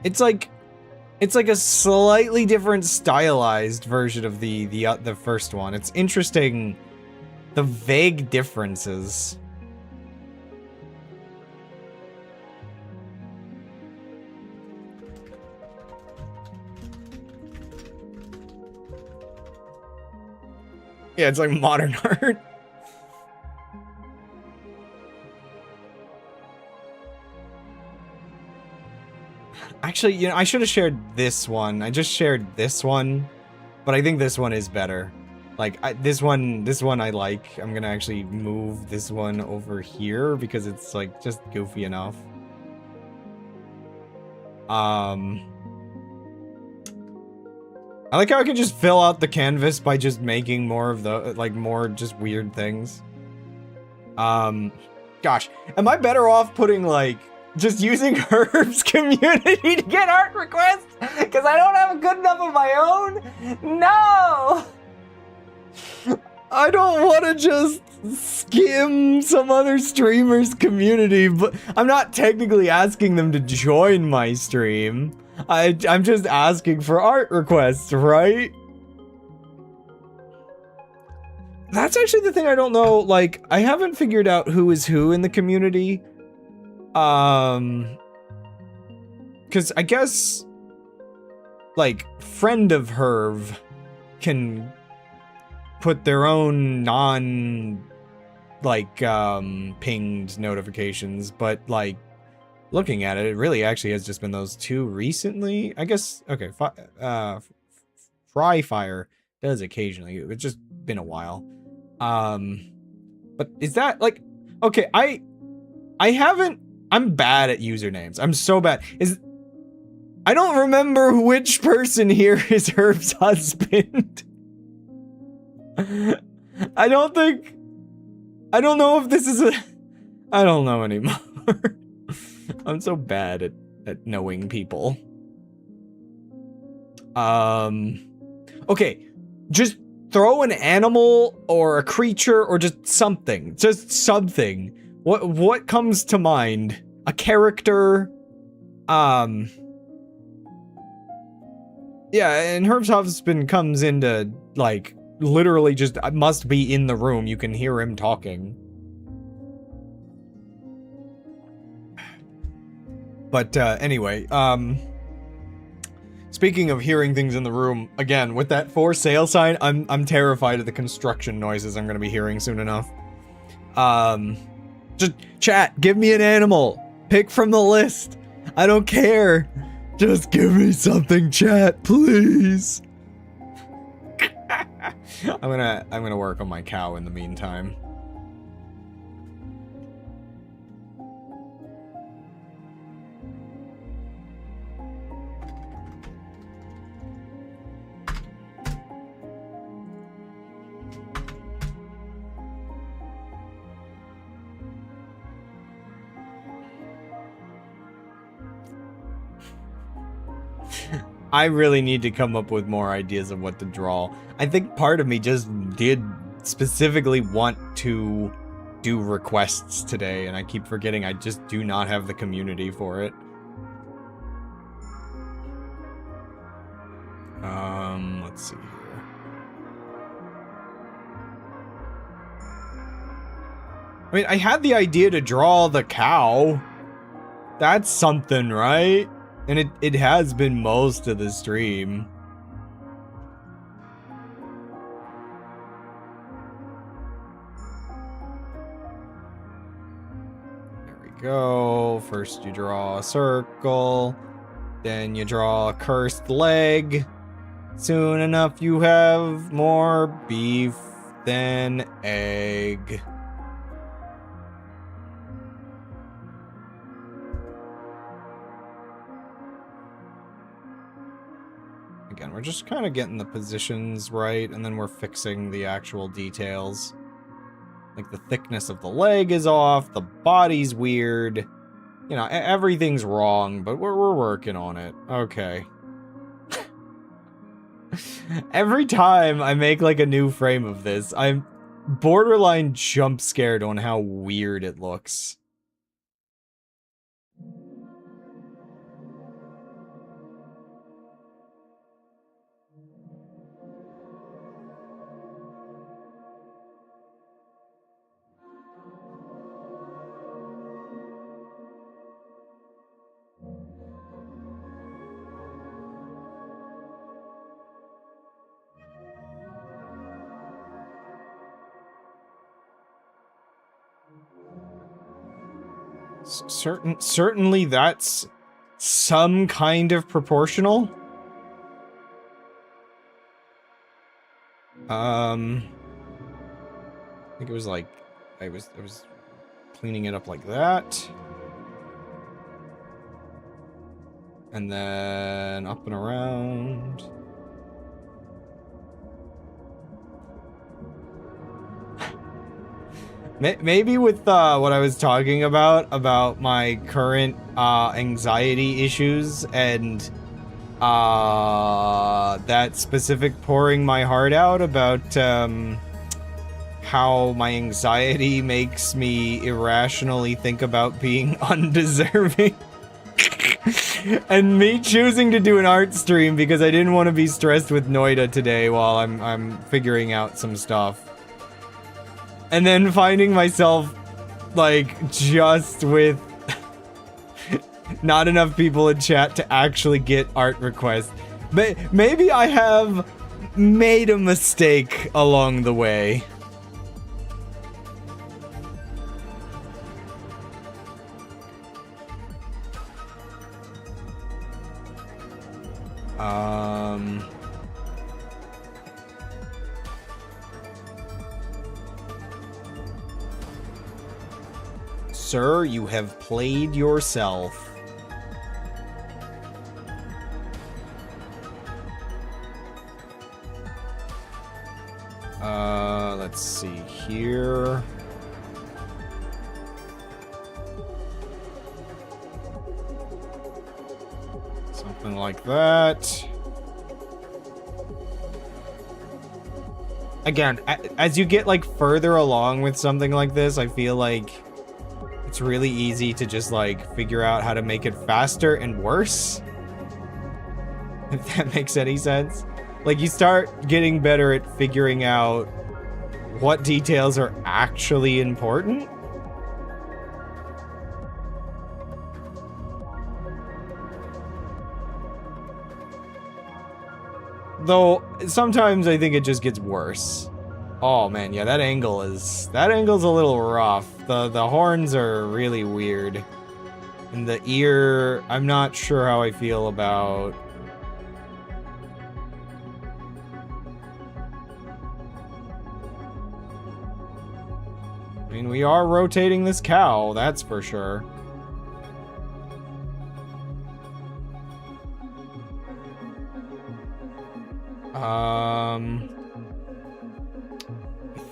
It's like a slightly different stylized version of the first one. It's interesting the vague differences. Yeah, it's like modern art. Actually, you know, I should have shared this one. I just shared this one, but I think this one is better. Like, this one I like. I'm gonna actually move this one over here because it's, like, just goofy enough. I like how I can just fill out the canvas by just making more of the, like, more just weird things. Gosh, am I better off putting, like, just using Herb's community to get art requests? Because I don't have good enough of my own? No! I don't want to just skim some other streamer's community, but I'm not technically asking them to join my stream. I'm just asking for art requests, right? That's actually the thing I don't know, like, I haven't figured out who is who in the community. Because I guess, like, friend of Herv can put their own like, pinged notifications, but, like, looking at it, it really actually has just been those two recently. I guess, okay, Fryfire does occasionally. It's just been a while. But is that, like, okay, I haven't, I'm bad at usernames. I'm so bad. I don't remember which person here is Herb's husband. I don't know if this is I don't know anymore. I'm so bad at knowing people. Okay, just throw an animal or a creature or just something. Just something. What comes to mind? A character? Yeah, and Herb's husband comes into, like, literally just must be in the room. You can hear him talking. But, anyway, speaking of hearing things in the room, again, with that for sale sign, I'm terrified of the construction noises I'm gonna be hearing soon enough. Just, chat, give me an animal. Pick from the list. I don't care. Just give me something, chat, please. I'm gonna work on my cow in the meantime. I really need to come up with more ideas of what to draw. I think part of me just did specifically want to do requests today, and I keep forgetting I just do not have the community for it. Let's see here. I mean, I had the idea to draw the cow. That's something, right? And it has been most of the stream. There we go. First you draw a circle. Then you draw a cursed leg. Soon enough you have more beef than egg. Again, we're just kind of getting the positions right, and then we're fixing the actual details. Like, the thickness of the leg is off, the body's weird. You know, everything's wrong, but we're working on it. Okay. Every time I make, like, a new frame of this, I'm borderline jump scared on how weird it looks. Certainly that's some kind of proportional. I think it was like I was cleaning it up like that. And then up and around. Maybe with what I was talking about my current anxiety issues and that specific pouring my heart out about how my anxiety makes me irrationally think about being undeserving. And me choosing to do an art stream because I didn't want to be stressed with Noida today while I'm figuring out some stuff. And then finding myself, like, just with not enough people in chat to actually get art requests. Maybe I have made a mistake along the way. Sir, you have played yourself. Let's see here. Something like that. Again, as you get, like, further along with something like this, I feel like it's really easy to just, like, figure out how to make it faster and worse. If that makes any sense. Like, you start getting better at figuring out what details are actually important. Though, sometimes I think it just gets worse. Oh man, yeah, that angle's a little rough. The horns are really weird. And the ear, I'm not sure how I feel about. I mean, we are rotating this cow, that's for sure.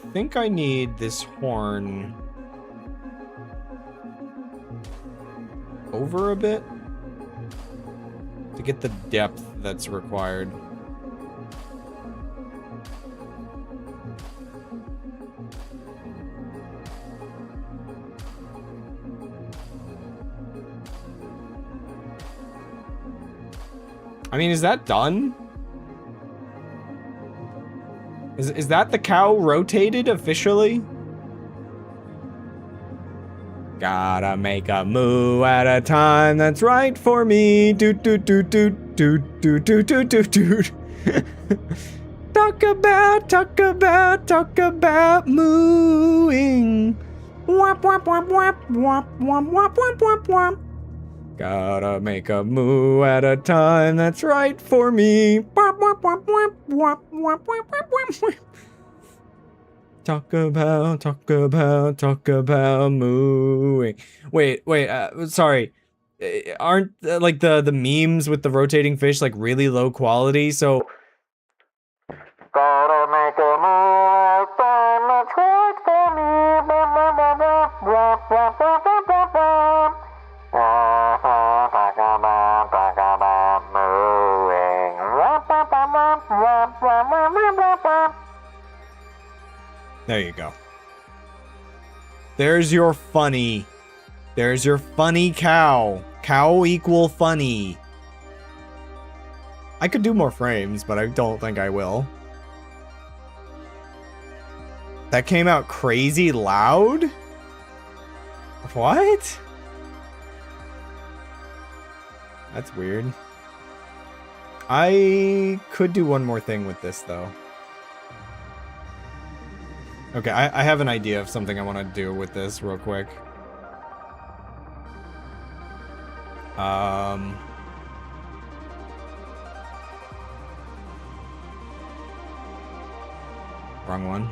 I think I need this horn over a bit to get the depth that's required. I mean, is that done? Is that the cow rotated officially? Gotta make a moo at a time that's right for me. Doot doot doot doot doot doot doot doot doot doot. Talk about mooing. Wap wap wap wap wap wap wap wap wap wap. Gotta make a moo at a time that's right for me. Wap wap wap wap wap wap wap wap wap. Talk about mooing. Wait, sorry. Aren't like the memes with the rotating fish like really low quality? So gotta make a move, that's right for me. There you go. There's your funny. There's your funny cow. Cow equal funny. I could do more frames, but I don't think I will. That came out crazy loud? What? That's weird. I could do one more thing with this, though. Okay, I have an idea of something I want to do with this real quick. Wrong one.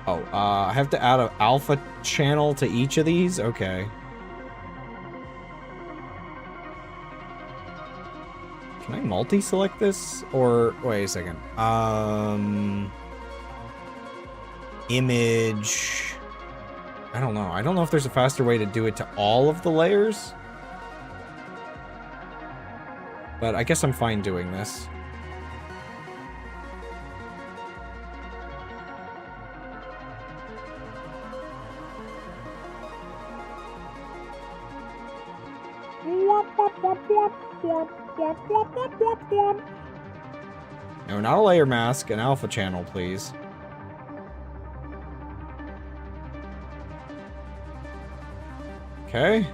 Oh, I have to add an alpha channel to each of these? Okay. Can I multi-select this? Or, wait a second. Image. I don't know. I don't know if there's a faster way to do it to all of the layers. But I guess I'm fine doing this. No, not a layer mask, an alpha channel, please. Okay.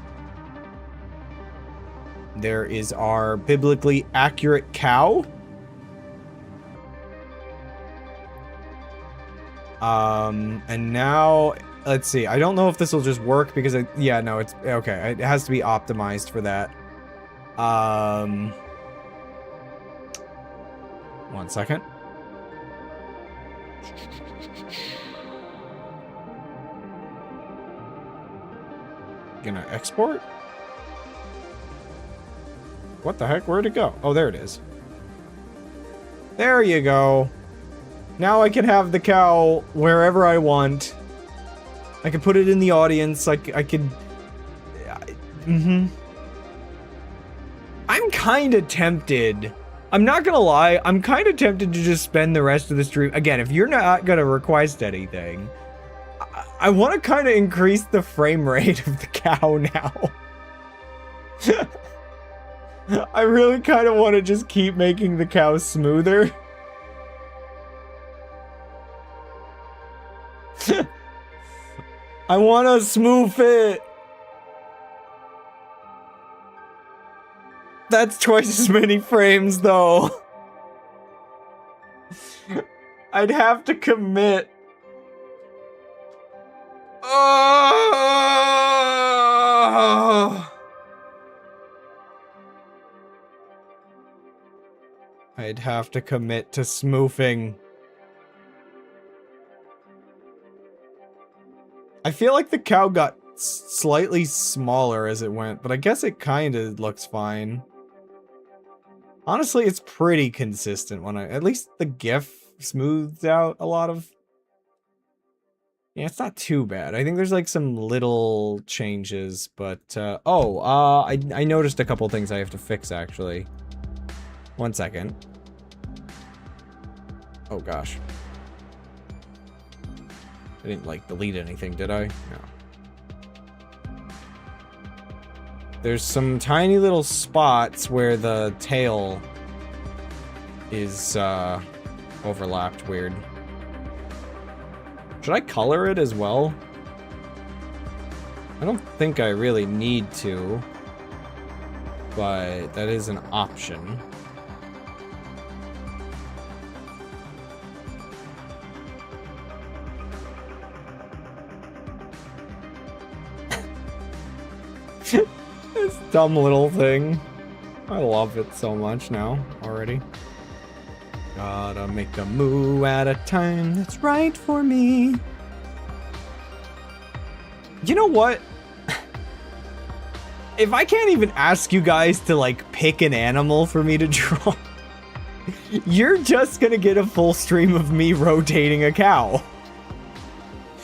There is our biblically accurate cow. And now, let's see. I don't know if this will just work because yeah, no, it's okay. It has to be optimized for that. 1 second. Gonna export? What the heck? Where'd it go? Oh, there it is. There you go. Now I can have the cow wherever I want. I can put it in the audience. I could... I'm kind of tempted. I'm not gonna lie. I'm kind of tempted to just spend the rest of the stream... Again, if you're not gonna request anything, I want to kind of increase the frame rate of the cow now. I really kind of want to just keep making the cow smoother. I want to smooth it. That's twice as many frames, though. I'd have to commit. Oh! I'd have to commit to smoothing. I feel like the cow got slightly smaller as it went, but I guess it kind of looks fine. Honestly, it's pretty consistent when at least the GIF smooths out a lot of... Yeah, it's not too bad. I think there's like some little changes, but, I noticed a couple things I have to fix, actually. 1 second. Oh, gosh. I didn't, like, delete anything, did I? No. There's some tiny little spots where the tail is, overlapped weird. Should I color it as well? I don't think I really need to, but that is an option. This dumb little thing. I love it so much now, already. Gotta make a moo at a time that's right for me. You know what? If I can't even ask you guys to, like, pick an animal for me to draw, you're just gonna get a full stream of me rotating a cow.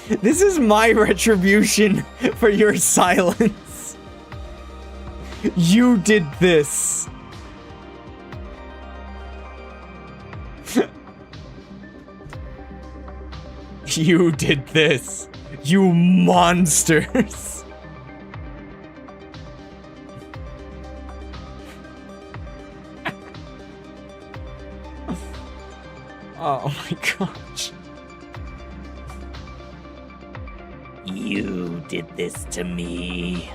This is my retribution for your silence. You did this. You did this. You monsters. Oh my gosh. You did this to me.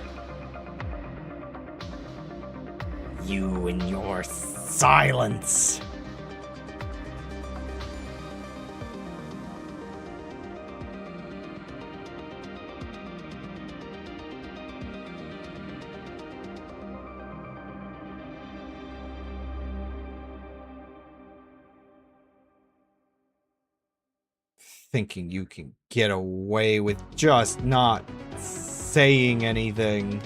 You and your silence. Thinking you can get away with just not saying anything.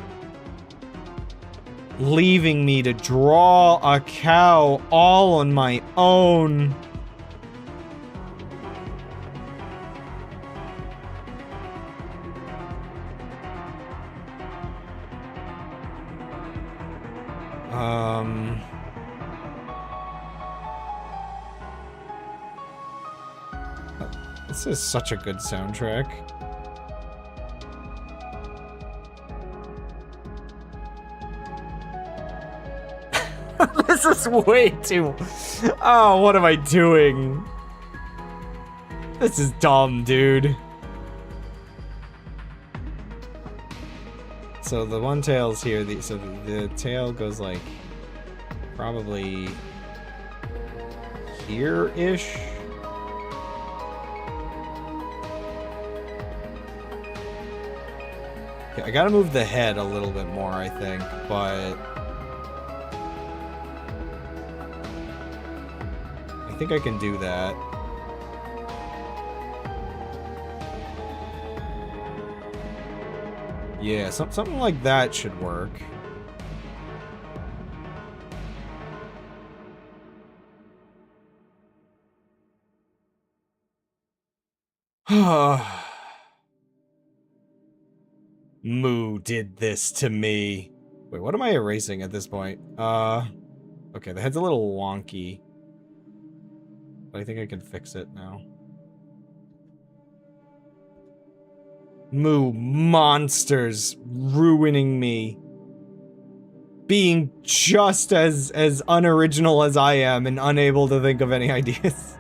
Leaving me to draw a cow all on my own. This is such a good soundtrack. This is way too... Oh, what am I doing? This is dumb, dude. So the one tail's here, so the tail goes like... probably... here-ish? Okay, I gotta move the head a little bit more, I think, but... I think I can do that. Yeah, something like that should work. Moo did this to me. Wait, what am I erasing at this point? Okay, the head's a little wonky. But I think I can fix it now. Moo monsters ruining me. Being just as unoriginal as I am and unable to think of any ideas.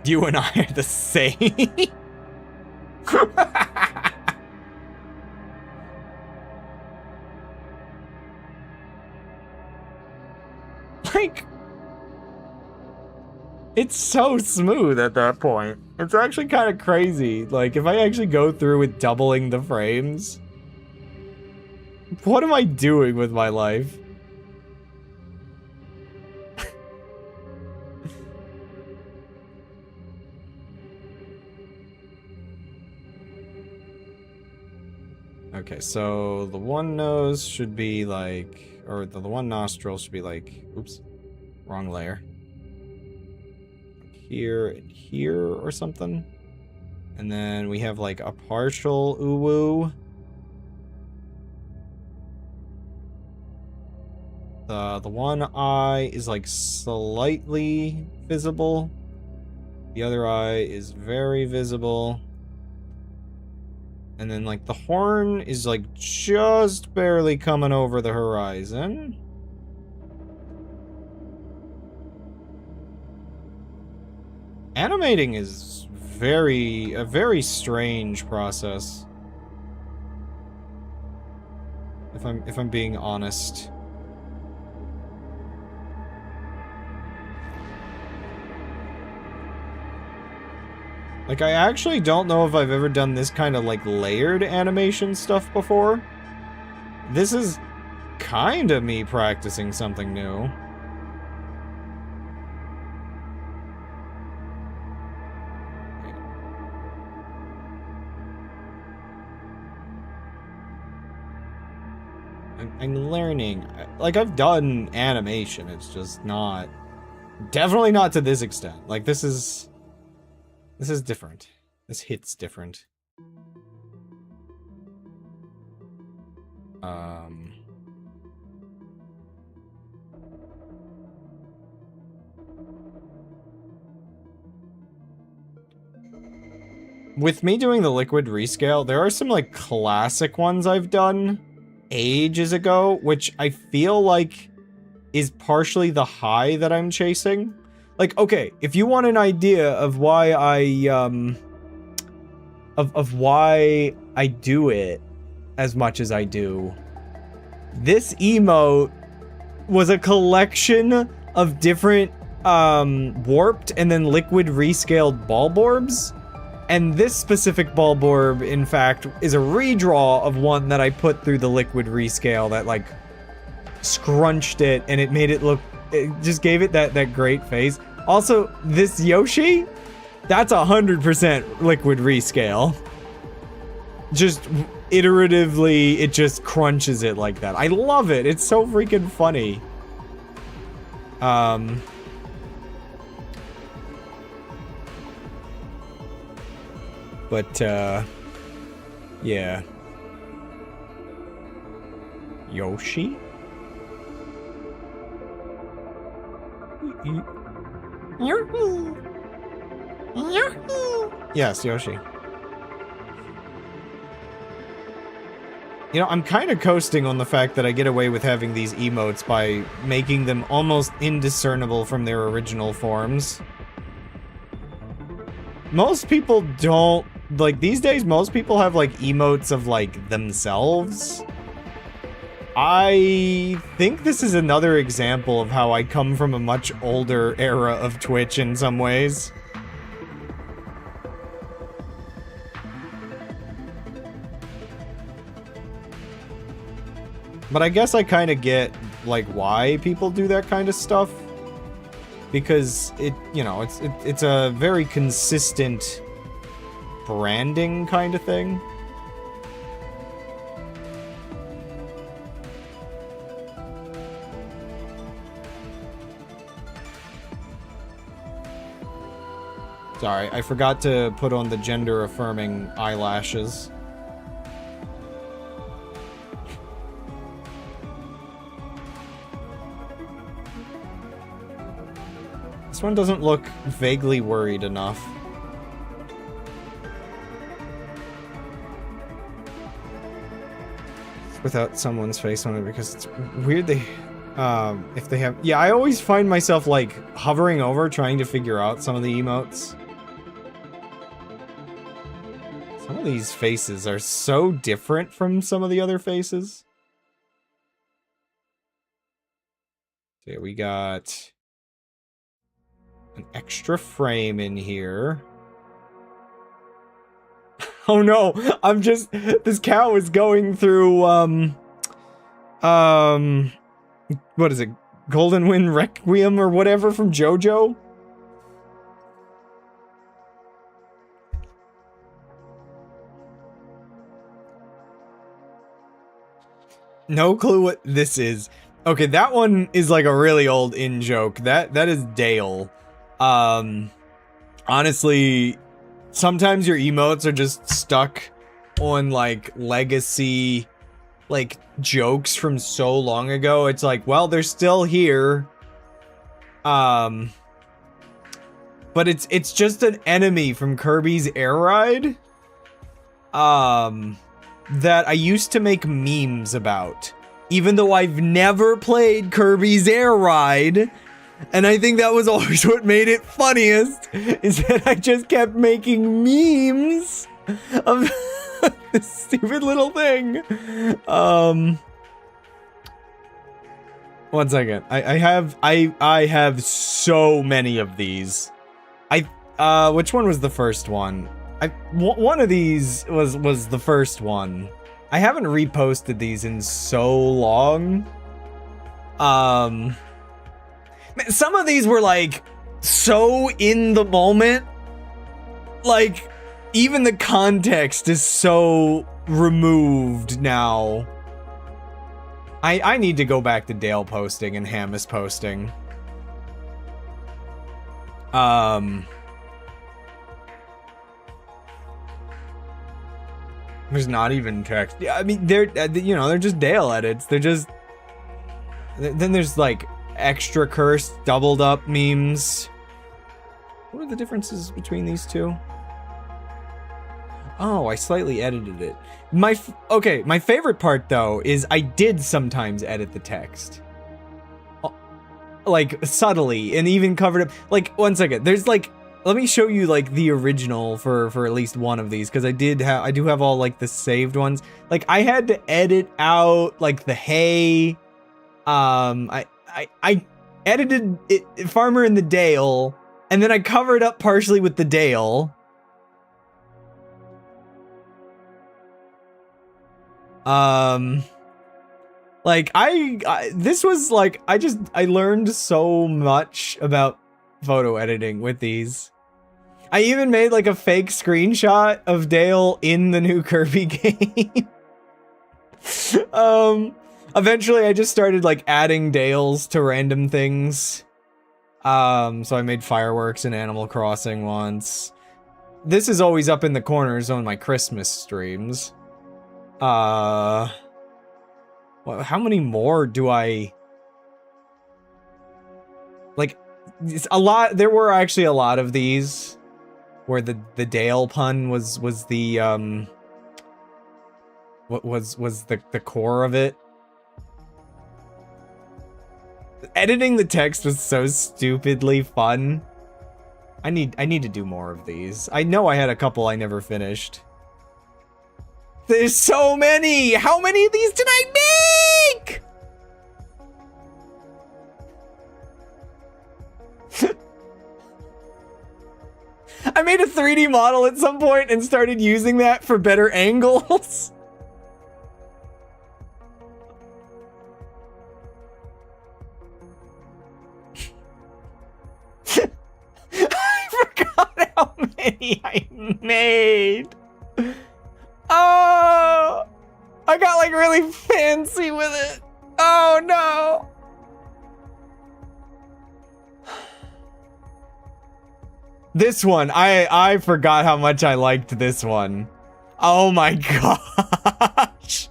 You and I are the same. Like, it's so smooth at that point. It's actually kind of crazy. Like, if I actually go through with doubling the frames, what am I doing with my life? Okay, so the one nose should be like, or the one nostril should be like, oops, wrong layer. Here and here or something. And then we have like a partial uwu. The one eye is like slightly visible. The other eye is very visible. And then like the horn is like just barely coming over the horizon. Animating is a very strange process. If I'm being honest. Like, I actually don't know if I've ever done this kind of, like, layered animation stuff before. This is kinda me practicing something new. I'm learning. Like, I've done animation, it's just not... Definitely not to this extent. Like, this is different. This hits different. With me doing the liquid rescale, there are some, like, classic ones I've done ages ago, which I feel like is partially the high that I'm chasing. Like, okay, if you want an idea of why I, of why I do it as much as I do, this emote was a collection of different, warped and then liquid rescaled bulborbs. And this specific bulborb, in fact, is a redraw of one that I put through the liquid rescale that, like, scrunched it, and it made it look... It just gave it that great face. Also, this Yoshi, that's 100% liquid rescale. Just iteratively, it just crunches it like that. I love it. It's so freaking funny. But, yeah. Yoshi? Yes, Yoshi. You know, I'm kind of coasting on the fact that I get away with having these emotes by making them almost indiscernible from their original forms. Most people don't... Like, these days, most people have, like, emotes of, like, themselves. I think this is another example of how I come from a much older era of Twitch in some ways. But I guess I kind of get, like, why people do that kind of stuff. Because it, you know, it's a very consistent branding kind of thing. Sorry, I forgot to put on the gender-affirming eyelashes. This one doesn't look vaguely worried enough. Without someone's face on it, because it's weird they, if they have... Yeah, I always find myself, like, hovering over trying to figure out some of the emotes. Some of these faces are so different from some of the other faces. So yeah, we got an extra frame in here. Oh no, I'm just... This cow is going through, what is it? Golden Wind Requiem or whatever from JoJo? No clue what this is. Okay, that one is like a really old in-joke. That is Dale. Honestly... Sometimes your emotes are just stuck on, like, legacy, like, jokes from so long ago. It's like, well, they're still here. But it's just an enemy from Kirby's Air Ride. That I used to make memes about. Even though I've never played Kirby's Air Ride, And I think that was always what made it funniest, is that I just kept making memes of this stupid little thing. One second. I have so many of these. Which one was the first one? One of these was the first one. I haven't reposted these in so long. Some of these were like so in the moment. Like even the context is so removed now. I need to go back to Dale posting and Hamas posting. There's not even text. Yeah, I mean, they're just Dale edits. They're just... Then there's, like, extra cursed, doubled up memes. What are the differences between these two? Oh, I slightly edited it. My favorite part, though, is I did sometimes edit the text. Like, subtly, and even covered up... Like, one second, there's, like... Let me show you, like, the original for at least one of these, because I do have all, like, the saved ones. Like, I had to edit out, like, the hay. I edited it, Farmer in the Dale, and then I covered up partially with the Dale. Like, this was, like, I learned so much about photo editing with these. I even made like a fake screenshot of Dale in the new Kirby game. Eventually I just started like adding Dales to random things. So I made fireworks in Animal Crossing once. This is always up in the corners on my Christmas streams. How many more do I... Like, it's a lot. There were actually a lot of these where the Dale pun was the what was the core of it. Editing the text was so stupidly fun. I need to do more of these. I know I had a couple I never finished. There's so many! How many of these did I make? I made a 3D model at some point and started using that for better angles. I forgot how many I made. Oh, I got like really fancy with it. Oh no. This one, I forgot how much I liked this one. Oh my gosh.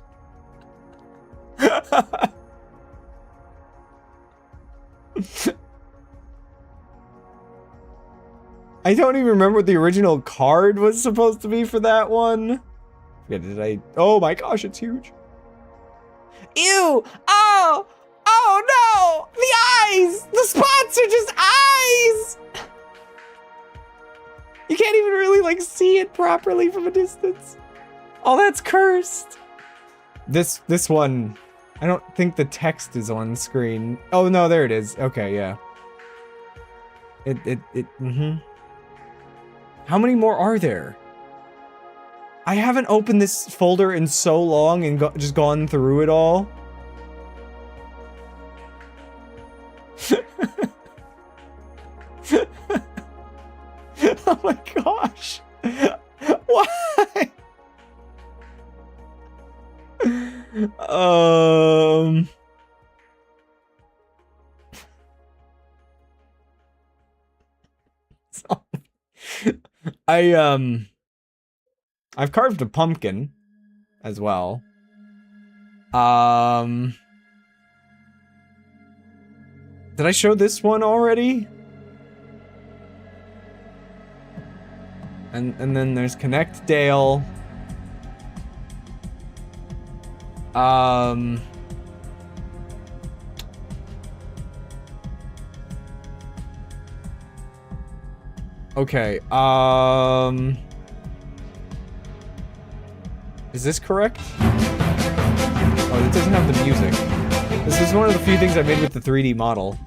I don't even remember what the original card was supposed to be for that one. Oh my gosh, it's huge. Ew! Oh! Oh no! The eyes! The spots are just eyes! You can't even really like see it properly from a distance. Oh, that's cursed. This one, I don't think the text is on screen. Oh no, there it is. Okay, yeah. How many more are there? I haven't opened this folder in so long and just gone through it all. Oh my gosh. Why? So, I've carved a pumpkin as well. Did I show this one already? And then there's Connect Dale. Okay, is this correct? Oh, it doesn't have the music. This is one of the few things I made with the 3D model.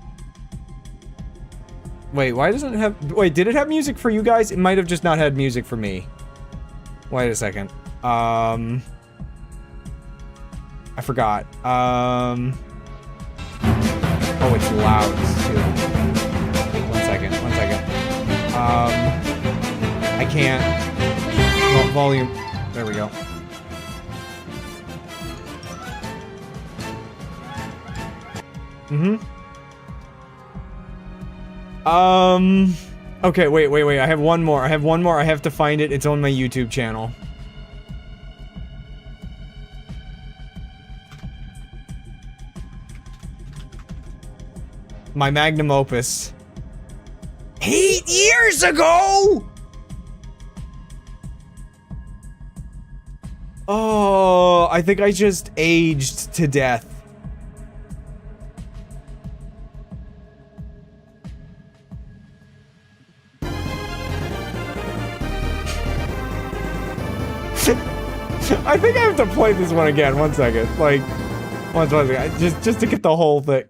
Wait, why doesn't it have... Wait, did it have music for you guys? It might have just not had music for me. Wait a second. I forgot. Oh, it's loud, too. One second. I can't... Volume... There we go. Okay, wait. I have one more. I have to find it. It's on my YouTube channel. My magnum opus. 8 years ago! Oh, I think I just aged to death. I think I have to play this one again. 1 second. Like, one second. Just to get the whole thing.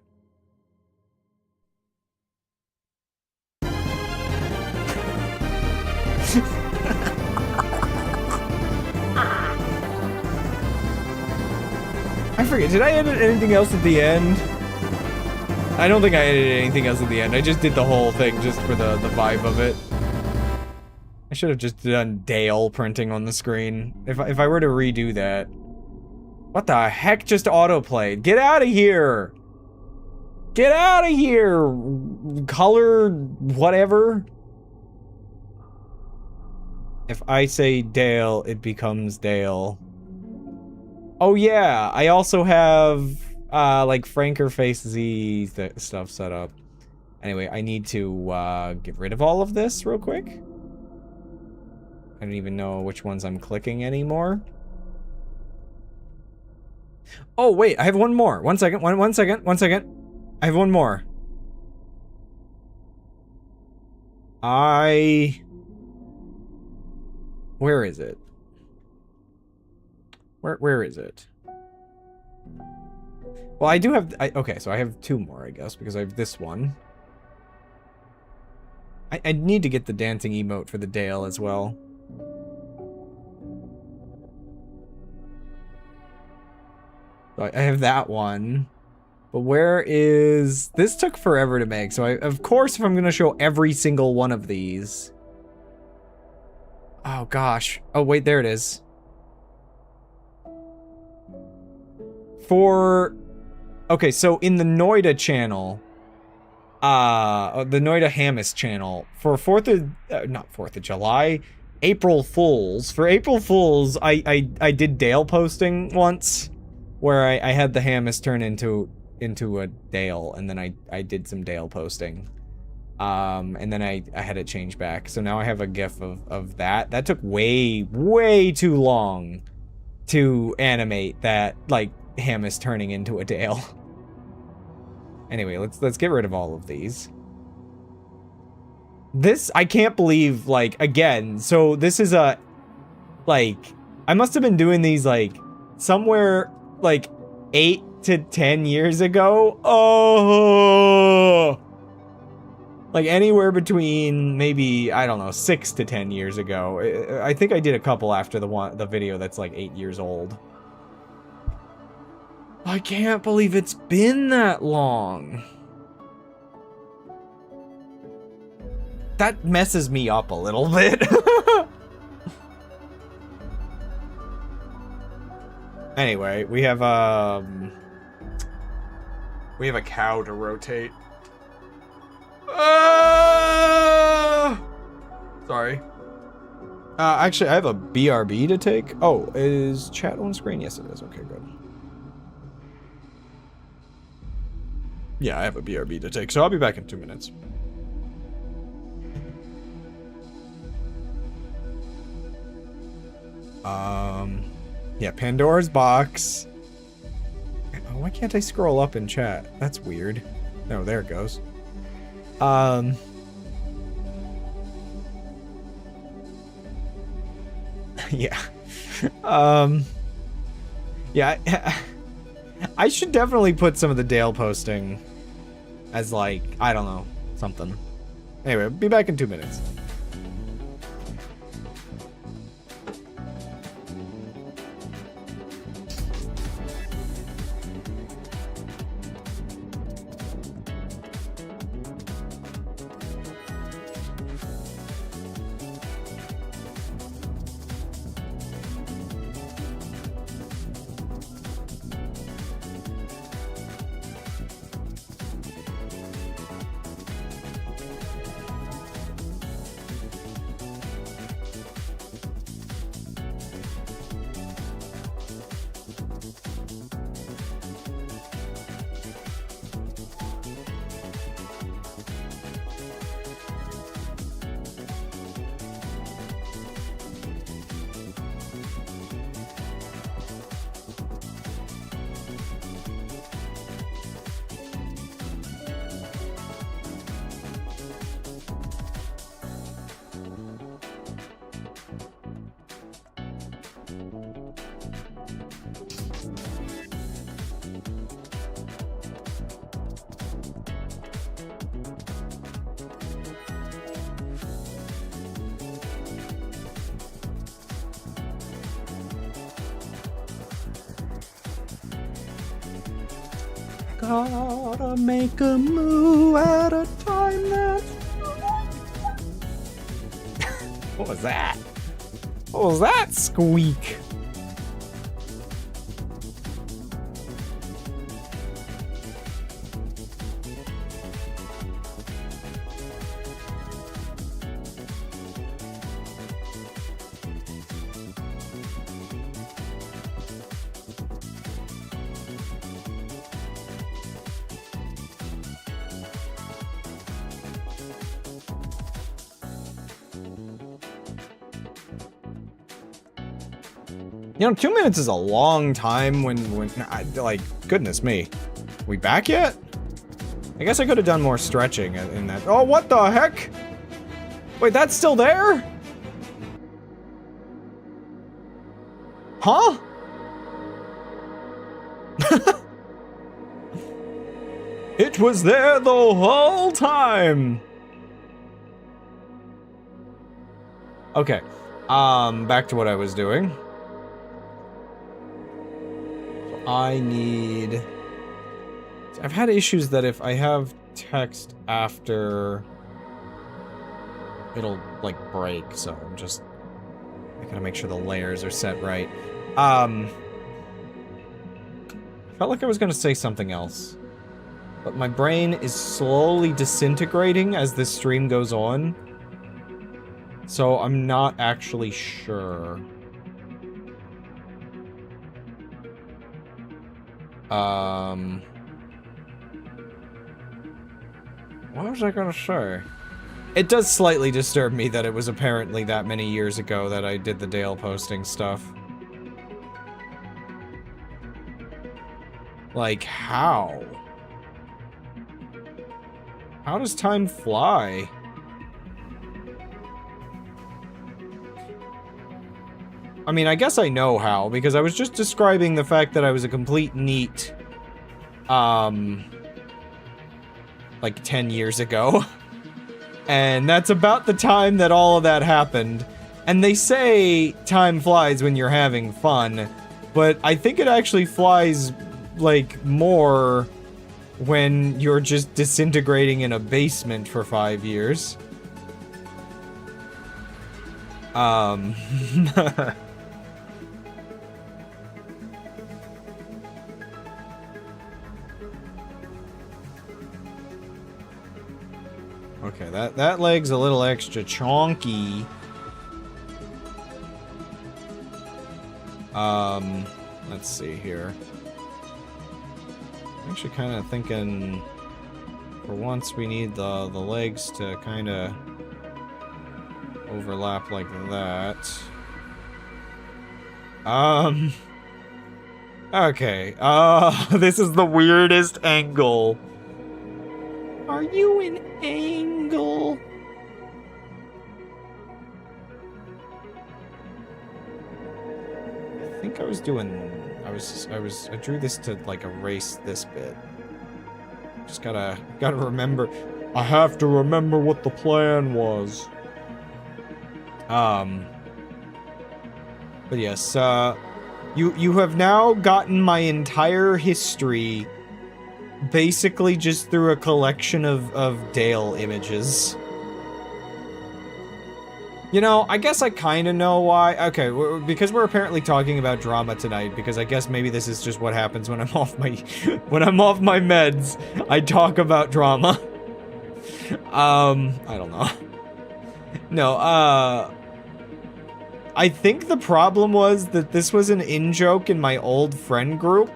I forget, did I edit anything else at the end? I don't think I edited anything else at the end. I just did the whole thing just for the vibe of it. I should have just done Dale printing on the screen. If I were to redo that. What the heck just autoplayed? Get out of here! Get out of here! Color whatever. If I say Dale, it becomes Dale. Oh yeah, I also have like Franker Face Z stuff set up. Anyway, I need to get rid of all of this real quick. I don't even know which ones I'm clicking anymore. Oh wait, I have one more. 1 second, one second. I have one more. Where is it? Where is it? Well, I do have... okay, so I have 2 more, I guess, because I have this one. I need to get the dancing emote for the Dale as well. So I have that one. But where is... This took forever to make, so of course, if I'm gonna show every single one of these... Oh, gosh. Oh, wait, there it is. Okay, so in the Noida channel, the Noida Hamas channel, for not 4th of July, April Fools. For April Fools, I did Dale posting once, where I had the Hamas turn into a Dale, and then I did some Dale posting. And then I had it change back. So now I have a GIF of that. That took way too long to animate that, like, Hamas turning into a Dale. Anyway, let's get rid of all of these. This, I can't believe, like, again, so this is a, like, I must have been doing these, like, somewhere, like, 8 to 10 years ago. Oh! Like, anywhere between, maybe, I don't know, 6 to 10 years ago. I think I did a couple after the video that's, like, 8 years old. I can't believe it's been that long. That messes me up a little bit. Anyway, we have a cow to rotate. Sorry. Actually, I have a BRB to take. Oh, is chat on screen? Yes, it is. Okay, good. Yeah, I have a BRB to take, so I'll be back in 2 minutes. Yeah, Pandora's box. Oh, why can't I scroll up in chat? That's weird. No, there it goes. Yeah. Yeah, I should definitely put some of the Dale posting as, like, I don't know, something. Anyway, be back in 2 minutes. Gotta make a move at a time that's What was that? What was that squeak? You know, 2 minutes is a long time when like, goodness me. We back yet? I guess I could have done more stretching in that. Oh, what the heck? Wait, that's still there? Huh? It was there the whole time. Okay. Back to what I was doing. I need... I've had issues that if I have text after... it'll, like, break, so I'm just... I gotta make sure the layers are set right. Felt like I was gonna say something else. But my brain is slowly disintegrating as this stream goes on. So I'm not actually sure. What was I gonna say? It does slightly disturb me that it was apparently that many years ago that I did the Dale posting stuff. Like, how? How does time fly? I mean, I guess I know how, because I was just describing the fact that I was a complete NEET, like 10 years ago. And that's about the time that all of that happened. And they say time flies when you're having fun, but I think it actually flies, like, more when you're just disintegrating in a basement for 5 years. Okay, that leg's a little extra chonky. Let's see here. I'm actually kind of thinking, for once, we need the legs to kind of overlap like that. Okay, this is the weirdest angle. Are you an angle? think I was doing... I drew this to, like, erase this bit. Just gotta remember... I have to remember what the plan was. But yes, you have now gotten my entire history basically just through a collection of Dale images. You know, I guess I kind of know why. Okay, because we're apparently talking about drama tonight, because I guess maybe this is just what happens when I'm off my meds. I talk about drama. I don't know. No, I think the problem was that this was an in-joke in my old friend group,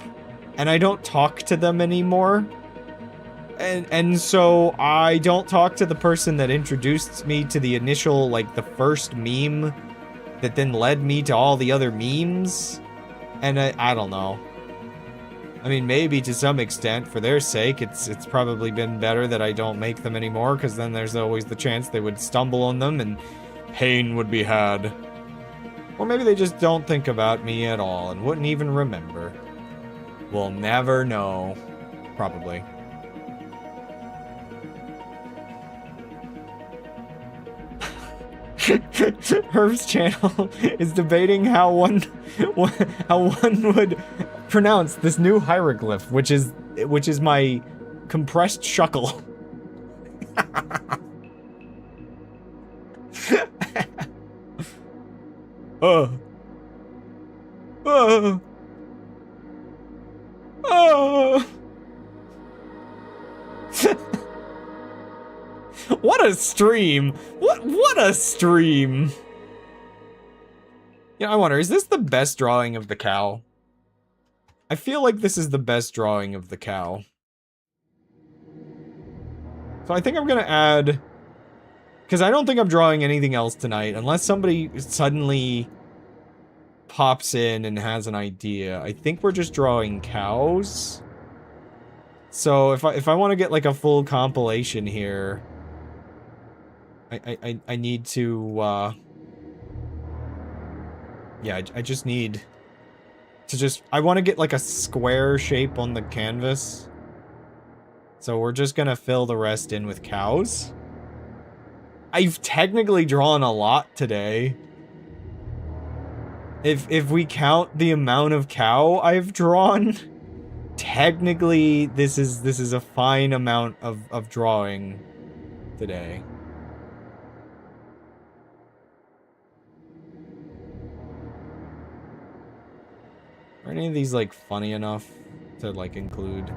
and I don't talk to them anymore. And so I don't talk to the person that introduced me to the initial, like, the first meme that then led me to all the other memes. And I don't know. I mean, maybe to some extent, for their sake, it's probably been better that I don't make them anymore, because then there's always the chance they would stumble on them and pain would be had. Or maybe they just don't think about me at all and wouldn't even remember. We'll never know. Probably. Herb's channel is debating how one would pronounce this new hieroglyph, which is my compressed shuckle. Oh. What a stream! What a stream! Yeah, I wonder, is this the best drawing of the cow? I feel like this is the best drawing of the cow. So I think I'm gonna add... Because I don't think I'm drawing anything else tonight, unless somebody suddenly pops in and has an idea. I think we're just drawing cows. So if I want to get like a full compilation here, I need to yeah, I just need to I want to get like a square shape on the canvas. So we're just gonna fill the rest in with cows. I've technically drawn a lot today. If we count the amount of cow I've drawn, technically this is a fine amount of drawing today. Are any of these like funny enough to like include?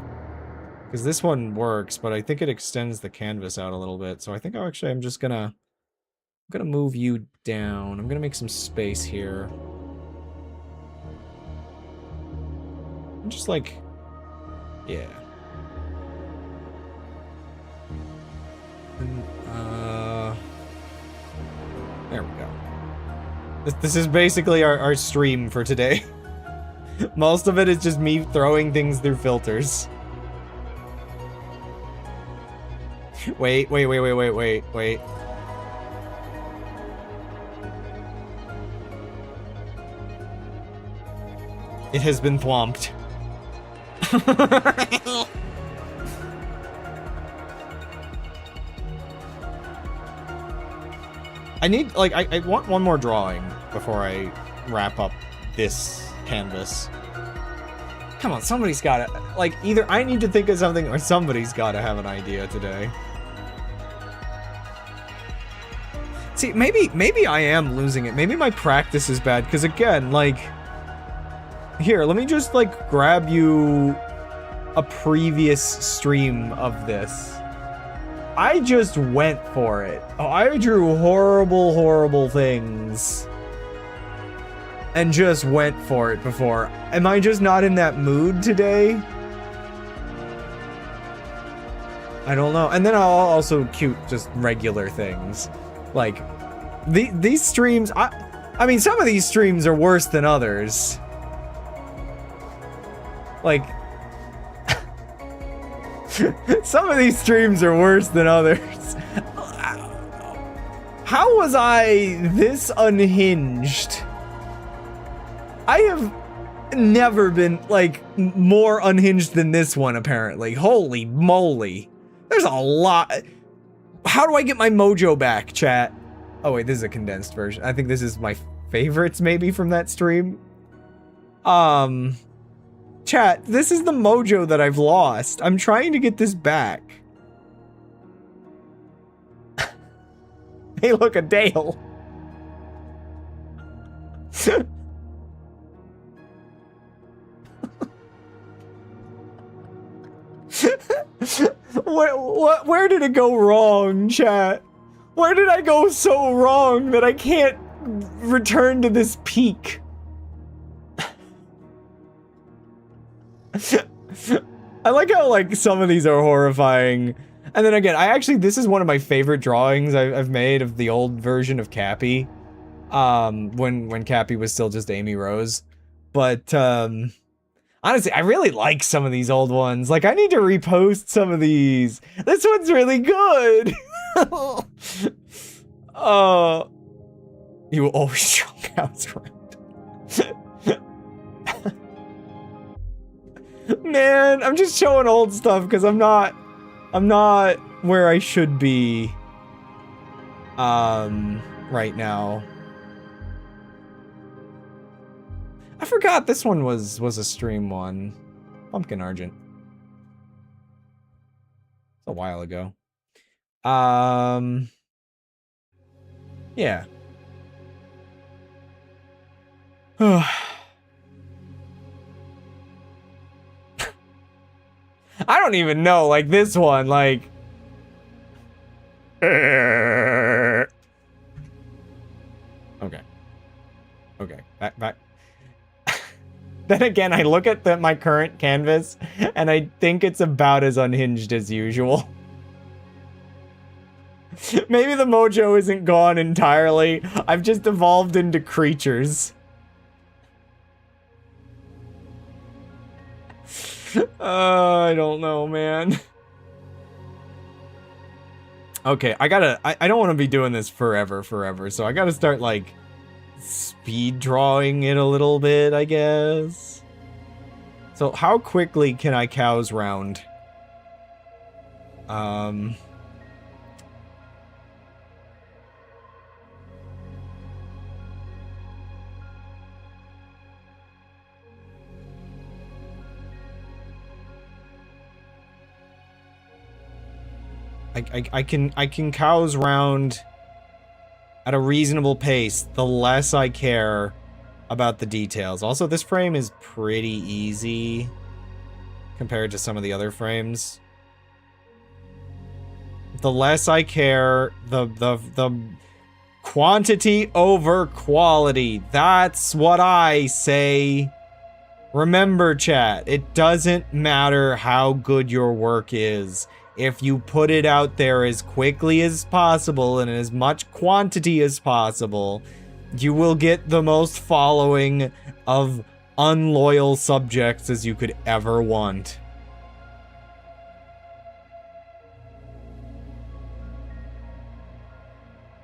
Because this one works, but I think it extends the canvas out a little bit. So I think I'm just gonna move you down. I'm gonna make some space here. I'm just like, yeah. And, there we go. This is basically our stream for today. Most of it is just me throwing things through filters. Wait. It has been thwomped. I need, like, I want one more drawing before I wrap up this canvas. Come on, somebody's gotta, like, either I need to think of something or somebody's gotta have an idea today. See, maybe I am losing it. Maybe my practice is bad, because again, like... Here, let me just, like, grab you a previous stream of this. I just went for it. Oh, I drew horrible, horrible things. And just went for it before. Am I just not in that mood today? I don't know. And then I'll also cute just regular things. Like, these streams, I mean, some of these streams are worse than others. Like, some of these streams are worse than others. How was I this unhinged? never been, like, more unhinged than this one, apparently. Holy moly. There's a lot. How do I get my mojo back, chat? Oh, wait, this is a condensed version. I think this is my favorites, maybe, from that stream. Chat, this is the mojo that I've lost. I'm trying to get this back. Hey, look, a Dale. Where did it go wrong, chat? Where did I go so wrong that I can't return to this peak? I like how, like, some of these are horrifying. And then again, this is one of my favorite drawings I've made of the old version of Cappy. When Cappy was still just Amy Rose. But, honestly, I really like some of these old ones. Like, I need to repost some of these. This one's really good. You will always draw cows around. Man, I'm just showing old stuff because I'm not where I should be, right now. I forgot this one was a stream one. Pumpkin Argent. It's a while ago. Yeah. I don't even know, like, this one, like... Okay. Okay, back. Then again, I look at my current canvas, and I think it's about as unhinged as usual. Maybe the mojo isn't gone entirely. I've just evolved into creatures. I don't know, man. Okay, I don't want to be doing this forever, so I gotta start, like, speed drawing it a little bit, I guess. So, how quickly can I cows round? I can cows round at a reasonable pace, the less I care about the details. Also, this frame is pretty easy compared to some of the other frames. The less I care, the quantity over quality. That's what I say. Remember, chat, it doesn't matter how good your work is. If you put it out there as quickly as possible and in as much quantity as possible, you will get the most following of unloyal subjects as you could ever want.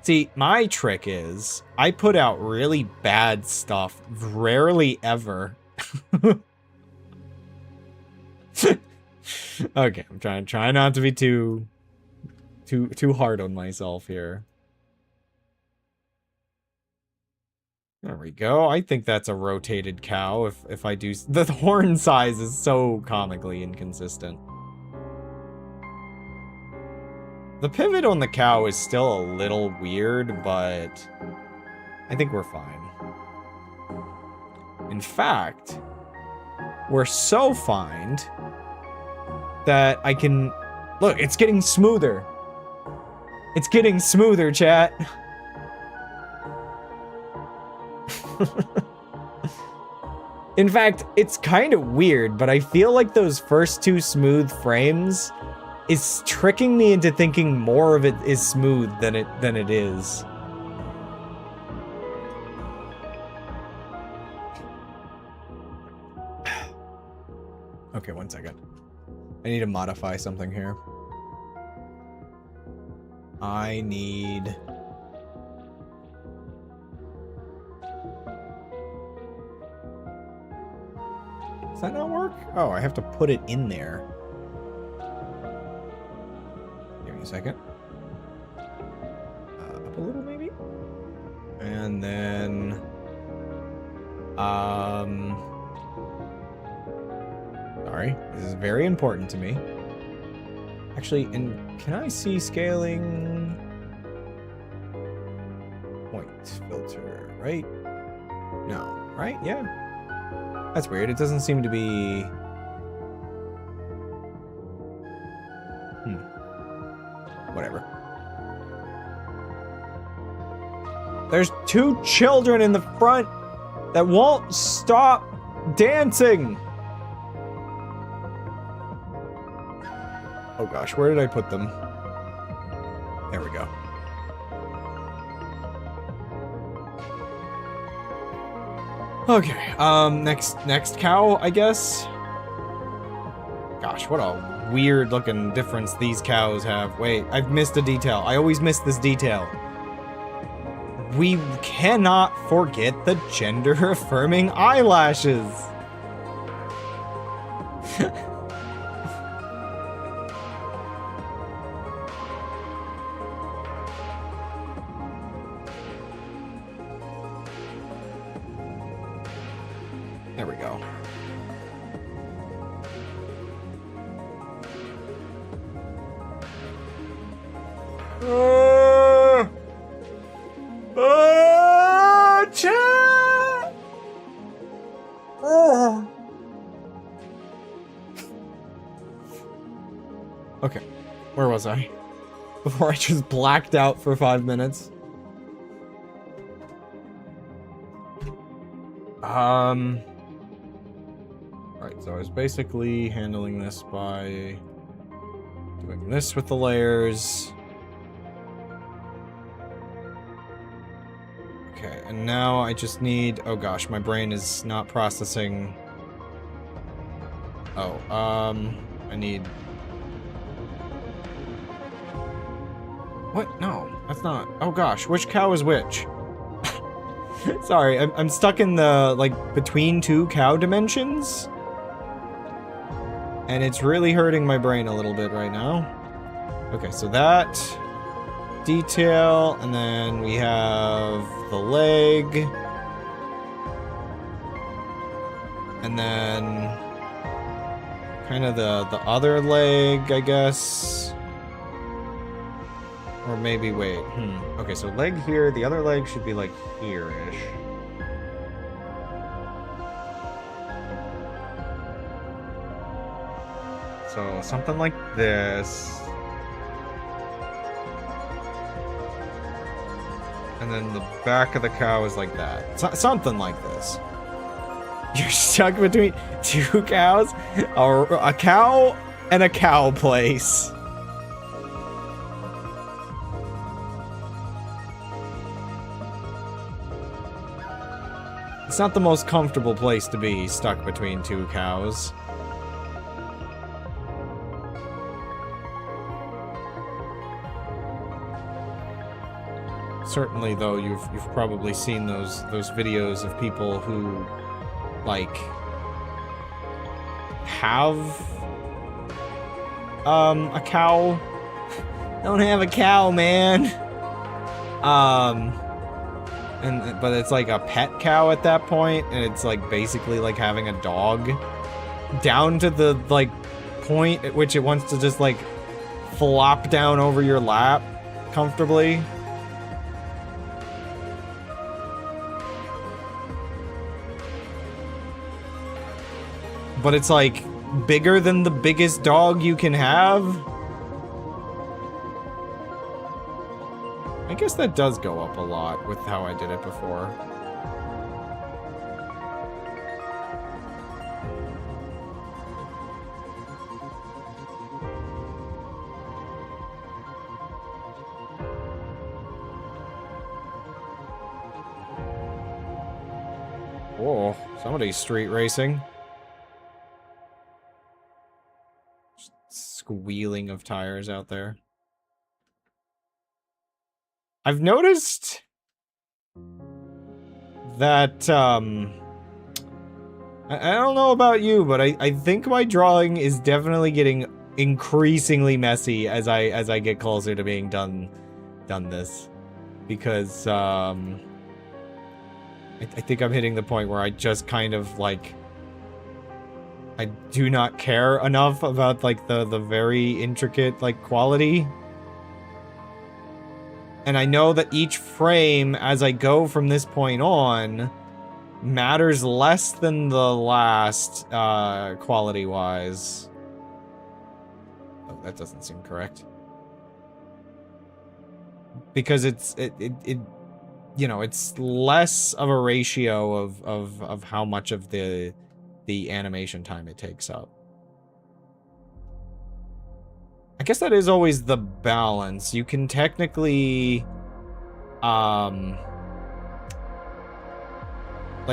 See, my trick is, I put out really bad stuff, rarely ever. Okay, I'm trying not to be too hard on myself here. There we go. I think that's a rotated cow if I do... The horn size is so comically inconsistent. The pivot on the cow is still a little weird, but I think we're fine. In fact, we're so fine that I can... Look, it's getting smoother. It's getting smoother, chat. In fact, it's kind of weird, but I feel like those first two smooth frames is tricking me into thinking more of it is smooth than it is. Okay, one second. I need to modify something here. I need... Does that not work? Oh, I have to put it in there. Give me a second. Up a little, maybe? And then... Sorry, this is very important to me. Actually, and can I see scaling? Point filter, right? No, right? Yeah. That's weird. It doesn't seem to be... Whatever. There's 2 children in the front that won't stop dancing. Oh gosh, where did I put them? There we go. Okay, next cow, I guess. Gosh, what a weird looking difference these cows have. Wait, I've missed a detail. I always miss this detail. We cannot forget the gender-affirming eyelashes. There we go. Okay, where was I? Before I just blacked out for 5 minutes. Right, so I was basically handling this by doing this with the layers. Okay, and now I just need... Oh gosh, my brain is not processing... Oh, I need... What? No, that's not... Oh gosh, which cow is which? Sorry, I'm stuck in the, like, between 2 cow dimensions. And it's really hurting my brain a little bit right now. Okay, so that... detail, and then we have the leg. And then... kind of the other leg, I guess. Or maybe, wait, Okay, so leg here, the other leg should be like here-ish. So, something like this. And then the back of the cow is like that. Something like this. You're stuck between 2 cows? A cow and a cow place. It's not the most comfortable place to be, stuck between 2 cows. Certainly, though, you've probably seen those videos of people who, like, have a cow. Don't have a cow, man. But it's like a pet cow at that point, and it's like basically like having a dog, down to the like point at which it wants to just like flop down over your lap comfortably. But it's like bigger than the biggest dog you can have. I guess that does go up a lot with how I did it before. Whoa, somebody's street racing. Squealing of tires out there. I've noticed that, I don't know about you, but I think my drawing is definitely getting increasingly messy as I get closer to being done this. Because, I think I'm hitting the point where I just kind of, like, I do not care enough about, like, the very intricate, like, quality. And I know that each frame, as I go from this point on, matters less than the last, quality-wise. Oh, that doesn't seem correct. Because it you know, it's less of a ratio of how much of the animation time it takes up. I guess that is always the balance. You can technically, like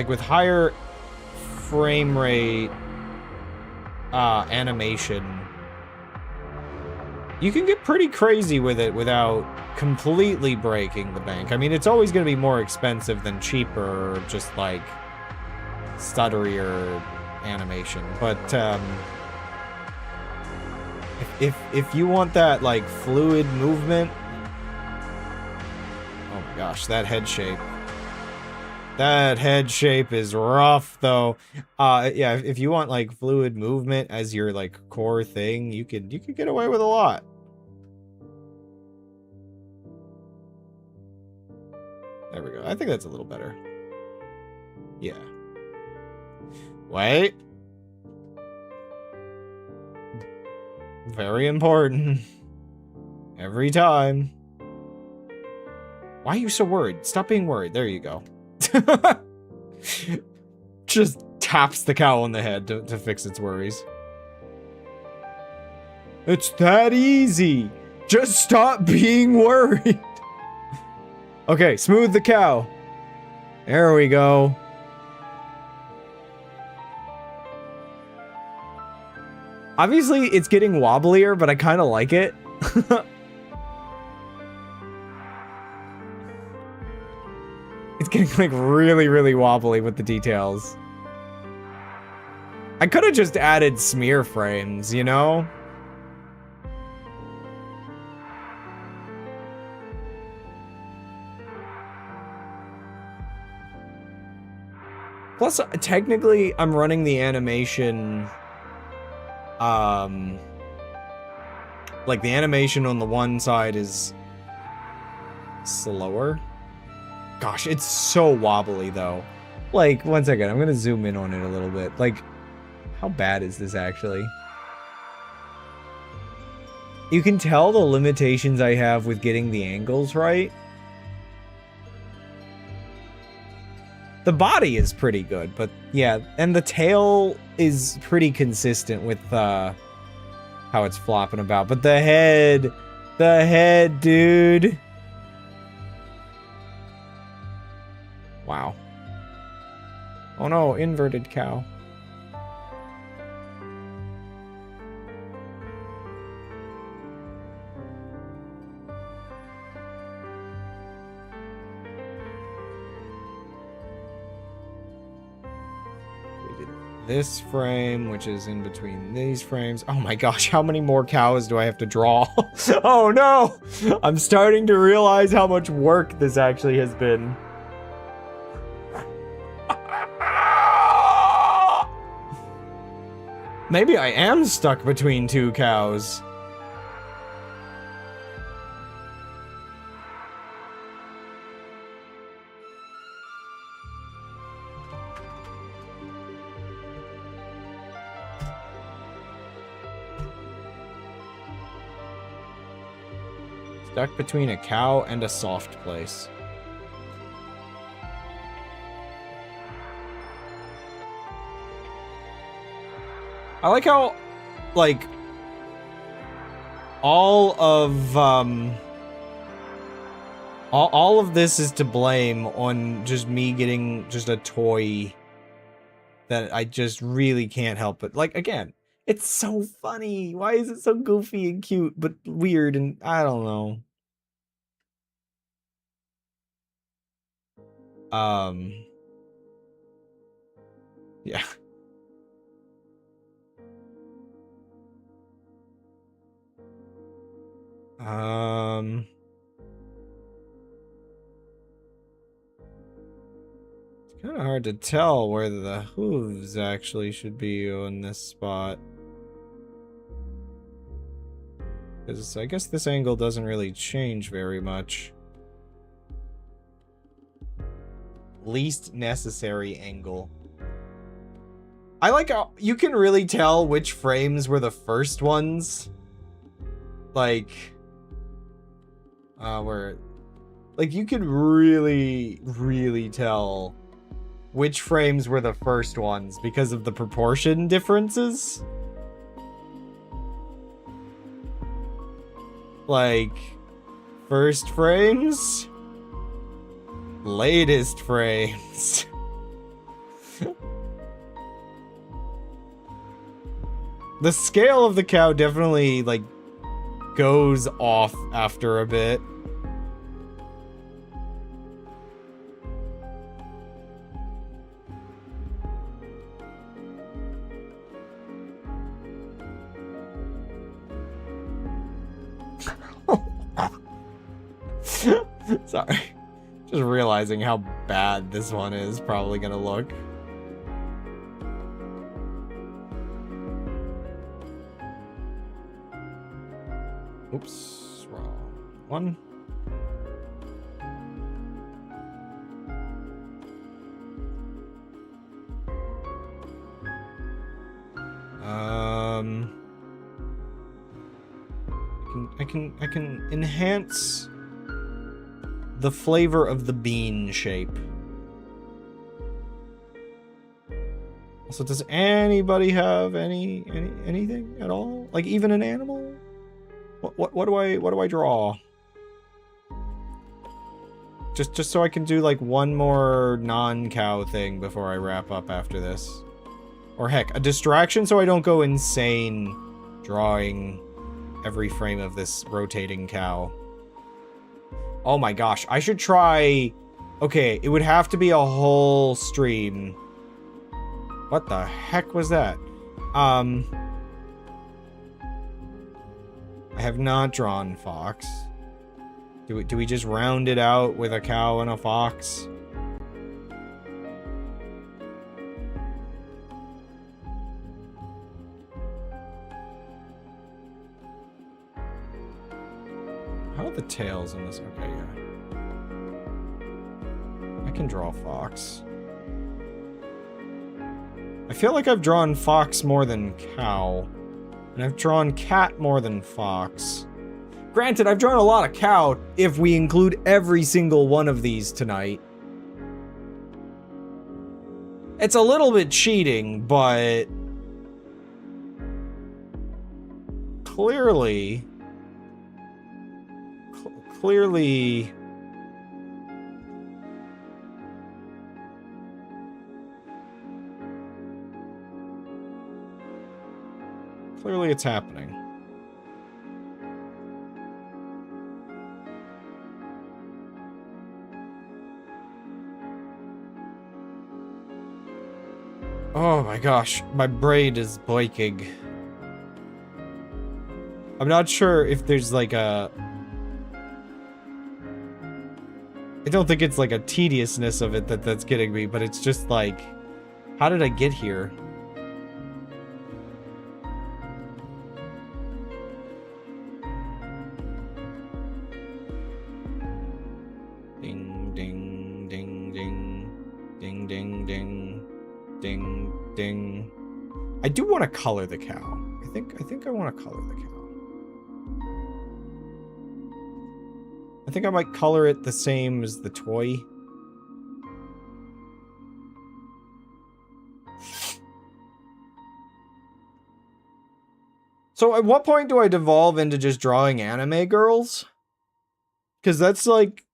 with higher frame rate, animation, you can get pretty crazy with it without completely breaking the bank. I mean, it's always going to be more expensive than cheaper, just like stutterier animation. But if you want that like fluid movement, oh my gosh, that head shape. That head shape is rough, though. Yeah, if you want like fluid movement as your like core thing, you could get away with a lot. There we go. I think that's a little better. Yeah. Wait. Very important. Every time. Why are you so worried? Stop being worried. There you go. Just taps the cow on the head to fix its worries. It's that easy. Just stop being worried. Okay, smooth the cow. There we go. Obviously, it's getting wobblier, but I kind of like it. It's getting, like, really, really wobbly with the details. I could have just added smear frames, you know? Plus, technically, I'm running the animation... like, the animation on the one side is... slower. Gosh, it's so wobbly, though. Like, one second, I'm gonna zoom in on it a little bit. Like, how bad is this, actually? You can tell the limitations I have with getting the angles right. The body is pretty good, but yeah, and the tail is pretty consistent with, how it's flopping about. But the head, dude. Wow. Oh no, inverted cow. We did this frame, which is in between these frames. Oh my gosh, how many more cows do I have to draw? Oh no! I'm starting to realize how much work this actually has been. Maybe I am stuck between two cows. Stuck between a cow and a soft place. I like how, like, all of this is to blame on just me getting just a toy that I just really can't help it. Like, again, it's so funny. Why is it so goofy and cute, but weird and I don't know. Yeah. It's kind of hard to tell where the hooves actually should be on this spot. Because I guess this angle doesn't really change very much. Least necessary angle. I like how you can really tell which frames were the first ones. Like, you could really tell which frames were the first ones because of the proportion differences. Like, first frames, latest frames. The scale of the cow definitely, like, goes off after a bit. Sorry. Just realizing how bad this one is probably gonna look. Oops, wrong one. I can enhance the flavor of the bean shape. Also, does anybody have anything at all? Like even an animal? What do I draw? Just so I can do like one more non-cow thing before I wrap up after this. Or heck, a distraction so I don't go insane drawing every frame of this rotating cow. Oh my gosh, I should try... Okay, it would have to be a whole stream. What the heck was that? I have not drawn fox. Do we just round it out with a cow and a fox? How are the tails in this? Okay, yeah. I can draw fox. I feel like I've drawn fox more than cow. And I've drawn cat more than fox. Granted, I've drawn a lot of cow if we include every single one of these tonight. It's a little bit cheating, but... Clearly... Clearly it's happening. Oh my gosh, my brain is blanking. I'm not sure if there's like a... I don't think it's like a tediousness of it that's getting me, but it's just like, how did I get here? Ding, ding, ding, ding, ding, ding, ding, ding, ding. I do want to color the cow. I think I want to color the cow. I think I might color it the same as the toy. So at what point do I devolve into just drawing anime girls? Because that's like...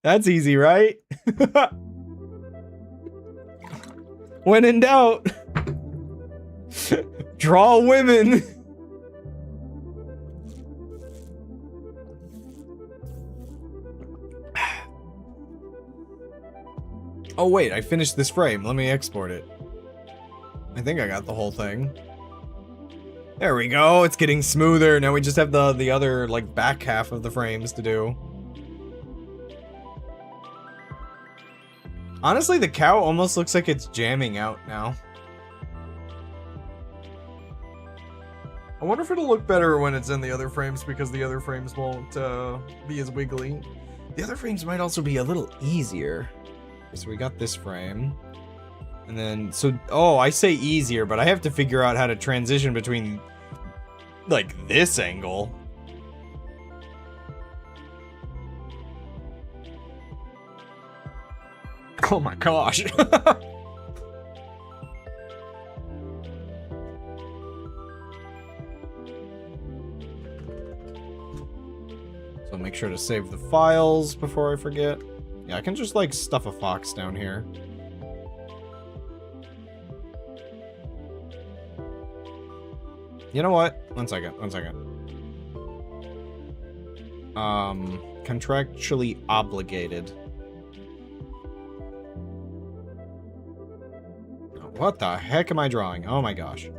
that's easy, right? When in doubt, draw women. Oh wait, I finished this frame. Let me export it. I think I got the whole thing. There we go, it's getting smoother. Now we just have the other, like, back half of the frames to do. Honestly, the cow almost looks like it's jamming out now. I wonder if it'll look better when it's in the other frames because the other frames won't be as wiggly. The other frames might also be a little easier. So we got this frame. And then, so, oh, I say easier, but I have to figure out how to transition between, like, this angle. Oh my gosh. So make sure to save the files before I forget. Yeah, I can just, like, stuff a fox down here. You know what? One second. Contractually obligated. What the heck am I drawing? Oh my gosh.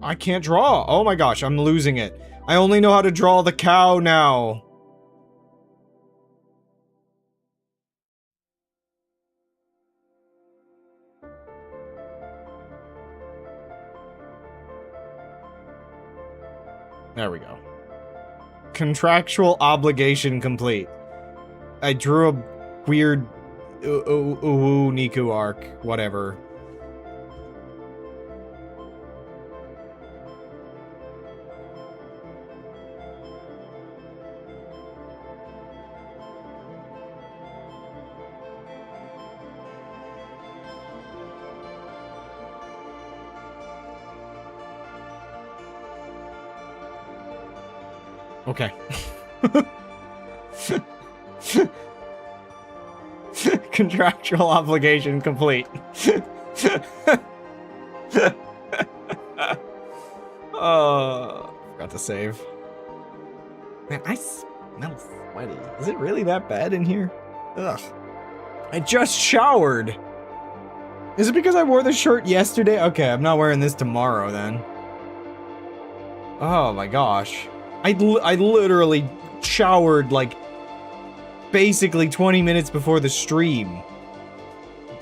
I can't draw. Oh my gosh, I'm losing it. I only know how to draw the cow now. There we go. Contractual obligation complete. I drew a weird Niku arc, whatever. Okay. Contractual obligation complete. Forgot to save. Man, I smell sweaty. Is it really that bad in here? Ugh. I just showered. Is it because I wore the shirt yesterday? Okay, I'm not wearing this tomorrow then. Oh my gosh. I literally showered like basically 20 minutes before the stream.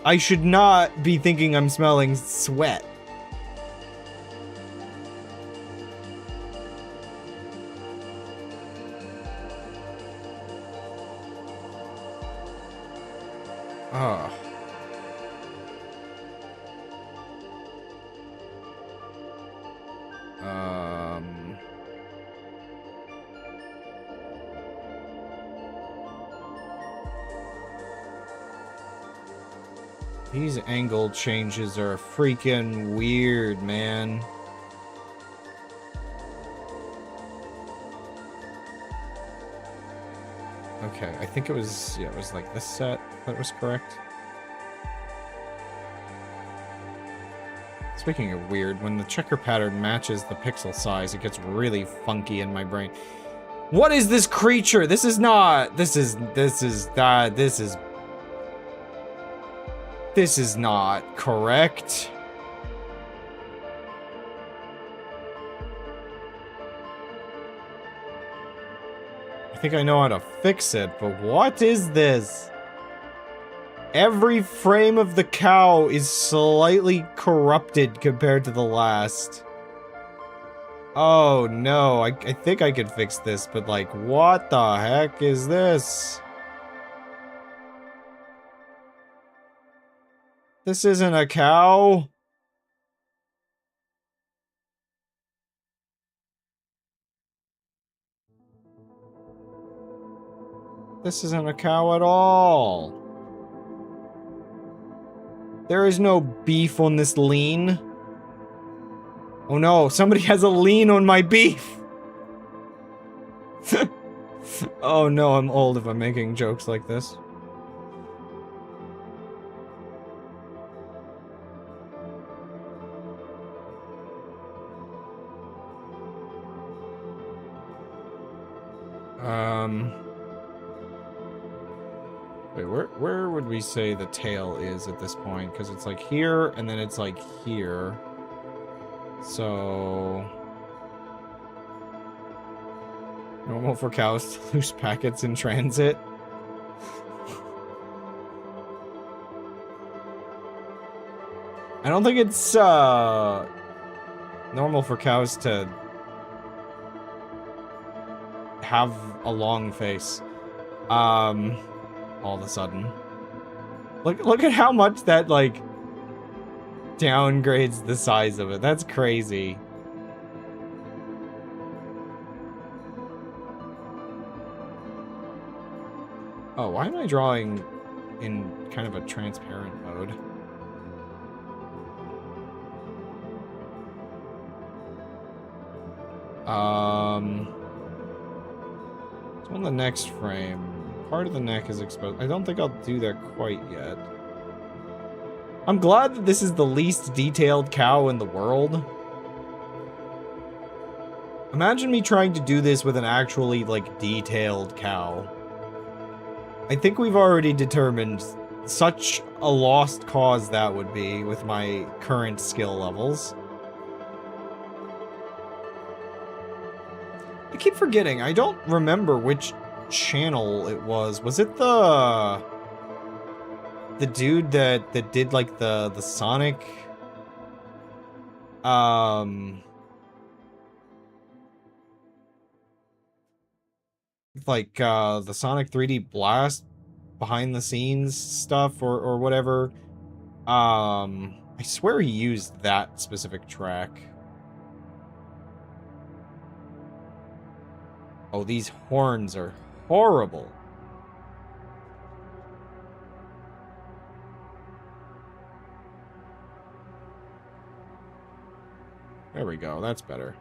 I should not be thinking I'm smelling sweat. Oh. These angle changes are freaking weird, man. Okay, I think it was, yeah, it was like this set that was correct. Speaking of weird, when the checker pattern matches the pixel size, it gets really funky in my brain. What is this creature? This is not, this is not correct. I think I know how to fix it, but what is this? Every frame of the cow is slightly corrupted compared to the last. Oh no, I think I could fix this, but like, what the heck is this? This isn't a cow. This isn't a cow at all. There is no beef on this lean. Oh no, somebody has a lean on my beef. Oh no, I'm old if I'm making jokes like this. Wait, where would we say the tail is at this point? Because it's like here, and then it's like here. So... normal for cows to lose packets in transit. I don't think it's, normal for cows to have a long face. All of a sudden. Look at how much that, like, downgrades the size of it. That's crazy. Oh, why am I drawing in kind of a transparent mode? So on the next frame, part of the neck is exposed. I don't think I'll do that quite yet. I'm glad that this is the least detailed cow in the world. Imagine me trying to do this with an actually, like, detailed cow. I think we've already determined such a lost cause that would be with my current skill levels. I keep forgetting. I don't remember which channel it was. Was it the dude that did like the Sonic like the Sonic 3D Blast behind the scenes stuff or whatever? I swear he used that specific track. Oh, these horns are horrible. There we go, that's better.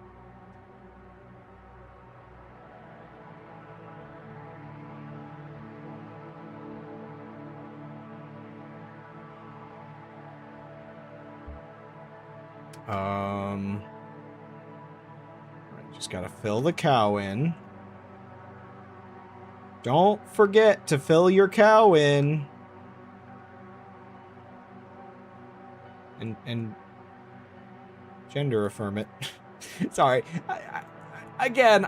Just gotta fill the cow in. Don't forget to fill your cow in. And gender affirm it. Sorry. Again,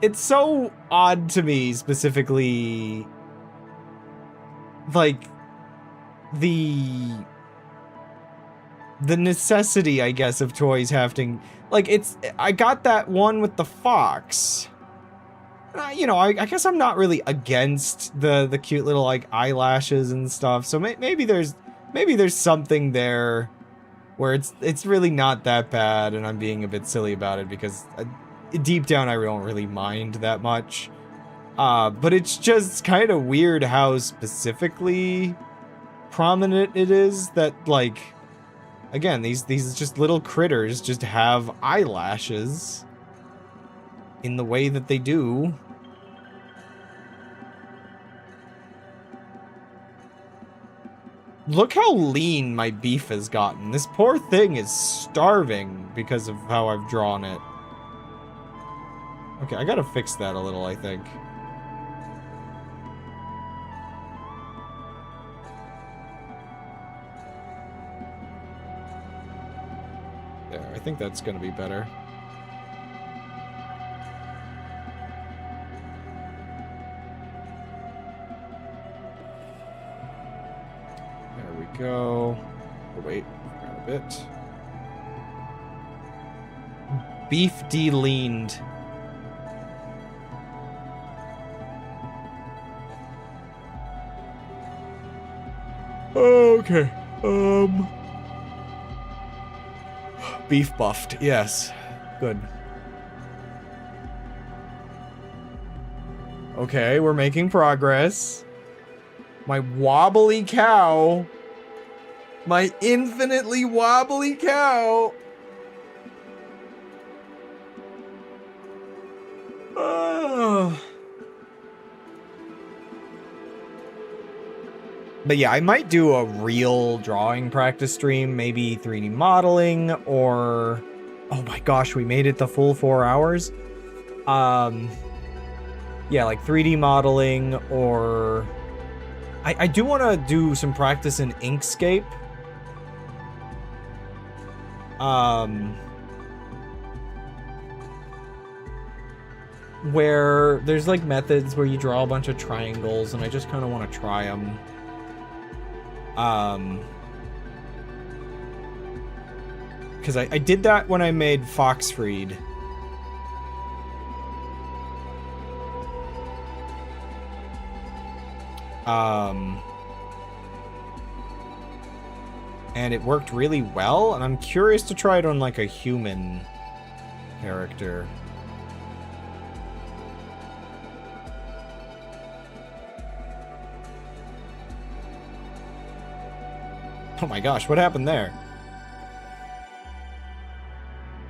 it's so odd to me, specifically, like, the necessity, I guess, of toys having, like, I got that one with the fox. You know, I guess I'm not really against the cute little, like, eyelashes and stuff, so maybe there's something there where it's really not that bad, and I'm being a bit silly about it, because deep down I don't really mind that much. But it's just kind of weird how specifically prominent it is that, like, again, these just little critters just have eyelashes in the way that they do. Look how lean my beef has gotten. This poor thing is starving because of how I've drawn it. Okay, I gotta fix that a little, I think. There, I think that's gonna be better. Go. Oh, wait, a bit. Beef de-leaned. Okay. Beef buffed. Yes. Good. Okay, we're making progress. My wobbly cow. My infinitely wobbly cow. Oh. But yeah, I might do a real drawing practice stream, maybe 3D modeling, or... oh my gosh, we made it the full 4 hours? Yeah, like 3D modeling, or... I do want to do some practice in Inkscape. Where there's like methods where you draw a bunch of triangles, and I just kind of want to try them. Because I did that when I made Foxfried. And it worked really well, and I'm curious to try it on like a human character. Oh my gosh, what happened there?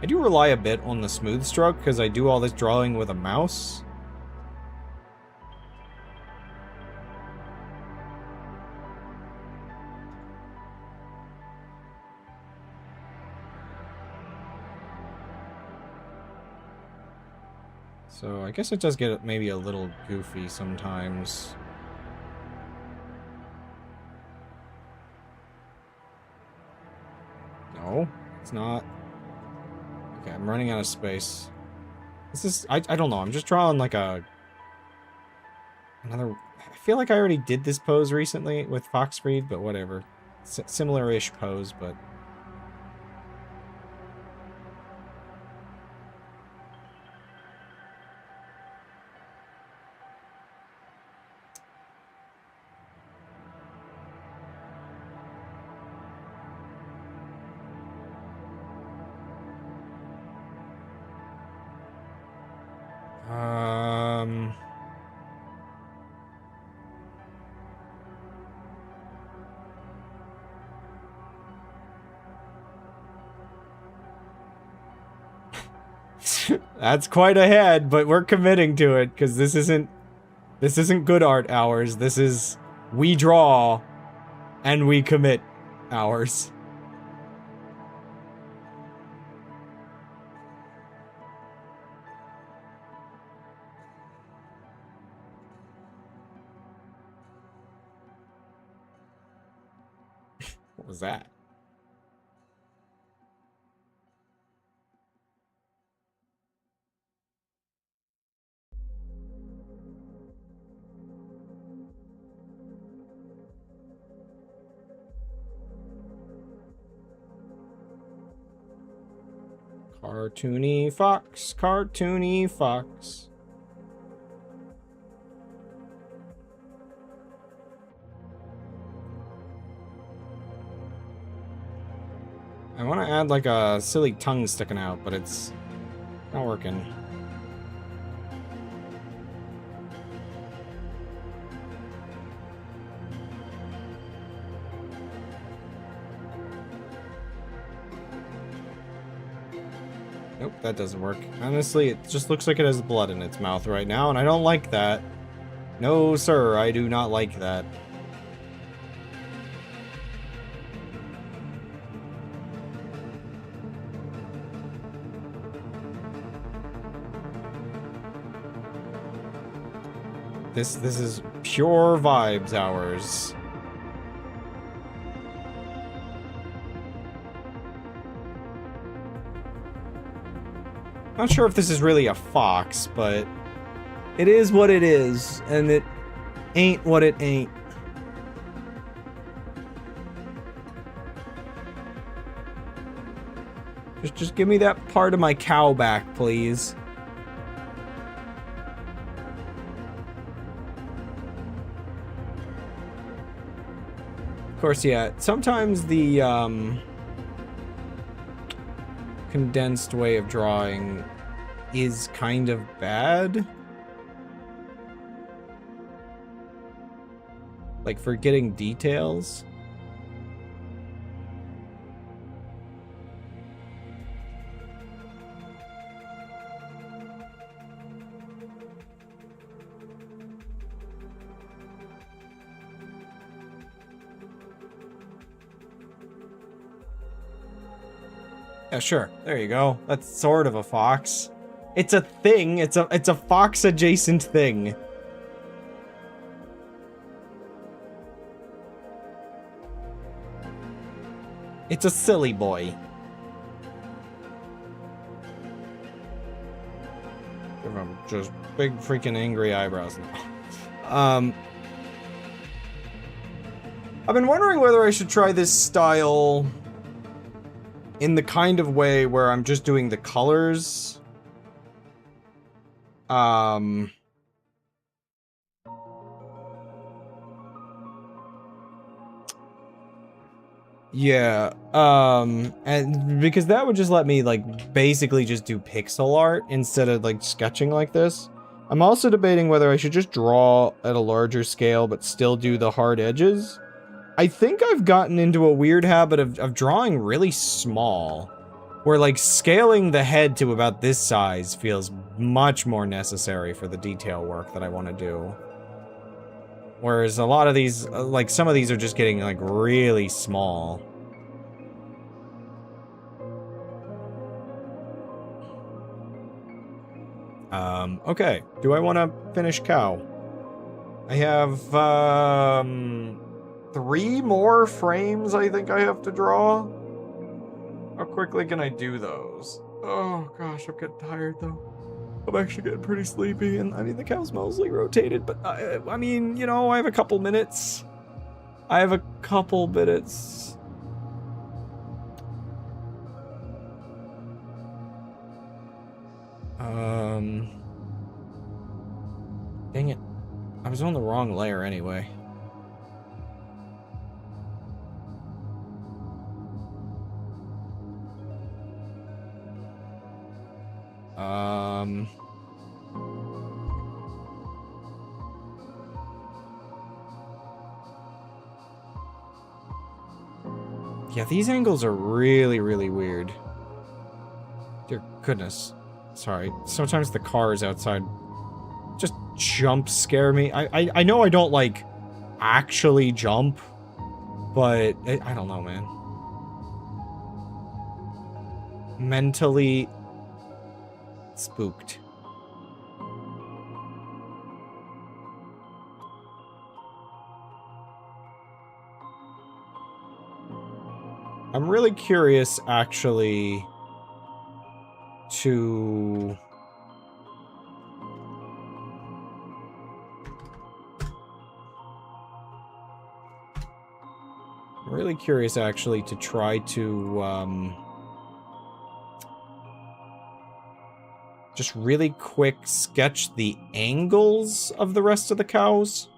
I do rely a bit on the smooth stroke because I do all this drawing with a mouse. So I guess it does get maybe a little goofy sometimes. No, it's not. Okay, I'm running out of space. This is, I don't know, I'm just drawing like another, I feel like I already did this pose recently with Foxfried, but whatever. Similar-ish pose, but... That's quite ahead, but we're committing to it, because this isn't good art hours. This is, we draw, and we commit hours. What was that? Cartoony fox, cartoony fox. I want to add like a silly tongue sticking out, but it's not working. Nope, that doesn't work. Honestly, it just looks like it has blood in its mouth right now, and I don't like that. No, sir, I do not like that. This is pure vibes hours. Not sure if this is really a fox, but it is what it is, and it ain't what it ain't. Just give me that part of my cow back, please. Of course, yeah, sometimes the condensed way of drawing is kind of bad. Like forgetting details. Yeah, sure. There you go. That's sort of a fox. It's a thing. It's a fox adjacent thing. It's a silly boy. Give him just big freaking angry eyebrows now. I've been wondering whether I should try this style in the kind of way where I'm just doing the colors. Yeah, and because that would just let me, like, basically just do pixel art instead of, like, sketching like this. I'm also debating whether I should just draw at a larger scale but still do the hard edges. I think I've gotten into a weird habit of drawing really small, where, like, scaling the head to about this size feels much more necessary for the detail work that I want to do. Whereas a lot of these, like, some of these are just getting, like, really small. Okay. Do I want to finish cow? I have, 3 more frames I think I have to draw. How quickly can I do those? Oh, gosh, I'm getting tired, though. I'm actually getting pretty sleepy, and I mean, the cow's mostly rotated, but I mean, you know, I have a couple minutes. Dang it. I was on the wrong layer anyway. Yeah, these angles are really, really weird. Dear goodness. Sorry. Sometimes the cars outside just jump scare me. I know I don't, like, actually jump, but I don't know, man. Mentally spooked. I'm really curious, actually, to... I'm really curious, actually, to try to, just really quick sketch the angles of the rest of the cows.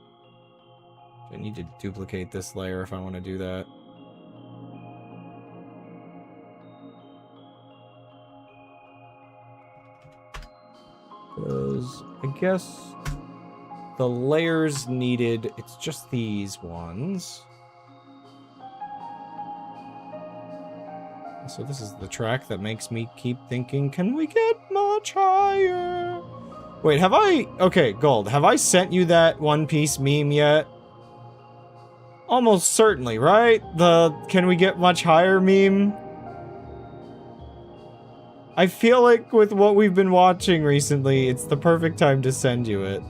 I need to duplicate this layer if I want to do that. Because I guess the layers needed, it's just these ones. So this is the track that makes me keep thinking, can we get much higher? Wait, have I... Okay, Gold, have I sent you that One Piece meme yet? Almost certainly, right? The can we get much higher meme? I feel like with what we've been watching recently, it's the perfect time to send you it.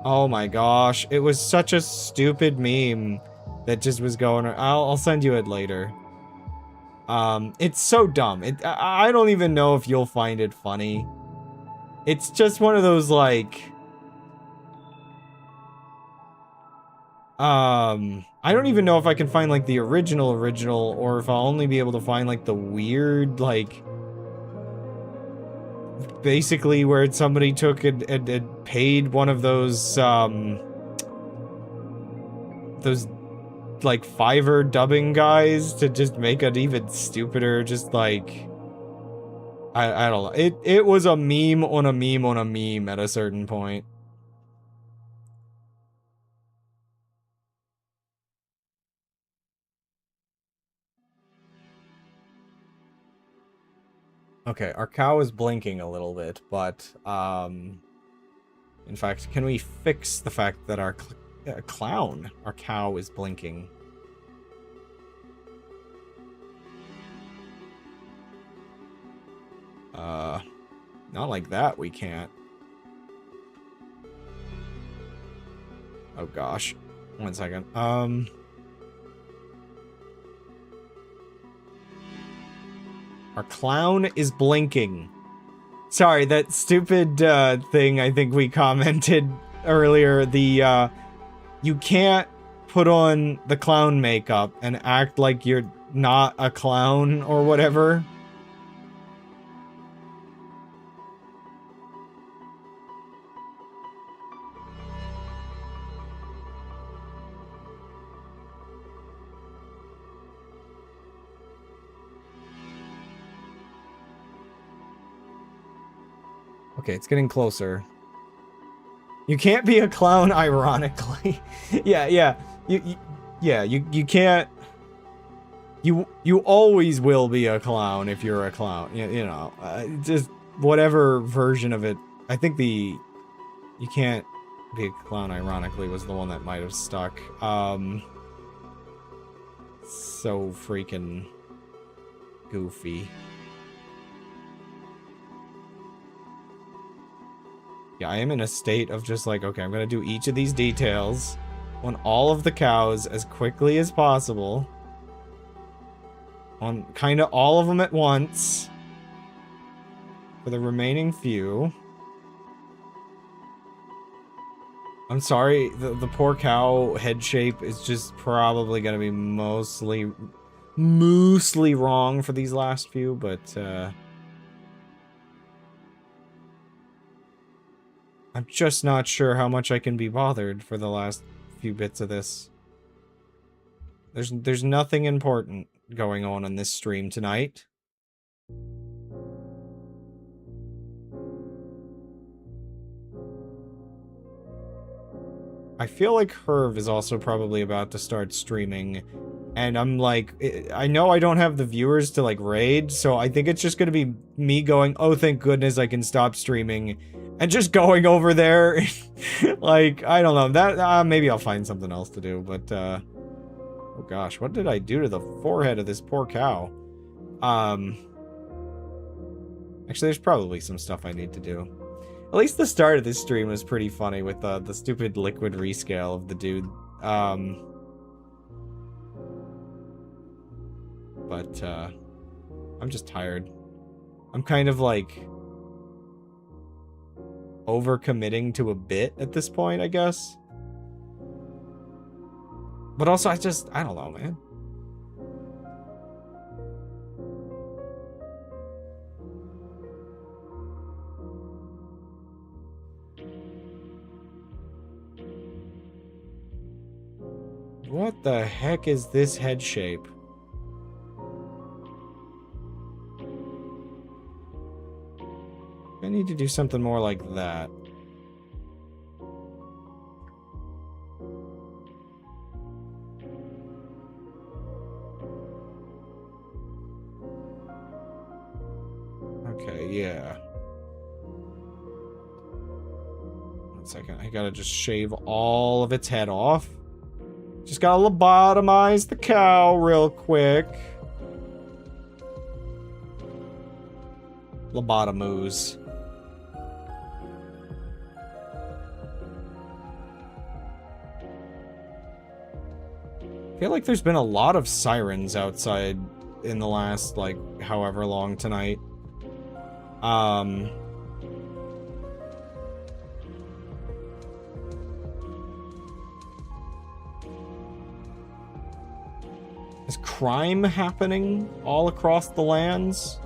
Oh my gosh, it was such a stupid meme that just was going... I'll send you it later. It's so dumb. I don't even know if you'll find it funny. It's just one of those, like... I don't even know if I can find, like, the original, or if I'll only be able to find, like, the weird, like... Basically where somebody took and paid one of those, like, Fiverr dubbing guys to just make it even stupider, just, like... I don't know. It was a meme on a meme on a meme at a certain point. Okay, our cow is blinking a little bit, but, in fact, can we fix the fact that our our cow is blinking? Not like that, we can't. Oh gosh. 1 second. Our clown is blinking. Sorry, that stupid thing I think we commented earlier, the you can't put on the clown makeup and act like you're not a clown or whatever. Okay, it's getting closer. You can't be a clown ironically. Yeah. You can't. You always will be a clown if you're a clown. You know, just whatever version of it. I think you can't be a clown ironically was the one that might have stuck. So freaking goofy. Yeah, I am in a state of just like, okay, I'm gonna do each of these details on all of the cows as quickly as possible. On kind of all of them at once. For the remaining few. I'm sorry, the poor cow head shape is just probably gonna be mostly wrong for these last few, but I'm just not sure how much I can be bothered for the last few bits of this. There's nothing important going on in this stream tonight. I feel like Herv is also probably about to start streaming, and I'm like, I know I don't have the viewers to like raid, so I think it's just gonna be me going, oh thank goodness I can stop streaming, and just going over there. Like, I don't know, that maybe I'll find something else to do, but oh gosh, what did I do to the forehead of this poor cow? Actually there's probably some stuff I need to do. At least the start of this stream was pretty funny with the stupid liquid rescale of the dude. But I'm just tired. I'm kind of like overcommitting to a bit at this point, I guess. But also I don't know, man. What the heck is this head shape? I need to do something more like that. Okay, yeah. 1 second, I gotta just shave all of its head off. Just gotta lobotomize the cow real quick. Lobotomooze. I feel like there's been a lot of sirens outside in the last, like, however long tonight. Is crime happening all across the lands?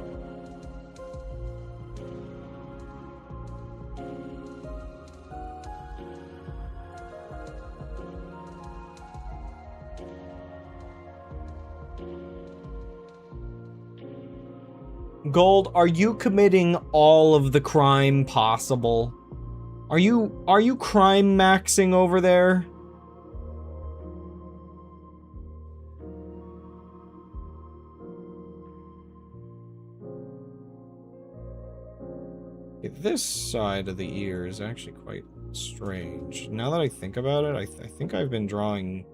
Gold, are you committing all of the crime possible? Are you crime maxing over there? This side of the ear is actually quite strange. Now that I think about it, I think I've been drawing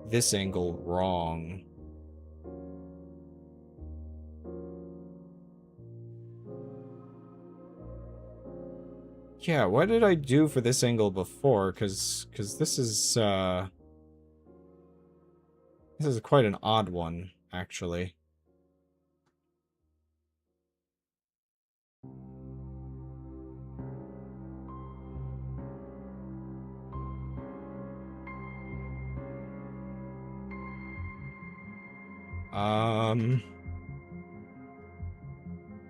this angle wrong. Yeah, what did I do for this angle before? Cause this is quite an odd one, actually.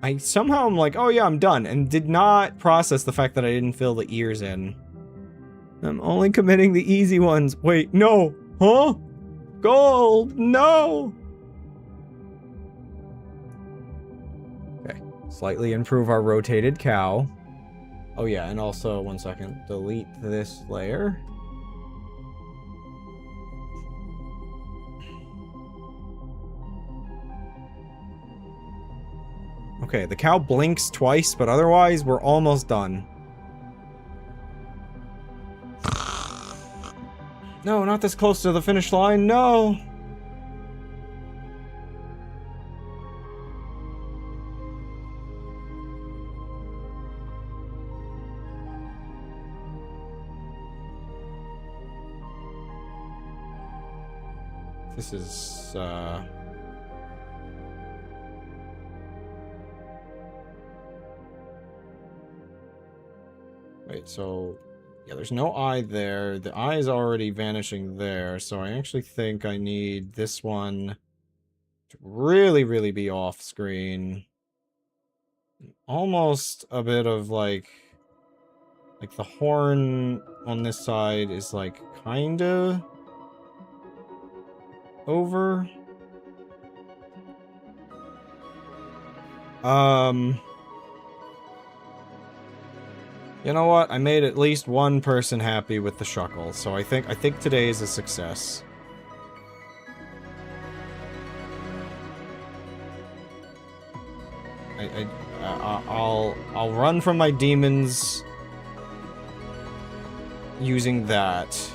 I somehow am like, oh yeah, I'm done, and did not process the fact that I didn't fill the ears in. I'm only committing the easy ones. Wait, no. Huh? Gold, no! Okay, slightly improve our rotated cow. Oh yeah, and also, one second, delete this layer. Okay, the cow blinks twice, but otherwise, we're almost done. No, not this close to the finish line, no! This is, Wait, so... Yeah, there's no eye there. The eye is already vanishing there, so I actually think I need this one to really, really be off screen. Almost a bit of, like the horn on this side is, like, kinda over. You know what? I made at least one person happy with the shuckle, so I think today is a success. I'll run from my demons using that.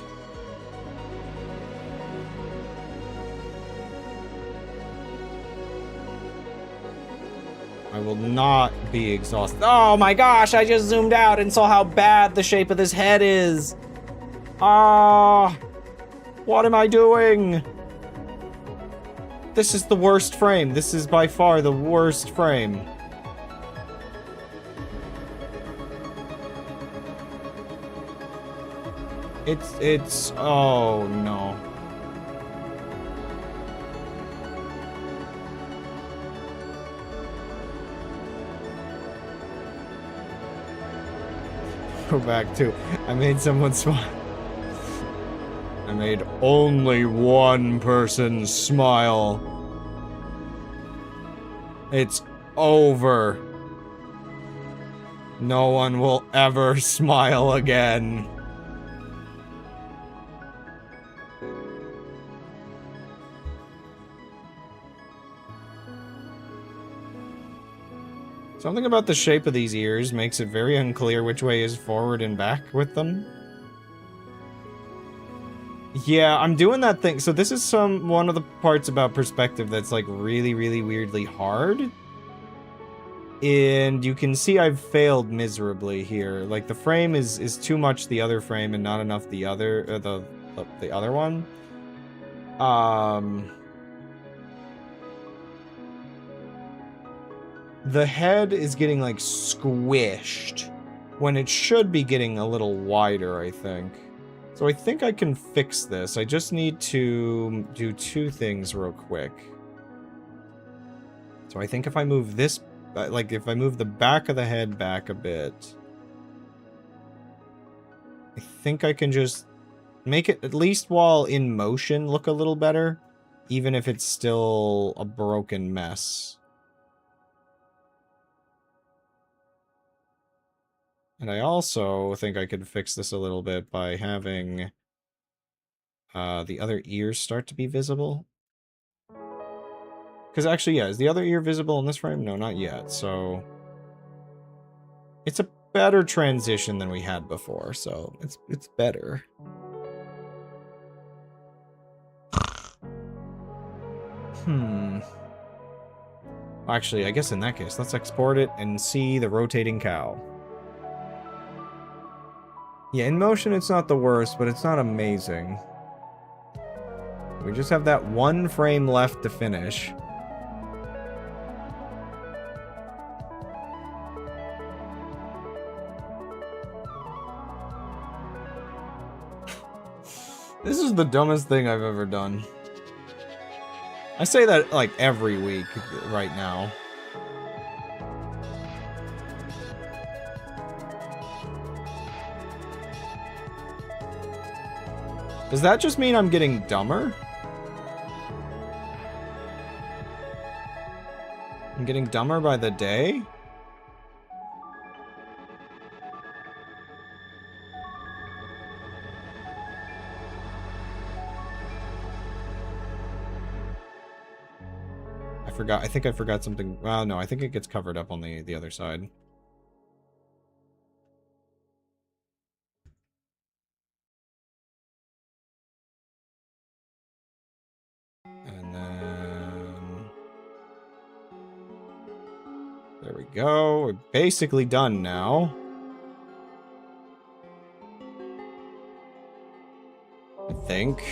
I will not be exhausted. Oh my gosh, I just zoomed out and saw how bad the shape of this head is. Ah, what am I doing? This is the worst frame. This is by far the worst frame. It's, oh no. Go back to, I made someone smile. I made only one person smile. It's over. No one will ever smile again. Something about the shape of these ears makes it very unclear which way is forward and back with them. Yeah, I'm doing that thing. So this is one of the parts about perspective that's like really, really weirdly hard. And you can see I've failed miserably here. Like the frame is too much the other frame and not enough the other, the other one. The head is getting, like, squished when it should be getting a little wider, I think. So I think I can fix this. I just need to do two things real quick. So I think if I move this, like, if I move the back of the head back a bit, I think I can just make it, at least while in motion, look a little better, even if it's still a broken mess. And I also think I could fix this a little bit by having the other ears start to be visible. Because actually, yeah, is the other ear visible in this frame? No, not yet, so... It's a better transition than we had before, so it's better. Actually, I guess in that case, let's export it and see the rotating cow. Yeah, in motion it's not the worst, but it's not amazing. We just have that one frame left to finish. This is the dumbest thing I've ever done. I say that, like, every week right now. Does that just mean I'm getting dumber? I'm getting dumber by the day? I think I forgot something. Well, no, I think it gets covered up on the other side. And then... there we go. We're basically done now. I think.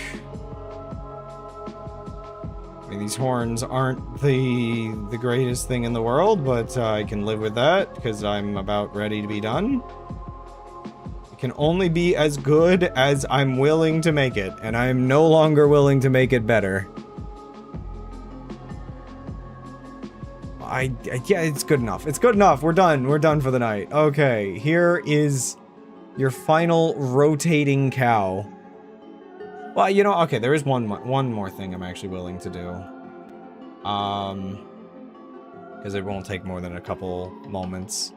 I mean, these horns aren't the greatest thing in the world, but I can live with that, because I'm about ready to be done. It can only be as good as I'm willing to make it, and I'm no longer willing to make it better. Yeah, it's good enough. It's good enough. We're done. We're done for the night. Okay, here is your final rotating cow. Well, you know, okay, there is one more thing I'm actually willing to do. Because it won't take more than a couple moments.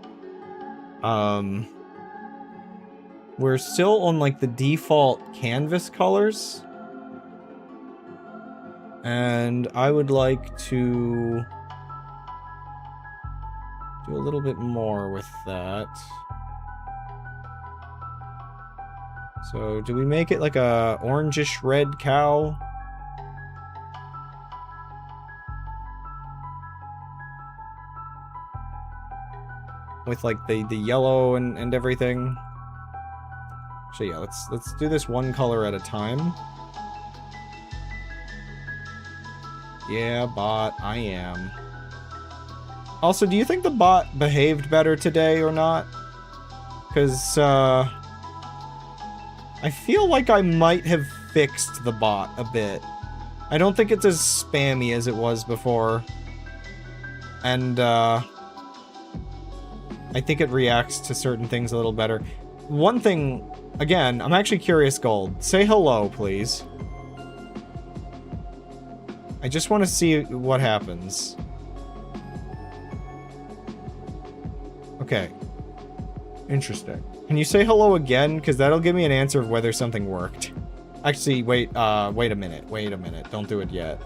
We're still on, like, the default canvas colors. And I would like to do a little bit more with that. So, do we make it like a orangish red cow? With like the yellow and everything. So yeah, let's do this one color at a time. Yeah, bot, I am. Also, do you think the bot behaved better today or not? Because, I feel like I might have fixed the bot a bit. I don't think it's as spammy as it was before. And, I think it reacts to certain things a little better. One thing, again, I'm actually curious, Gold. Say hello, please. I just want to see what happens. Okay. Interesting. Can you say hello again? Because that'll give me an answer of whether something worked. Actually, wait a minute. Wait a minute. Don't do it yet.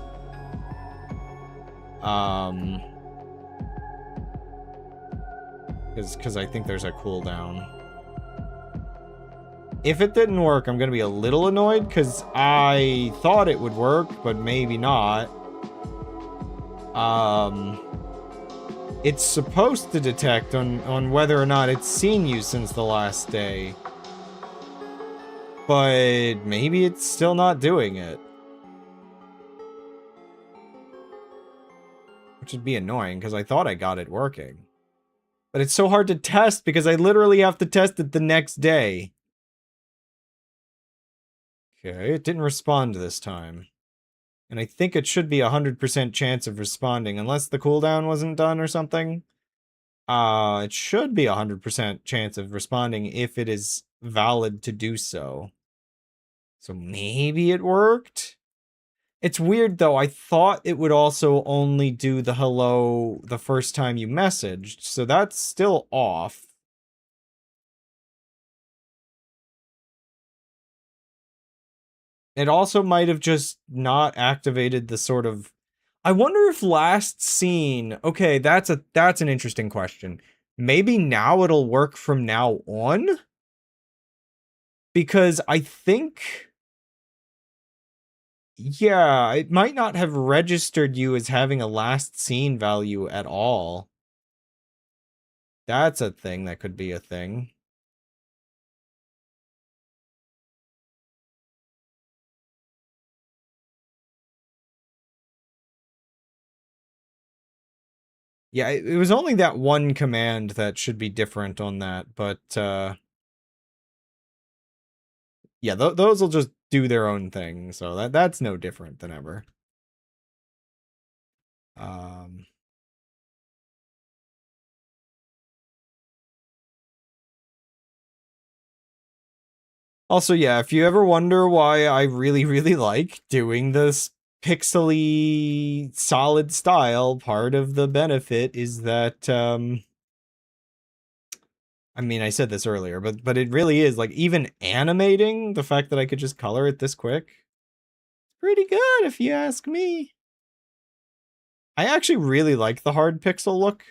Because I think there's a cooldown. If it didn't work, I'm going to be a little annoyed, because I thought it would work, but maybe not. It's supposed to detect on whether or not it's seen you since the last day. But maybe it's still not doing it. Which would be annoying, because I thought I got it working. But it's so hard to test, because I literally have to test it the next day. Okay, it didn't respond this time. And I think it should be a 100% chance of responding, unless the cooldown wasn't done or something. It should be a 100% chance of responding if it is valid to do so. So maybe it worked? It's weird though, I thought it would also only do the hello the first time you messaged, so that's still off. It also might have just not activated the sort of... I wonder if last seen... Okay, that's an interesting question. Maybe now it'll work from now on? Because I think... yeah, it might not have registered you as having a last seen value at all. That's a thing that could be a thing. Yeah, it was only that one command that should be different on that, but, yeah, those will just do their own thing, so that's no different than ever. Also, yeah, if you ever wonder why I really, really like doing this pixely solid style, part of the benefit is that, I mean, I said this earlier, but it really is, like, even animating, the fact that I could just color it this quick, pretty good if you ask me. I actually really like the hard pixel look.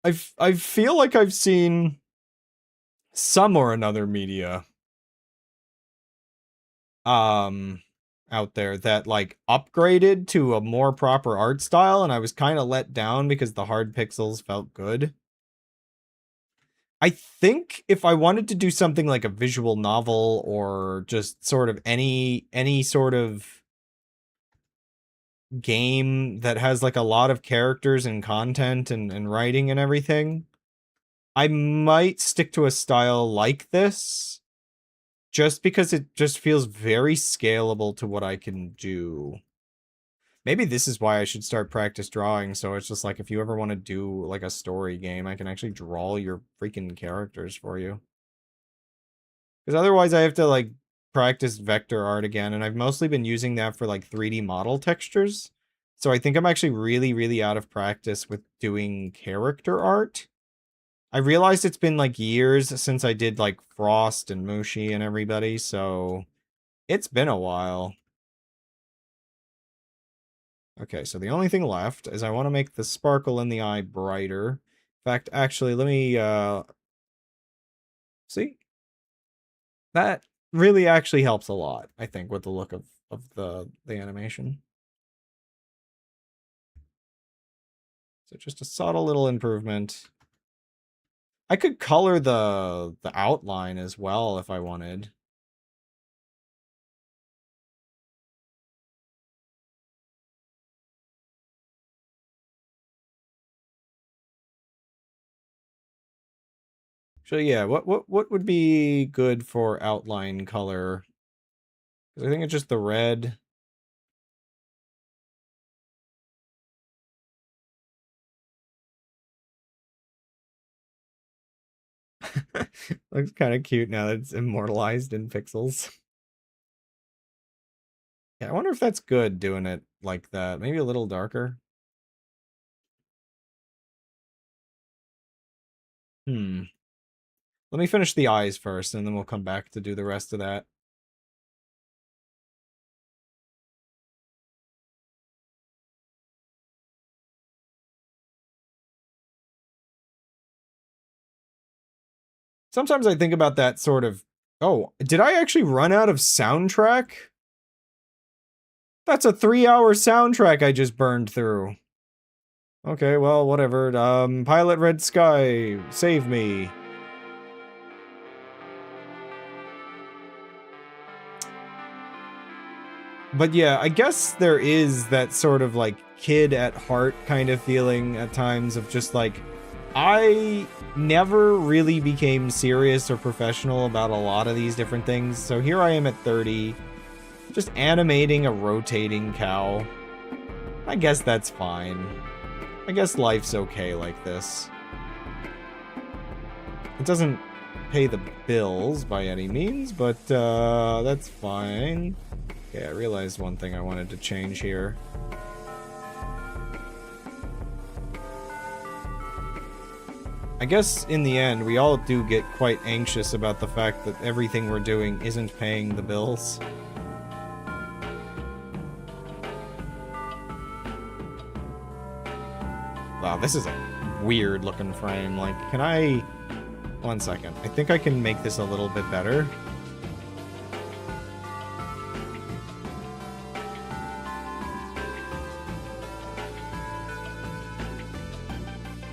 I feel like I've seen some or another media out there that like upgraded to a more proper art style, and I was kind of let down because the hard pixels felt good. I think if I wanted to do something like a visual novel or just sort of any sort of game that has like a lot of characters and content and writing and everything, I might stick to a style like this just because it just feels very scalable to what I can do. Maybe this is why I should start practice drawing, so it's just like if you ever want to do like a story game, I can actually draw your freaking characters for you. Because otherwise I have to like practice vector art again, and I've mostly been using that for like 3D model textures. So I think I'm actually really, really out of practice with doing character art. I realized it's been like years since I did like Frost and Mushi and everybody, so it's been a while. Okay, so the only thing left is I want to make the sparkle in the eye brighter. In fact, actually, let me, see? That really actually helps a lot, I think, with the look of the animation. So just a subtle little improvement. I could color the outline as well if I wanted. So yeah, what would be good for outline color? Because I think it's just the red. Looks kind of cute now that it's immortalized in pixels. Yeah, I wonder if that's good doing it like that. Maybe a little darker. Hmm. Let me finish the eyes first, and then we'll come back to do the rest of that. Sometimes I think about that sort of... Oh, did I actually run out of soundtrack? That's a 3-hour soundtrack I just burned through. Okay, well, whatever. Pilot Red Sky, save me. But yeah, I guess there is that sort of like kid at heart kind of feeling at times of just like, I never really became serious or professional about a lot of these different things. So here I am at 30, just animating a rotating cow. I guess that's fine. I guess life's okay like this. It doesn't pay the bills by any means, but that's fine. Okay, I realized one thing I wanted to change here. I guess in the end, we all do get quite anxious about the fact that everything we're doing isn't paying the bills. Wow, this is a weird looking frame. Like, can I... One second. I think I can make this a little bit better.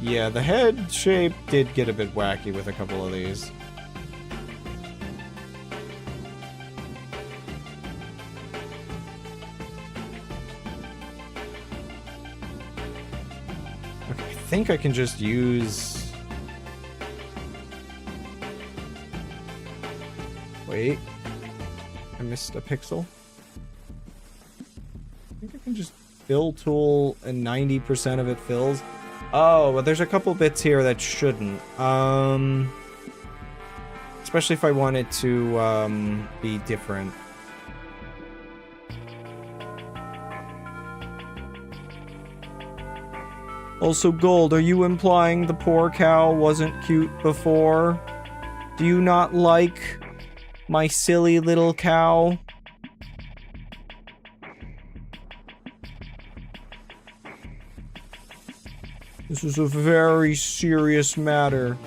Yeah, the head shape did get a bit wacky with a couple of these. think I can just use... Wait. I missed a pixel. I think I can just fill tool and 90% of it fills. Oh, but there's a couple bits here that shouldn't. Especially if I want it to be different. Also, Gold, are you implying the poor cow wasn't cute before? Do you not like my silly little cow? This is a very serious matter.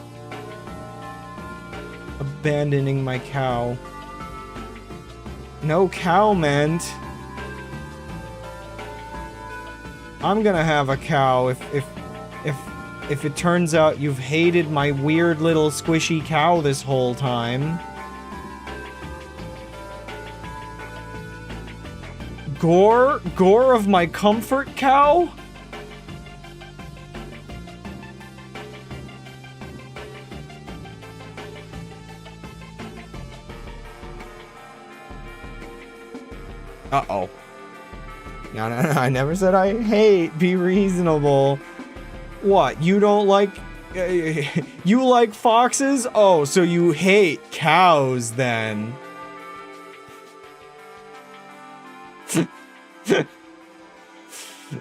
Abandoning my cow. No cow meant. I'm gonna have a cow if it turns out you've hated my weird little squishy cow this whole time. Gore? Gore of my comfort cow? Uh-oh. No, I never said I hate. Be reasonable. What? You don't like... you like foxes? Oh, so you hate cows, then.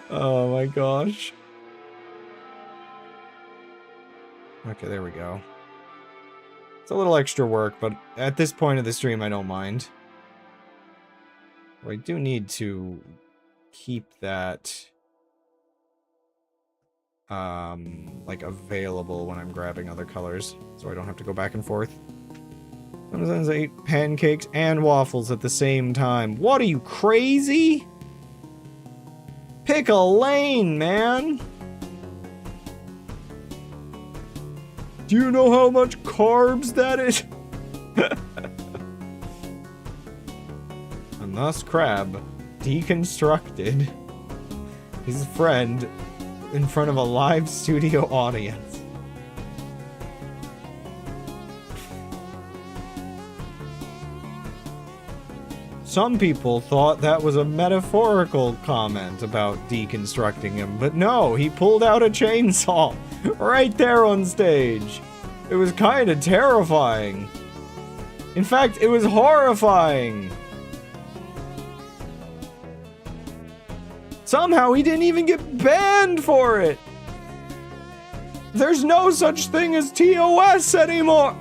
Oh my gosh. Okay, there we go. It's a little extra work, but at this point of the stream, I don't mind. I do need to keep that like available when I'm grabbing other colors, so I don't have to go back and forth. Sometimes I eat pancakes and waffles at the same time. What are you, crazy? Pick a lane, man. Do you know how much carbs that is? And thus Crab deconstructed his friend in front of a live studio audience. Some people thought that was a metaphorical comment about deconstructing him, but no, he pulled out a chainsaw right there on stage. It was kinda terrifying. In fact, it was horrifying. Somehow he didn't even get banned for it! There's no such thing as TOS anymore!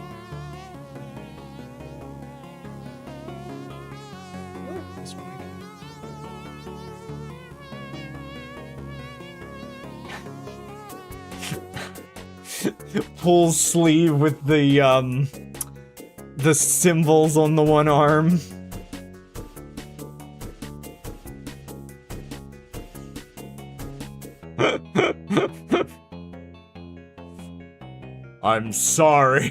Full sleeve with the symbols on the one arm. I'm sorry.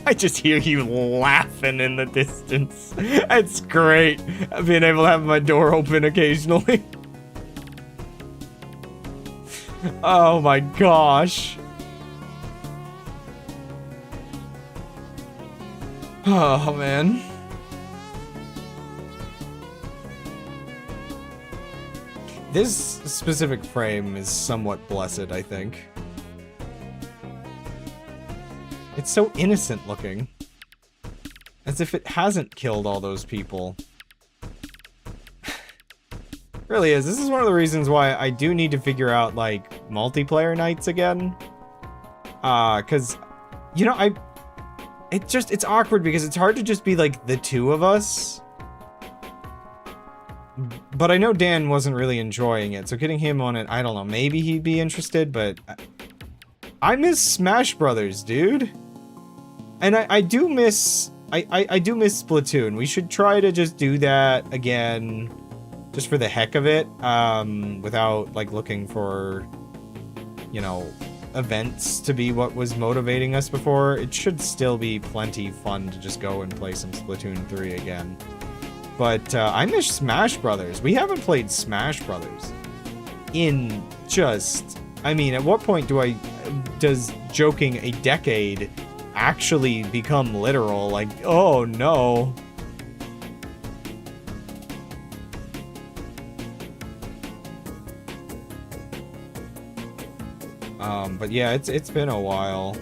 I just hear you laughing in the distance. It's great being able to have my door open occasionally. Oh my gosh. Oh man. This specific frame is somewhat blessed, I think. It's so innocent looking. As if it hasn't killed all those people. Really is. This is one of the reasons why I do need to figure out, like, multiplayer nights again. Cause, you know, it's awkward because it's hard to just be, like, the two of us. But I know Dan wasn't really enjoying it, so getting him on it, I don't know, maybe he'd be interested, but... I miss Smash Brothers, dude. And I do miss... I do miss Splatoon. We should try to just do that again... just for the heck of it, without, like, looking for, you know, events to be what was motivating us before. It should still be plenty fun to just go and play some Splatoon 3 again. but I miss Smash Brothers. We haven't played Smash Brothers in just... I mean, at what point does joking a decade actually become literal? Like, oh no. But yeah, it's been a while.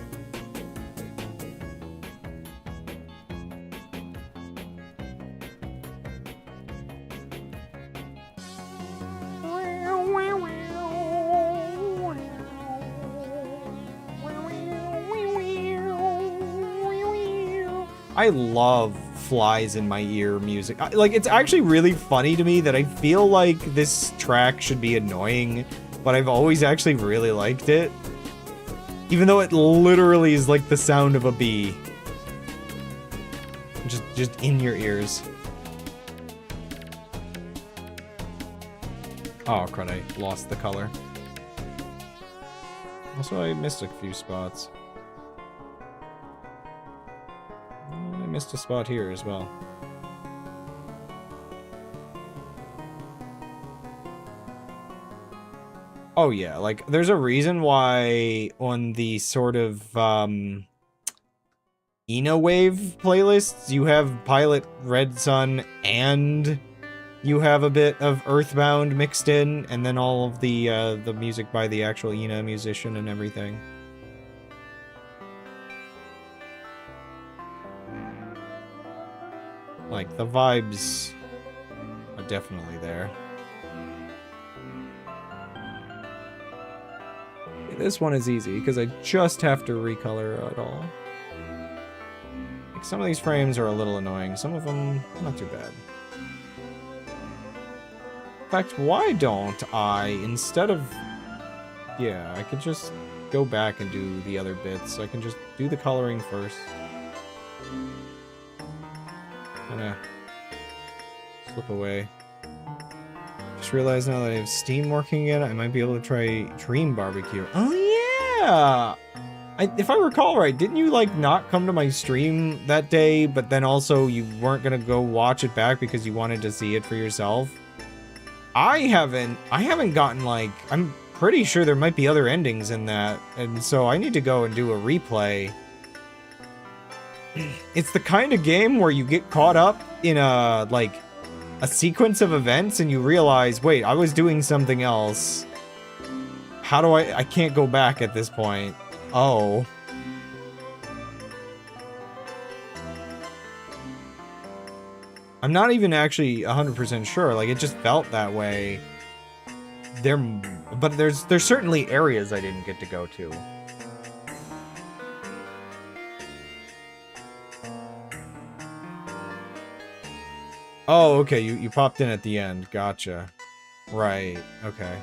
I love flies in my ear music. Like, it's actually really funny to me that I feel like this track should be annoying, but I've always actually really liked it. Even though it literally is like the sound of a bee. Just in your ears. Oh, crud, I lost the color. Also, I missed a few spots. I missed a spot here as well. Oh yeah, like, there's a reason why on the sort of, Ina Wave playlists, you have Pilot Red Sun and you have a bit of Earthbound mixed in, and then all of the music by the actual Ina musician and everything. Like, the vibes are definitely there. This one is easy, because I just have to recolor it all. Like, some of these frames are a little annoying, some of them not too bad. In fact, why don't I, instead of... Yeah, I could just go back and do the other bits. I can just do the coloring first. Kinda slip away. Just realized now that I have Steam working again, I might be able to try Dream Barbecue. Oh yeah! If I recall right, didn't you like not come to my stream that day, but then also you weren't gonna go watch it back because you wanted to see it for yourself? I haven't gotten like, I'm pretty sure there might be other endings in that, and so I need to go and do a replay. It's the kind of game where you get caught up in a, like, a sequence of events and you realize, wait, I was doing something else. How do I can't go back at this point. Oh. I'm not even actually 100% sure, like, it just felt that way. But there's certainly areas I didn't get to go to. Oh, okay, you popped in at the end. Gotcha. Right, okay.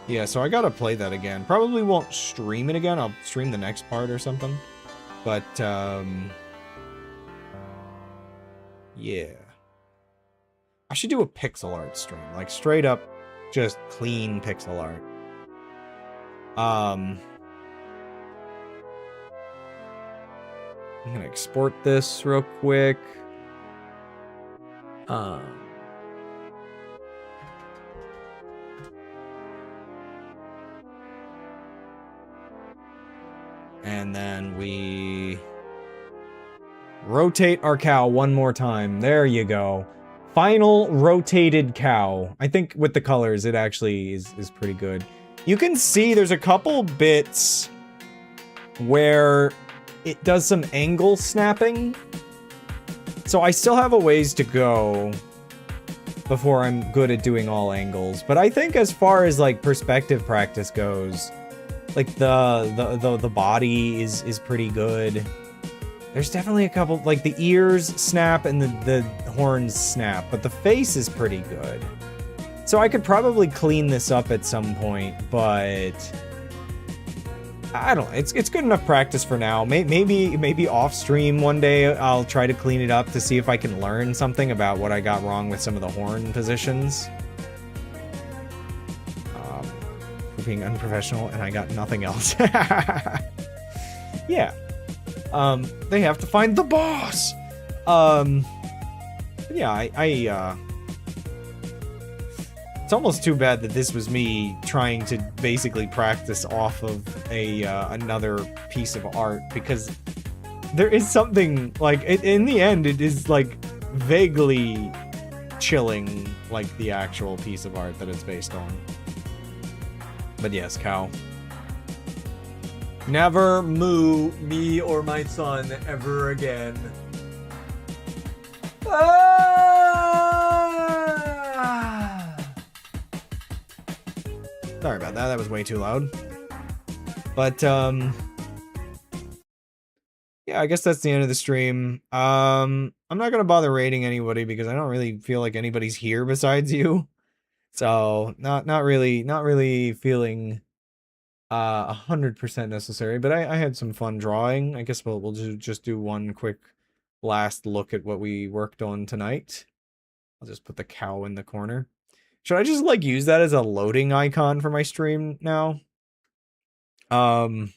Yeah, so I gotta play that again. Probably won't stream it again. I'll stream the next part or something. But, yeah. I should do a pixel art stream. Like, straight up, just clean pixel art. I'm gonna export this real quick. And then we rotate our cow one more time. There you go. Final rotated cow. I think with the colors, it actually is pretty good. You can see there's a couple bits where it does some angle snapping. So I still have a ways to go before I'm good at doing all angles. But I think as far as like perspective practice goes, like the body is pretty good. There's definitely a couple, like the ears snap and the horns snap, but the face is pretty good. So I could probably clean this up at some point, but I don't know. It's good enough practice for now. Maybe off stream one day I'll try to clean it up to see if I can learn something about what I got wrong with some of the horn positions. For being unprofessional, and I got nothing else. yeah. They have to find the boss. Yeah, it's almost too bad that this was me trying to basically practice off of another piece of art, because there is something, like, in the end, it is, like, vaguely chilling, like, the actual piece of art that it's based on. But yes, cow. Never moo me or my son ever again. Sorry about that, that was way too loud. But, yeah, I guess that's the end of the stream. I'm not gonna bother rating anybody because I don't really feel like anybody's here besides you. So, not really feeling 100% necessary, but I had some fun drawing. I guess we'll just do one quick last look at what we worked on tonight. I'll just put the cow in the corner. Should I just, like, use that as a loading icon for my stream now? But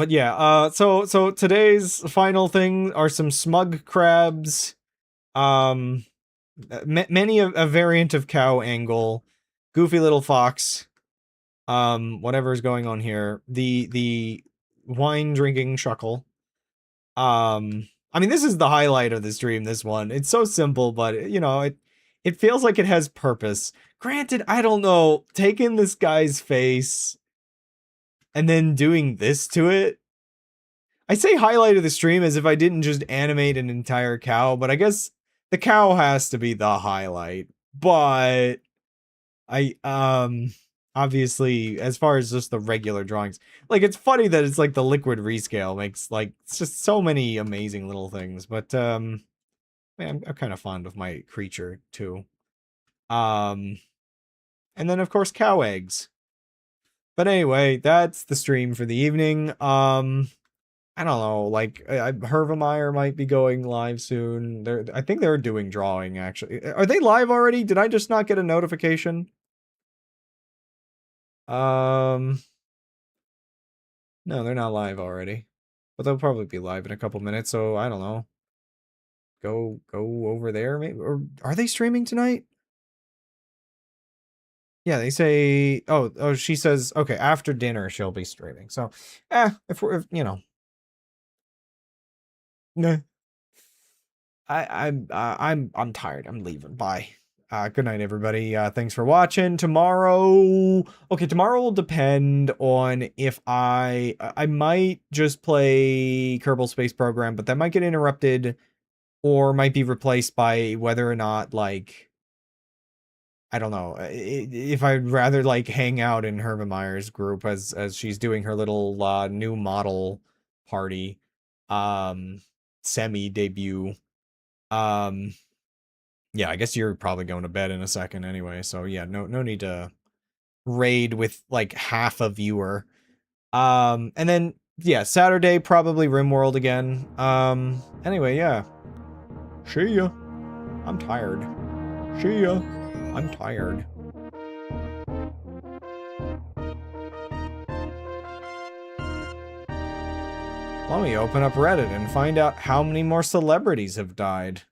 yeah, so today's final thing are some smug crabs. Many a variant of cow angle, goofy little fox. Whatever's going on here. The wine drinking chuckle. I mean, this is the highlight of the stream, this one. It's so simple, but, you know, it feels like it has purpose. Granted, I don't know, taking this guy's face and then doing this to it. I say highlight of the stream as if I didn't just animate an entire cow, but I guess the cow has to be the highlight. But obviously, as far as just the regular drawings, like, it's funny that it's like the liquid rescale makes, like, it's just so many amazing little things. But man, I'm kind of fond of my creature too. And then of course cow eggs. But anyway, that's the stream for the evening. I don't know, like, Hervemeyer might be going live soon. I think they're doing drawing, actually. Are they live already? Did I just not get a notification? No, they're not live already. But they'll probably be live in a couple minutes, so I don't know. Go over there, maybe? Or are they streaming tonight? Yeah, they say... Oh, she says, okay, after dinner she'll be streaming. So, if you know... Nah. I'm tired. I'm leaving. Bye. Good night, everybody. Thanks for watching. Tomorrow will depend on if I might just play Kerbal Space Program, but that might get interrupted or might be replaced by whether or not, like, I don't know, if I'd rather, like, hang out in Hervemeyer's group as she's doing her little new model party semi debut. Yeah, I guess you're probably going to bed in a second anyway, so yeah, no need to raid with, like, half a viewer. And then, yeah, Saturday, probably RimWorld again. Anyway, yeah. See ya. I'm tired. See ya. I'm tired. Let me open up Reddit and find out how many more celebrities have died.